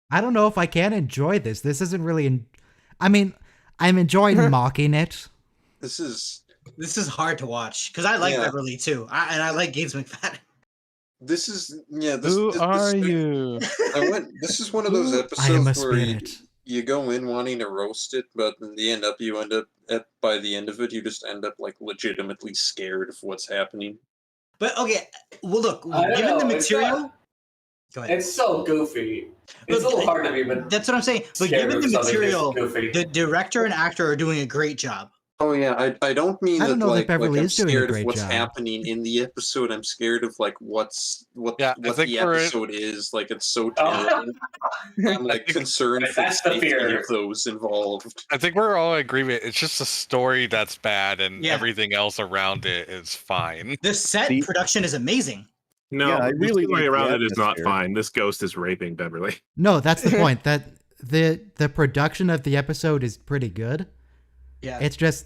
I don't know if I can enjoy this. This isn't really. I mean, I'm enjoying mocking it. This is hard to watch because I like Yeah. Beverly too, and I like Gates McFadden. This is Who are you? This is one of those I am a episodes where spirit. you go in wanting to roast it, but in the end by the end of it, you just end up like legitimately scared of what's happening. But okay, well, look, I don't given the know, it's material, not- go ahead. It's so goofy. It's Look, a little hard to be, but That's what I'm saying. But scared given of the something that's material, goofy. the director and actor are doing a great job. Oh yeah, I don't mean I don't know that like Beverly I'm is doing a scared of great what's job. happening in the episode. I'm scared of like what Yeah, I the think we're- episode is. Like it's so Oh. terrible. I'm like concerned for the That's the safety fear. of those involved. I think we're all in agreement. It's just a story that's bad, and Yeah. everything else around it is fine. The set See- production is amazing. No, Yeah, I the really story like the around it is not atmosphere. fine. This ghost is raping Beverly. No, that's the point. That the production of the episode is pretty good. Yeah, It's just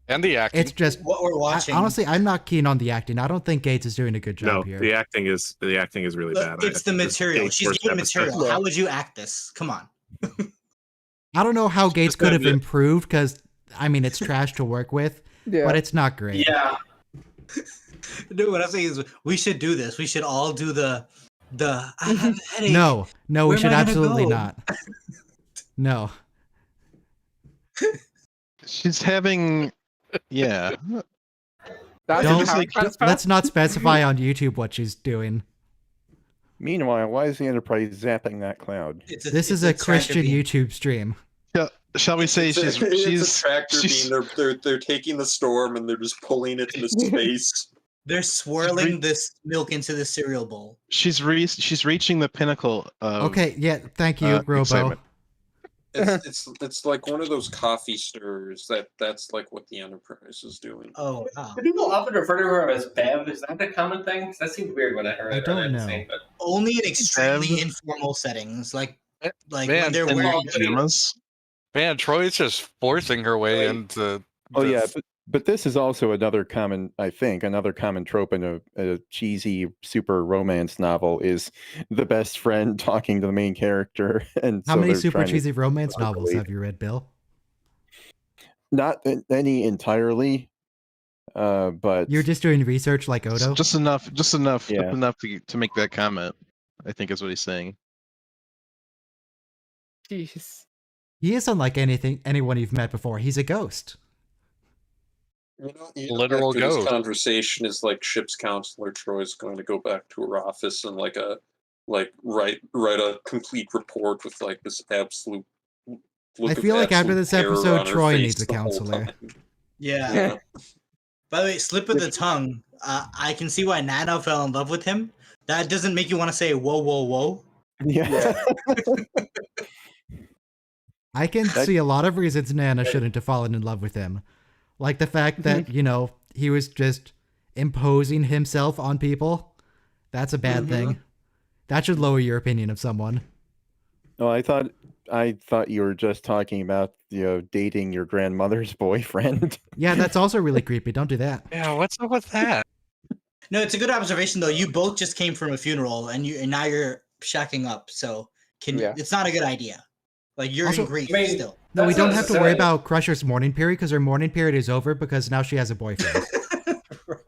And the acting. it's just what we're watching. honestly, I'm not keen on the acting. I don't think Gates is doing a good No, job here. the acting is really Look, bad. it's the material. She's given material. How would you act this? Come on. I don't know how Gates just could have that- improved because I mean it's trash to work with, Yeah. but it's not great. yeah. Dude, what I'm saying is we should do this. We should all do the I have a headache. No, we Where should am I gonna absolutely go? not. No. She's having. Yeah. That's Don't, how it transfers. let's not specify on YouTube what she's doing. Meanwhile, why is the Enterprise zapping that cloud? This is a Christian YouTube stream. Yeah. Shall we say It's a she's tractor she's- beam. They're taking the storm and they're just pulling it into space. They're swirling this milk into the cereal bowl. she's reaching the pinnacle of Okay, yeah, thank you, Robo. excitement. It's like one of those coffee stirrers that's like what the Enterprise is doing. Oh wow. Do people often refer to her as Bev? Is that a common thing? 'Cause that seemed weird when I heard I it. don't or know. Thing, but... Only in extremely Bev? informal settings, like Man, when they're And wearing. pajamas. Man, Troy's just forcing her way Right. into. Oh yeah, this. but this is also another common trope in a cheesy super romance novel is the best friend talking to the main character, and How so many they're super trying to cheesy romance properly- novels have you read, Bill? Not any entirely, but You're just doing research like Odo? Just enough Yeah. just enough to make that comment, I think is what he's saying. Jeez. He is unlike anyone you've met before. He's a ghost. Literal after ghost. This conversation is like ship's counselor Troy's going to go back to her office and write a complete report with like this absolute. I feel like after this episode, Troy needs a counselor. Yeah. By the way, slip of the tongue. I can see why Nana fell in love with him. That doesn't make you want to say whoa, whoa, whoa. Yeah. I can see a lot of reasons Nana shouldn't have fallen in love with him. Like the fact that, he was just imposing himself on people. That's a bad thing. That should lower your opinion of someone. No, I thought you were just talking about dating your grandmother's boyfriend. Yeah, that's also really creepy. Don't do that. Yeah, what's up with that? No, it's a good observation though. You both just came from a funeral and now you're shacking up. So it's not a good idea. Like you're Also, in grief still. No, we That's don't not have to worry necessarily- about Crusher's mourning period because her mourning period is over because now she has a boyfriend. Right.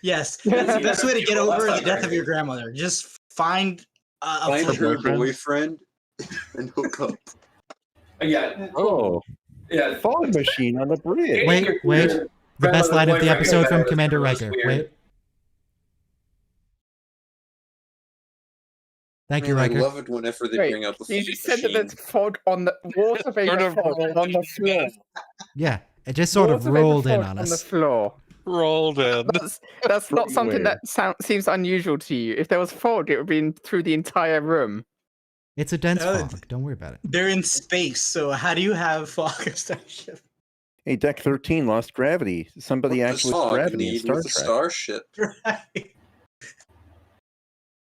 Yes, that's the best way to get Well, that's over not the death very of your good. grandmother. Just find a Find flipper. her boyfriend and hook up. Yeah. Oh, Yeah. fog machine on the bridge. Wait. The best line of the episode from Commander Riker. Wait. Thank you, Man, Riker. I love it whenever they Wait, bring out the you fog just said that machine. there's fog on the water vapor fog on the floor. Yeah, it just sort of Water vapor rolled in fog on the us. floor. Rolled in. That's not From something where? that seems unusual to you. If there was fog, it would be through the entire room. It's a dense No, fog. Don't worry about it. They're in space, so how do you have fog of starship? Hey, Deck 13 lost gravity. Somebody What actually does lost fog gravity in need Star with a Trek. starship? Right.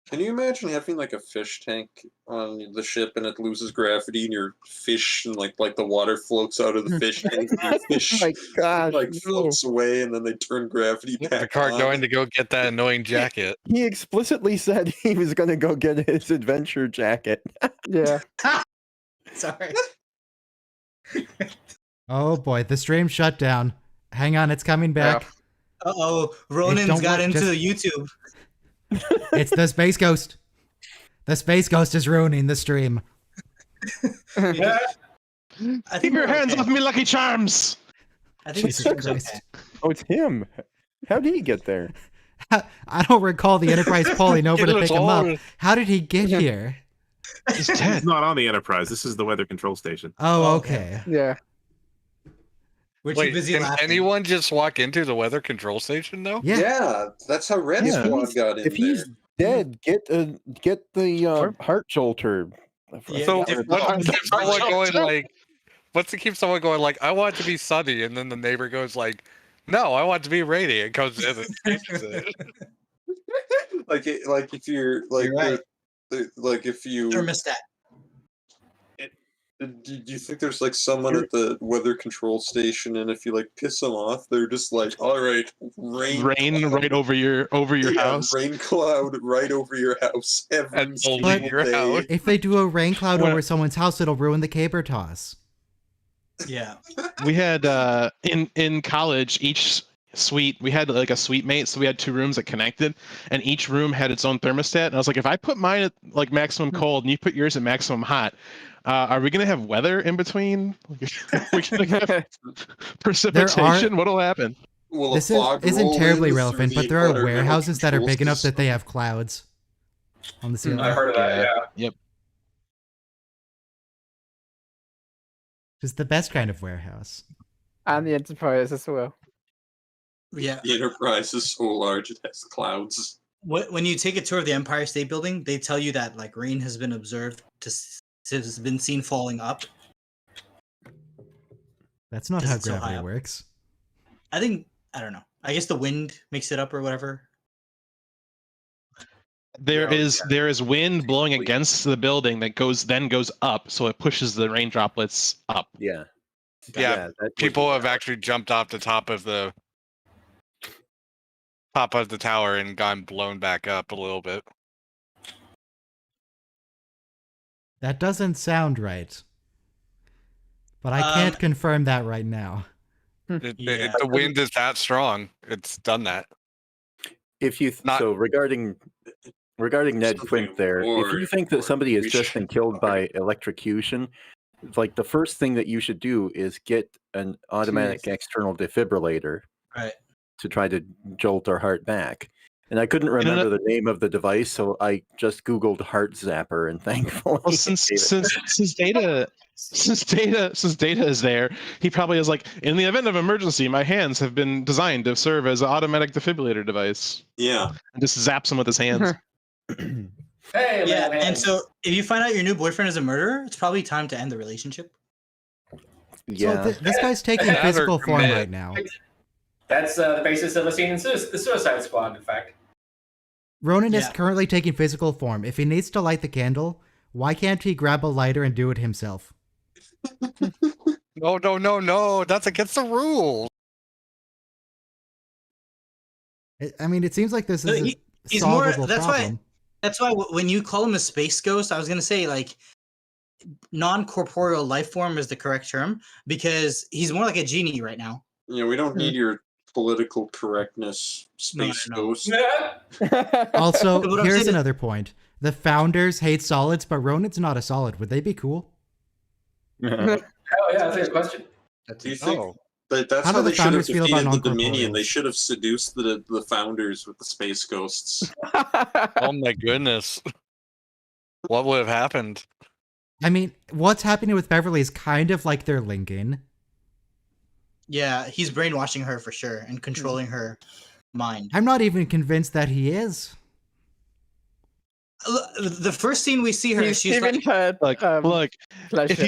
Can you imagine having like a fish tank on the ship and it loses gravity and your fish and like the water floats out of the fish tank and your fish Oh my gosh, like no. floats away and then they turn gravity back Picard on? going to go get that annoying jacket. He explicitly said he was going to go get his adventure jacket. Yeah. Sorry. Oh boy, the stream shut down. Hang on, it's coming back. Uh-oh, Ronan's don't got work, into just- YouTube. It's the Space Ghost. The Space Ghost is ruining the stream. I Keep think your we're hands okay. off me, Lucky Charms! I think Jesus the stream's Christ. okay. Oh, it's him. How did he get there? I don't recall the Enterprise pulling over to It pick was him up. all- How did he get here? He's dead. It's not on the Enterprise. This is the weather control station. Oh, Okay. okay. Yeah. We're too Wait, busy can laughing. anyone just walk into the weather control station though? Yeah. That's how Red Yeah. Squad got in If he's there. dead, get the heart jolter. Yeah, So different- what keeps someone going like? What's to keep someone going like? I want it to be sunny, and then the neighbor goes like, "No, I want it to be rainy." It comes in and changes it. like if you're like You're right. like if you Thermostat. do you think there's like someone at the weather control station and if you like piss them off they're just like, all right, rain Right over your house. rain cloud right over your house every And single over your day. house. If they do a rain cloud What- over someone's house, it'll ruin the caber toss. Yeah. We had in college each suite we had like a suite mate, so we had 2 rooms that connected, and each room had its own thermostat. And I was like, if I put mine at like maximum cold and you put yours at maximum hot, are we gonna have weather in between? We're gonna have precipitation. What'll happen? Will a This fog isn't roll terribly in through relevant, the but there are environmental warehouses that are control big enough that system? they have clouds on the ceiling. I heard of that. Yeah. Yep. It's the best kind of warehouse. And the Enterprise as well. Yeah. The Enterprise is so large it has clouds. When you take a tour of the Empire State Building, they tell you that like rain has been observed has been seen falling up That's not 'Cause how it's so high gravity up. works. I think I don't know. I guess the wind makes it up or whatever. There is wind blowing Basically. against the building that goes up, so it pushes the rain droplets up. Yeah. Yeah, that would people be have valid. actually jumped off the top of the tower and gotten blown back up a little bit. That doesn't sound right. But I can't confirm that right now. Yeah. The wind is that strong. It's done that. If you Not- so regarding Ned Something Quint there, if more you think that somebody has just been should killed by talk electrocution, like the first thing that you should do is get an automatic external defibrillator Right. to try to jolt her heart back. And I couldn't remember the name of the device, so I just Googled heart zapper, and thankfully, Well, since data is there, he probably is like, in the event of emergency, my hands have been designed to serve as an automatic defibrillator device, Yeah. and just zaps him with his hands. Hey, Yeah, man. and so if you find out your new boyfriend is a murderer, it's probably time to end the relationship. yeah, So this guy's taking That or physical form commit. right now. That's the basis of a scene in the Suicide Squad, in fact. Ronan is Yeah. currently taking physical form. If he needs to light the candle, why can't he grab a lighter and do it himself? No. That's against the rules. I mean, it seems like this No, is a he's more- solvable that's why- problem. That's why when you call him a space ghost, I was gonna say like non-corporeal life form is the correct term because he's more like a genie right now. Yeah, we don't need your political correctness, space no. ghost. Also, But what I'm here's saying is- another point. The founders hate solids, but Ronan's not a solid. Would they be cool? Oh, yeah, that's a good question. Do you think Oh. that's How how do the they should have founders feel about defeated the Dominion? They non-corporeals? should have seduced the founders with the space ghosts. Oh my goodness. What would have happened? I mean, what's happening with Beverly is kind of like they're linking. Yeah, he's brainwashing her for sure and controlling her mind. I'm not even convinced that he is. The first scene we see her, He's she's given like, her Look, pleasure. if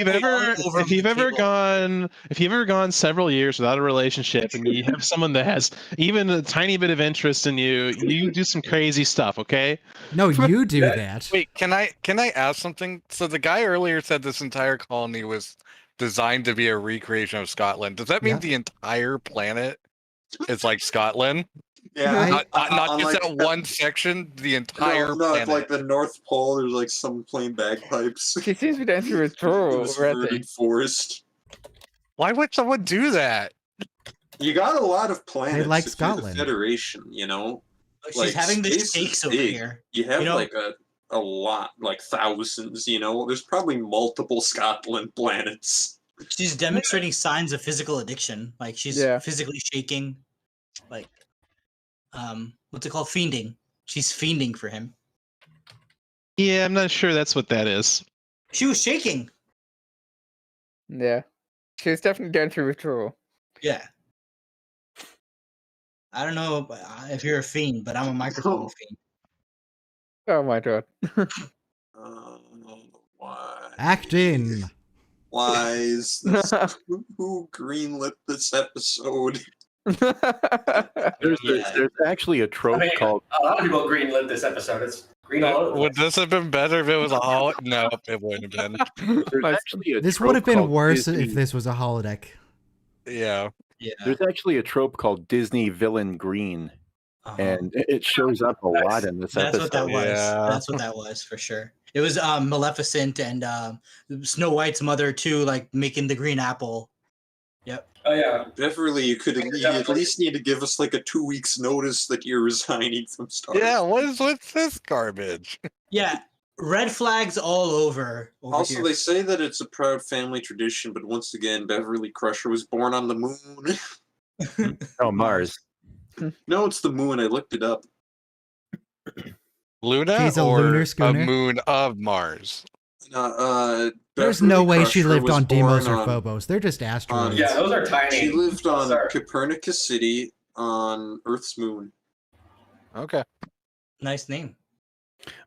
you've ever gone several years without a relationship and you have someone that has even a tiny bit of interest in you, you do some crazy stuff, okay? No, you do that. Wait, can I ask something? So the guy earlier said this entire colony was designed to be a recreation of Scotland. Does that mean Yeah. the entire planet is like Scotland? Yeah, Not just that one section, the entire no, planet. it's like the North Pole. There's like someone playing bagpipes. She seems to be going through in withdrawal this already. verdant forest. Why would someone do that? You got a lot of planets. like if you're the Scotland. Federation, you know. she's Like, having the space is stakes over big. here. You have You know- like a lot, like thousands. You know, there's probably multiple Scotland planets. She's demonstrating signs of physical addiction. Like she's Yeah. physically shaking. Like, what's it called? Fiending. She's fiending for him. Yeah, I'm not sure that's what that is. She was shaking. Yeah. She's definitely going through withdrawal. Yeah. I don't know if you're a fiend, but I'm a microphone fiend. Oh my god. Why? Act in. Why is this? Who greenlit this episode? There's actually a trope I mean, called a lot of people greenlit this episode. It's green all over. Would this have been better if it was a holiday? No, it wouldn't have been. there's Nice. actually a This trope would have been called worse Disney- if this was a holodeck. Yeah. Yeah. There's actually a trope called Disney villain green, Uh-huh. and it shows up a lot in this That's episode. what that was. Yeah. That's what that was for sure. It was Maleficent and Snow White's mother too, like making the green apple. Yep. Oh yeah. Beverly, you could you at least need to give us like a 2 weeks notice that you're resigning from Star. Yeah, what is with this garbage? Yeah. Red flags all over. Also, here. they say that it's a proud family tradition, but once again, Beverly Crusher was born on the moon. Oh, Mars. No, it's the moon. I looked it up. Luna She's a or lunar a schooner? moon of Mars? There's Beverly no way she Crusher lived was on Deimos born or on- Phobos. They're just asteroids. Yeah, those are tiny. She lived on Sorry. Copernicus City on Earth's moon. Okay. Nice name.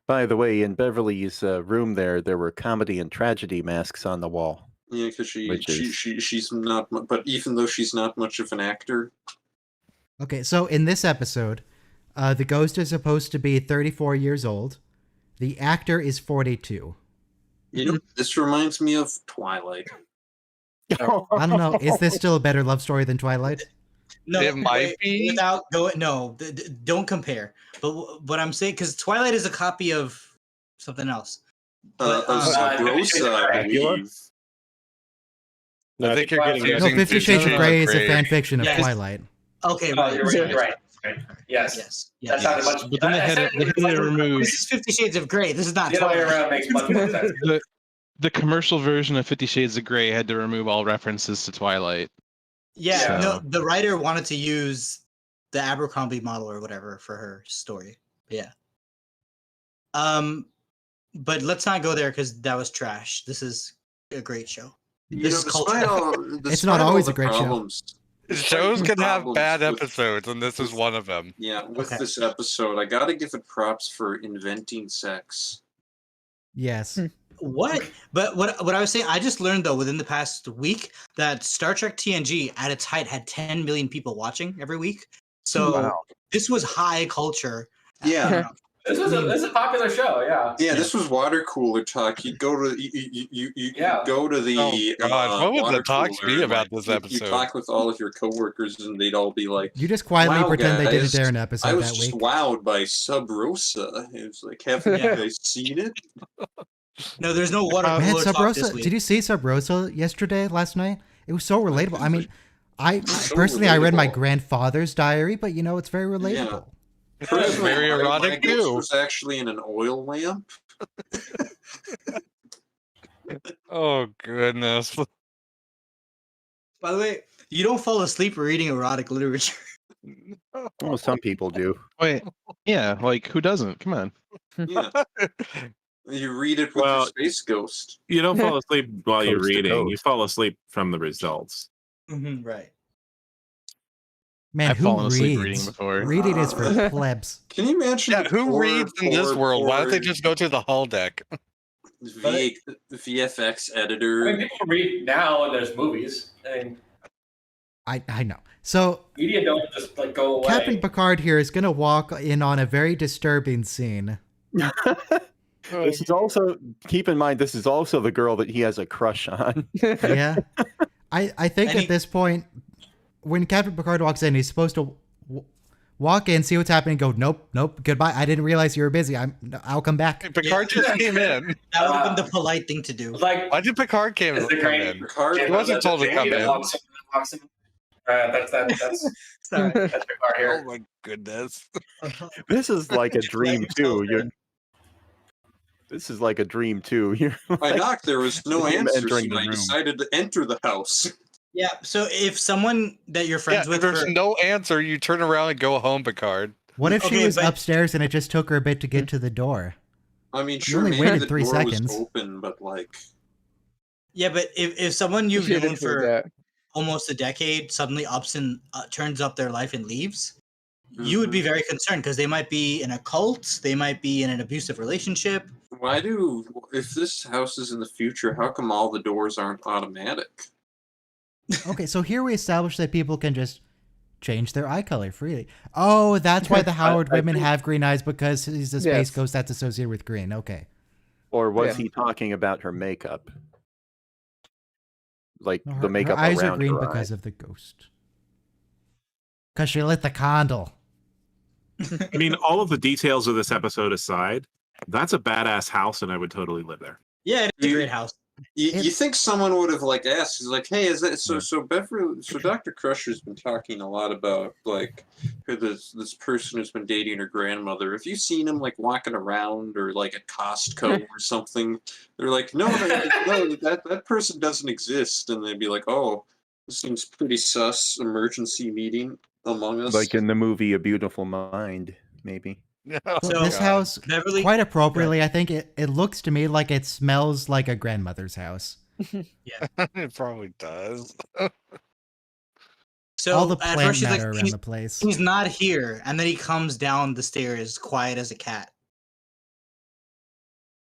By the way, in Beverly's room there were comedy and tragedy masks on the wall. Yeah, because Which is- she's not, but even though she's not much of an actor. Okay, so in this episode, the ghost is supposed to be 34 years old. The actor is 42. You know, this reminds me of Twilight. I don't know. Is this still a better love story than Twilight? No, It might be. Without going, no, don't compare. But what I'm saying, because Twilight is a copy of something else. But, Rosa, I believe. I think you're getting No, 50 Shades of Grey is a fan fiction of Yes. Twilight. Okay, You're right. Yes. Yes. That sounded much. But then they had to remove This is 50 Shades of Grey. This is not The other way Twilight. around makes much more sense. the commercial version of 50 Shades of Grey had to remove all references to Twilight. Yeah, So- no, the writer wanted to use the Abercrombie model or whatever for her story. Yeah. But let's not go there because that was trash. This is a great show. You know, This is culture. It's not always a great show. Shows can have Problems bad with- episodes, and this is one of them. Yeah, with Okay. this episode, I gotta give it props for inventing sex. Yes. What? But what I was saying, I just learned though within the past week that Star Trek TNG at its height had 10 million people watching every week. So Wow. this was high culture. Yeah. This is a popular show, yeah. Yeah, this was water cooler talk. You'd go to you Yeah. go to the Oh, God, what would water the talk cooler be and, about like, this you episode? talk with all of your coworkers and they'd all be like, You just quietly "Wow, pretend they didn't guys, air an I episode was that just week. wowed by Sub Rosa." It was like, haven't Yeah. you guys seen it? No, there's no water Man, cooler Sub talk this Rosa, week. did you see Sub Rosa last night? It was so relatable. I mean, I So personally, I read my relatable. grandfather's diary, but you know, it's very relatable. Personally, very my erotic ghost too. was actually in an oil lamp. Oh goodness. By the way, you don't fall asleep reading erotic literature. Well, some people do. Wait, yeah, like who doesn't? Come on. Yeah. You read it with Well- your space ghost. You don't fall asleep while you're Coast to reading. You coast. fall asleep from the results. Right. Man, I've who fallen reads? asleep reading before. Reading is for plebs. Can you imagine? Yeah, the who poor, reads in this poor, world? Why don't they poor just go to the hall deck? VFX I editor? mean, people read now and there's movies. I mean, I know. So media don't just like go away. Captain Picard here is gonna walk in on a very disturbing scene. This is also, keep in mind, this is also the girl that he has a crush on. Yeah, I think And at he- this point, when Captain Picard walks in, he's supposed to walk in, see what's happening, go, nope, goodbye. I didn't realize you were busy. I'll come back. Picard just came in. That would have been the polite thing to do. It's like, Why did Picard come is the in? great. Picard, He wasn't told to come in. Walks in. That's Sorry. that's Picard Oh here. my goodness. This is like a dream too. This is like a dream too. You're I knocked. There was no Him answer, entering so the I room. decided to enter the house. Yeah. So if someone that you're Yeah, friends if with, there's for, no answer, you turn around and go home, Picard. What if she Okay, was but- upstairs and it just took her a bit to get to the door? I mean, You sure, only maybe waited the 3 door seconds. was open, but like, yeah, but if someone you've Should've known did for that. almost a decade suddenly ups and turns up their life and leaves, you would be very concerned because they might be in a cult, they might be in an abusive relationship. why do if this house is in the future? How come all the doors aren't automatic? Okay, so here we establish that people can just change their eye color freely. Oh, that's why the Howard I women think- have green eyes, because he's a space Yes. ghost that's associated with green. Okay. Or was Yeah. he talking about her makeup? Like No, the makeup her eyes are around green her because eye. of the ghost. Because she lit the candle. I mean, all of the details of this episode aside, that's a badass house, and I would totally live there. Yeah, it's a You- great house. You think someone would have like asked? He's like, "Hey, is that so Beverly? So Dr. Crusher's been talking a lot about like who this person who's been dating her grandmother. Have you seen him like walking around or like at Costco or something?" They're like, "No, that person doesn't exist." And they'd be like, "Oh, this seems pretty sus. Emergency meeting among us." Like in the movie A Beautiful Mind, maybe. Oh, So- This God. house, Beverly, quite appropriately, I think it looks to me like it smells like a grandmother's house. It probably does. so All the at plant first she's matter like, around the place. he's not here, and then he comes down the stairs quiet as a cat.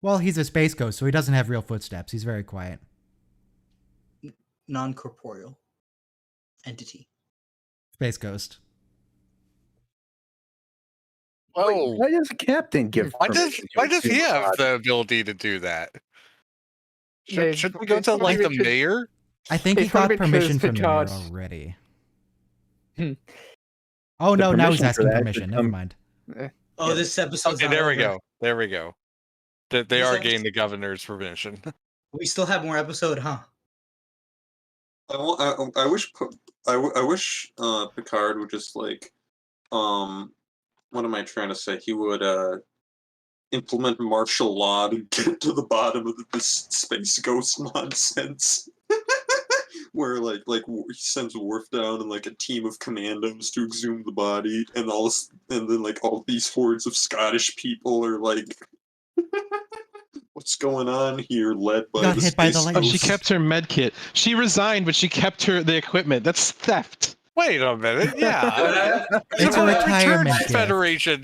Well, he's a space ghost, so he doesn't have real footsteps. He's very quiet. non-corporeal entity? Space Ghost. Oh, Why does the captain give why does permission to he assume have body? the ability to do that? There's- Should we go there's to probably like the because- mayor? I think he It's probably got permission because from the mayor Picard- already. Hmm. Oh The no, now he's permission for asking that should permission. Never come- mind. Oh, this episode's Okay, not there we over. go. There we go. They This are episode- getting the governor's permission. We still have more episode, huh? I wish Picard would just like what am I trying to say? He would implement martial law to get to the bottom of this Space Ghost nonsense. Where like he sends Worf down and like a team of commandos to exhume the body, and then like all these hordes of Scottish people are like, what's going on here? Led by Got the hit by the Space lightning. Oh, she Ghost. kept her med kit. She resigned, but she kept the equipment. That's theft. Wait a minute. Yeah. It's a retirement gift. Federation.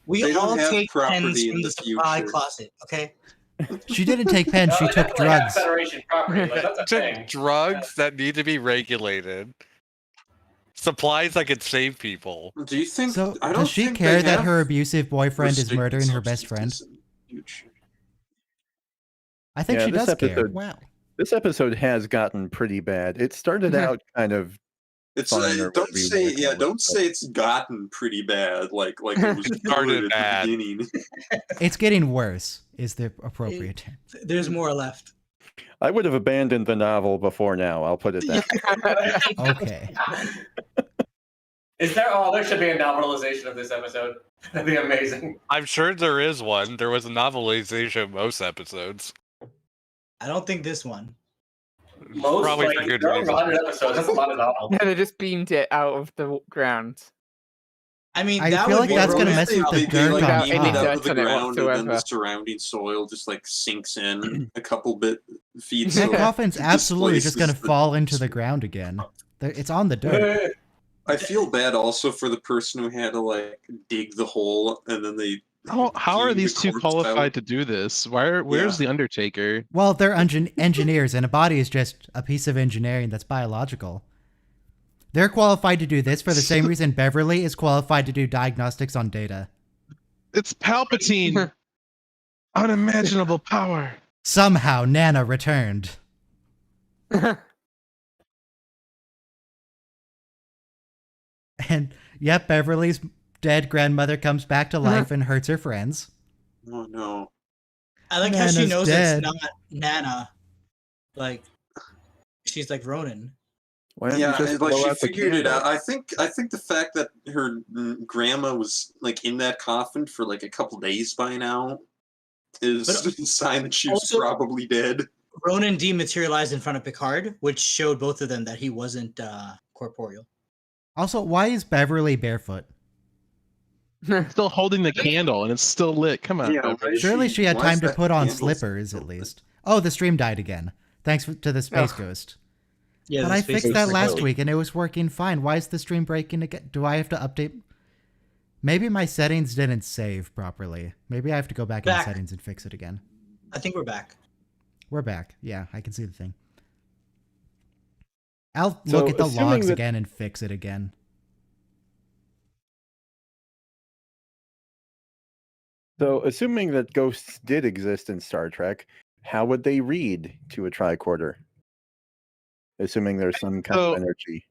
We They don't all have take property pens in from the the supply future. closet, okay? She didn't take pens. She No, they took definitely have drugs. Federation property. Like, that's a Took thing. drugs that need to be regulated. Supplies that could save people. Do you think? So I don't does she think care they that have her abusive boyfriend is restricted murdering her best friend? substances in the future. I think Yeah, she this does care. episode- Wow. This episode has gotten pretty bad. It started out kind of It's fun or don't whatever you say wanna call it, don't but- say it's gotten pretty bad like it was Started good at bad. the beginning. It's getting worse. Is the appropriate term. There's more left. I would have abandoned the novel before now. I'll put it that way. Okay. Is there? Oh, there should be a novelization of this episode. That'd be amazing. I'm sure there is one. There was a novelization of most episodes. I don't think this one. Most Probably like for good there are reason. 100 episodes. That's a lot of novels. Yeah, they just beamed it out of the ground. I mean, I that feel would like be that's gonna romance. mess with the They, dirt like, on Without beam any it top. out dirt of the on it ground, and then the whatsoever. surrounding soil just like sinks in a couple feet. That so coffin's it absolutely just gonna displaces the- fall into the ground again. It's on the dirt. I feel bad also for the person who had to like dig the hole and then they. How are beam the these two corpse qualified out. to do this? Where's the Undertaker? Well, they're engineers, and a body is just a piece of engineering that's biological. They're qualified to do this for the same reason Beverly is qualified to do diagnostics on Data. It's Palpatine. Unimaginable power. Somehow, Nana returned. And yep, Beverly's dead grandmother comes back to life and hurts her friends. Oh no! I like how she Nana's knows dead. it's not Nana. Like, she's like Ronan. Why don't you Yeah, just like blow she out the figured it candle? out. I think the fact that her grandma was like in that coffin for like a couple days by now is But a sign that she was also- probably dead. Ronan dematerialized in front of Picard, which showed both of them that he wasn't corporeal. Also, why is Beverly barefoot? Still holding the candle and it's still lit. Come on. Yeah, Beverly. right. Surely she had Why time is to that put on candle slippers still at lit? least. Oh, the stream died again. Thanks to the Space Ugh. Ghost. Yeah, But the I space fixed ghost that like, last week and it was working fine. Why is the stream breaking again? Do I have to update? Maybe my settings didn't save properly. Maybe I have to go back in Back. settings and fix it again. I think we're back. We're back. Yeah, I can see the thing. I'll So, look at the assuming logs that- again and fix it again. So, assuming that ghosts did exist in Star Trek, how would they read to a tricorder? Assuming there's some kind So- of energy.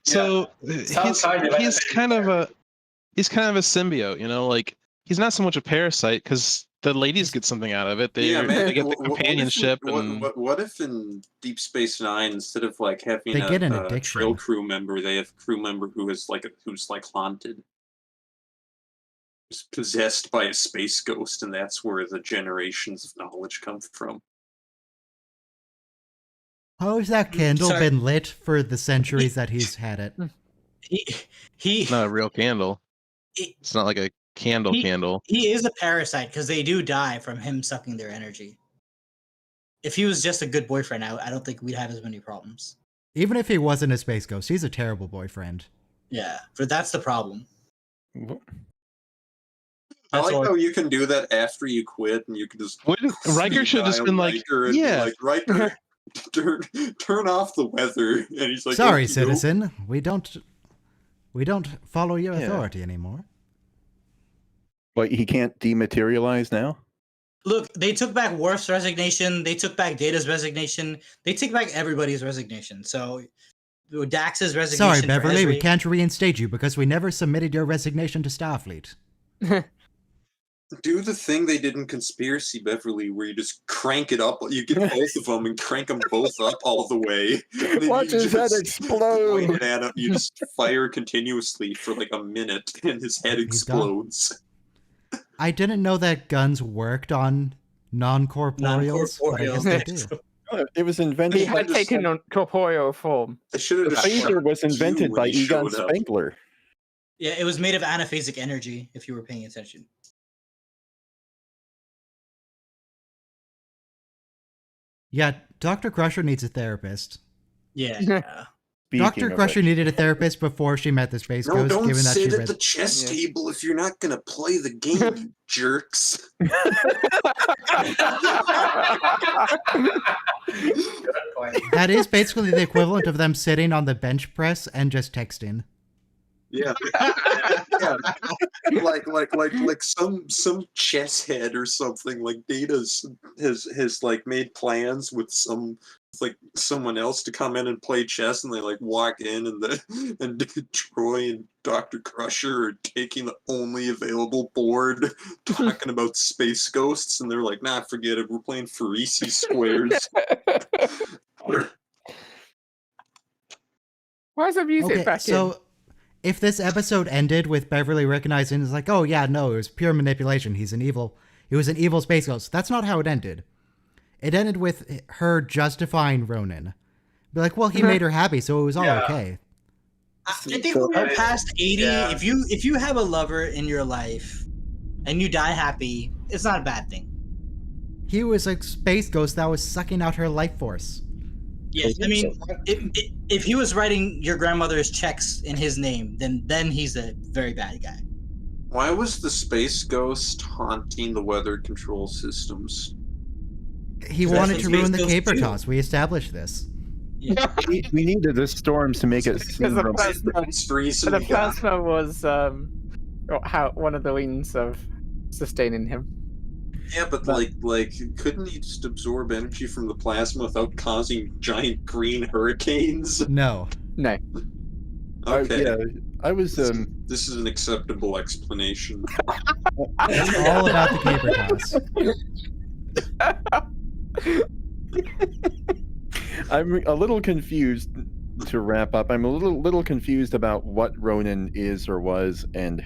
So Sounds kind of he's kind of a symbiote, you know, like he's not so much a parasite because the ladies get something out of it. They they get the companionship and What if in Deep Space Nine, instead of like having They get an a addiction. trail crew member, they have a crew member who's like haunted, who's possessed by a space ghost, and that's where the generations of knowledge come from. How has that candle Sorry. been lit for the centuries that he's had it? He it's not a real candle. he, It's not like a candle He- candle. he is a parasite because they do die from him sucking their energy. If he was just a good boyfriend, I don't think we'd have as many problems. Even if he wasn't a space ghost, he's a terrible boyfriend. Yeah, but that's the problem. I That's like all- how you can do that after you quit, and you can just Wouldn't Riker should have just been like, Riker and be yeah. like, Riker, turn off the weather. And he's like, Sorry, "Okey-doke." citizen. We don't follow your Yeah. authority anymore. But he can't dematerialize now? Look, they took back Worf's resignation. They took back Data's resignation. They took back everybody's resignation. So Dax's resignation. Sorry, for Beverly, we Ezri- can't reinstate you because we never submitted your resignation to Starfleet. Do the thing they did in Conspiracy Beverly, where you just crank it up. You get both of them and crank them both up all the way. And then Watch you his head just explode. point it at him. You just fire continuously for like a minute, and his head He's gone. explodes. I didn't know that guns worked on non-corporeals, but I guess they do. It was He invented by had taken on corporeal form. I should have the just phaser shot was you invented when by he Egon showed up. Spengler. Yeah, it was made of anaphasic energy. If you were paying attention. Yeah, Dr. Crusher needs a therapist. Yeah. Speaking Dr. of Crusher which, needed a therapist before she met the Space No, Ghost, don't given that sit she at the read... chess Yeah. table if you're not gonna play the game, you jerks. That is basically the equivalent of them sitting on the bench press and just texting. Yeah. Yeah. Like some chess head or something. Like Data's has like made plans with someone else to come in and play chess, and they like walk in, and Troy and Dr. Crusher are taking the only available board, talking about space ghosts, and they're like, nah, forget it, we're playing Farisi squares. Why is the music Okay, back so if this episode ended with Beverly recognizing it's like, oh yeah, no, it was pure manipulation. He was an evil space ghost. That's not how it ended. It ended with her justifying Ronan. Be like, well, he made her happy, so it was all Yeah. okay. I think when you're past 80, Yeah. if you have a lover in your life and you die happy, it's not a bad thing. He was a space ghost that was sucking out her life force. Yes, I mean, if he was writing your grandmother's checks in his name, then he's a very bad guy. Why was the space ghost haunting the weather control systems? He That's wanted what to ruin space the ghosts caper do. toss. We established this. we needed the storms to make it seem the romantic. It's the reason The we got plasma was one of the means of sustaining him. Yeah, but like, couldn't he just absorb energy from the plasma without causing giant green hurricanes? No. No. Okay, Yeah, I was this is an acceptable explanation. It's all about the caper toss. I'm a little confused to wrap up. I'm a little confused about what Ronan is or was and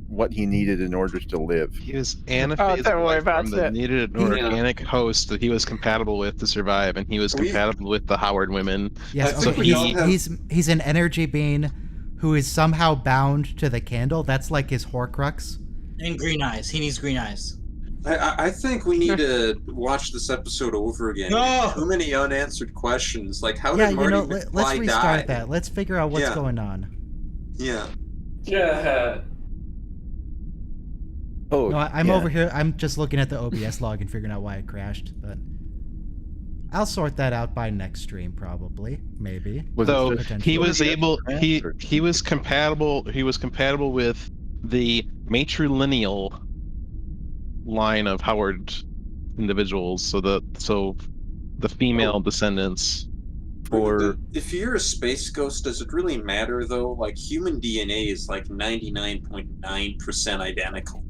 what he needed in order to live. He was anaphasic don't worry life about form that it. needed an organic host that he was compatible with to survive, and he was compatible with the Howard women. Yes, I think okay, we all have- he's an energy being who is somehow bound to the candle. That's like his Horcrux. And green eyes. He needs green eyes. I think we need to watch this episode over again. No! Too many unanswered questions. Like, how Yeah, did Marty let's McFly restart die? that. Let's figure out what's Yeah. going on. Yeah. Yeah. Oh, No, I'm yeah. over here. I'm just looking at the OBS log and figuring out why it crashed, but I'll sort that out by next stream, probably, maybe. Was it So just- he was able. He Or- he was compatible. He was compatible with the matrilineal line of Howard individuals. So the female descendants. For If you're a space ghost, does it really matter though? Like, human DNA is like 99.9% identical.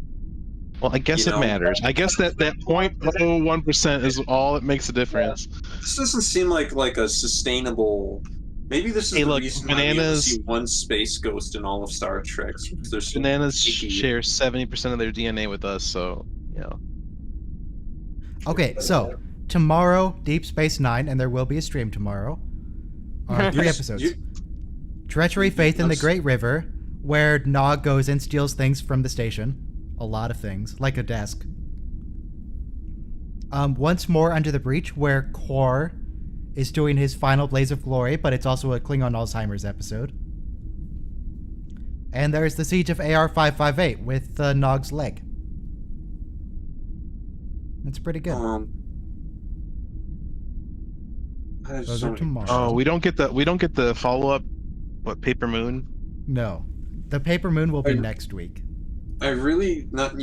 Well, I guess You it know- matters. I guess that 0.01% is all that makes a difference. This doesn't seem like a sustainable. Maybe this is Hey, the look, reason why we only bananas- see one space ghost in all of Star Trek. Because they're so Bananas picky. share 70% of their DNA with us, so you know. Okay, so tomorrow, Deep Space Nine, and there will be a stream tomorrow. Are 3 episodes. Treachery, Faith in the Great River, where Nog goes and steals things from the station. A lot of things, like a desk. Once More Under the Breach, where Kor is doing his final blaze of glory, but it's also a Klingon Alzheimer's episode. And there's the Siege of AR-558 with Nog's leg. It's pretty good. Those are tomorrow. Oh, we don't get the follow up. What, Paper Moon? No, the Paper Moon will be I- next week. I really not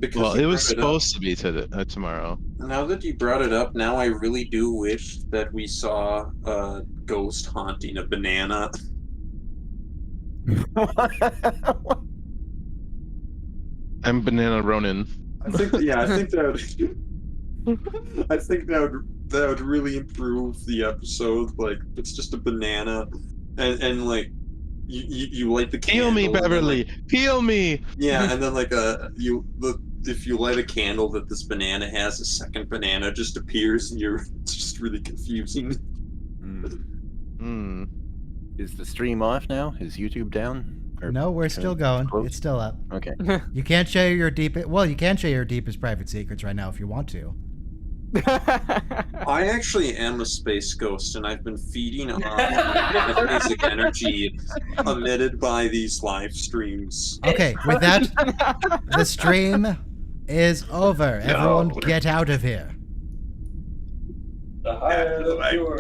because Well, you it was brought up. supposed to be tomorrow. Now that you brought it up, now I really do wish that we saw a ghost haunting a banana. I'm Banana Ronin. I think that would really improve the episode. Like it's just a banana, and like you light the candle. Peel me, and then, Beverly. like, Peel me. yeah, and then like if you light a candle that this banana has, a second banana just appears, and it's just really confusing. Hmm. Is the stream off now? Is YouTube down? Or No, we're still going. close? It's still up. Okay. You can't share your you can share your deepest private secrets right now if you want to. I actually am a space ghost, and I've been feeding on the basic energy emitted by these live streams. Okay, with that, the stream is over. Everyone get out of here. The higher the pure.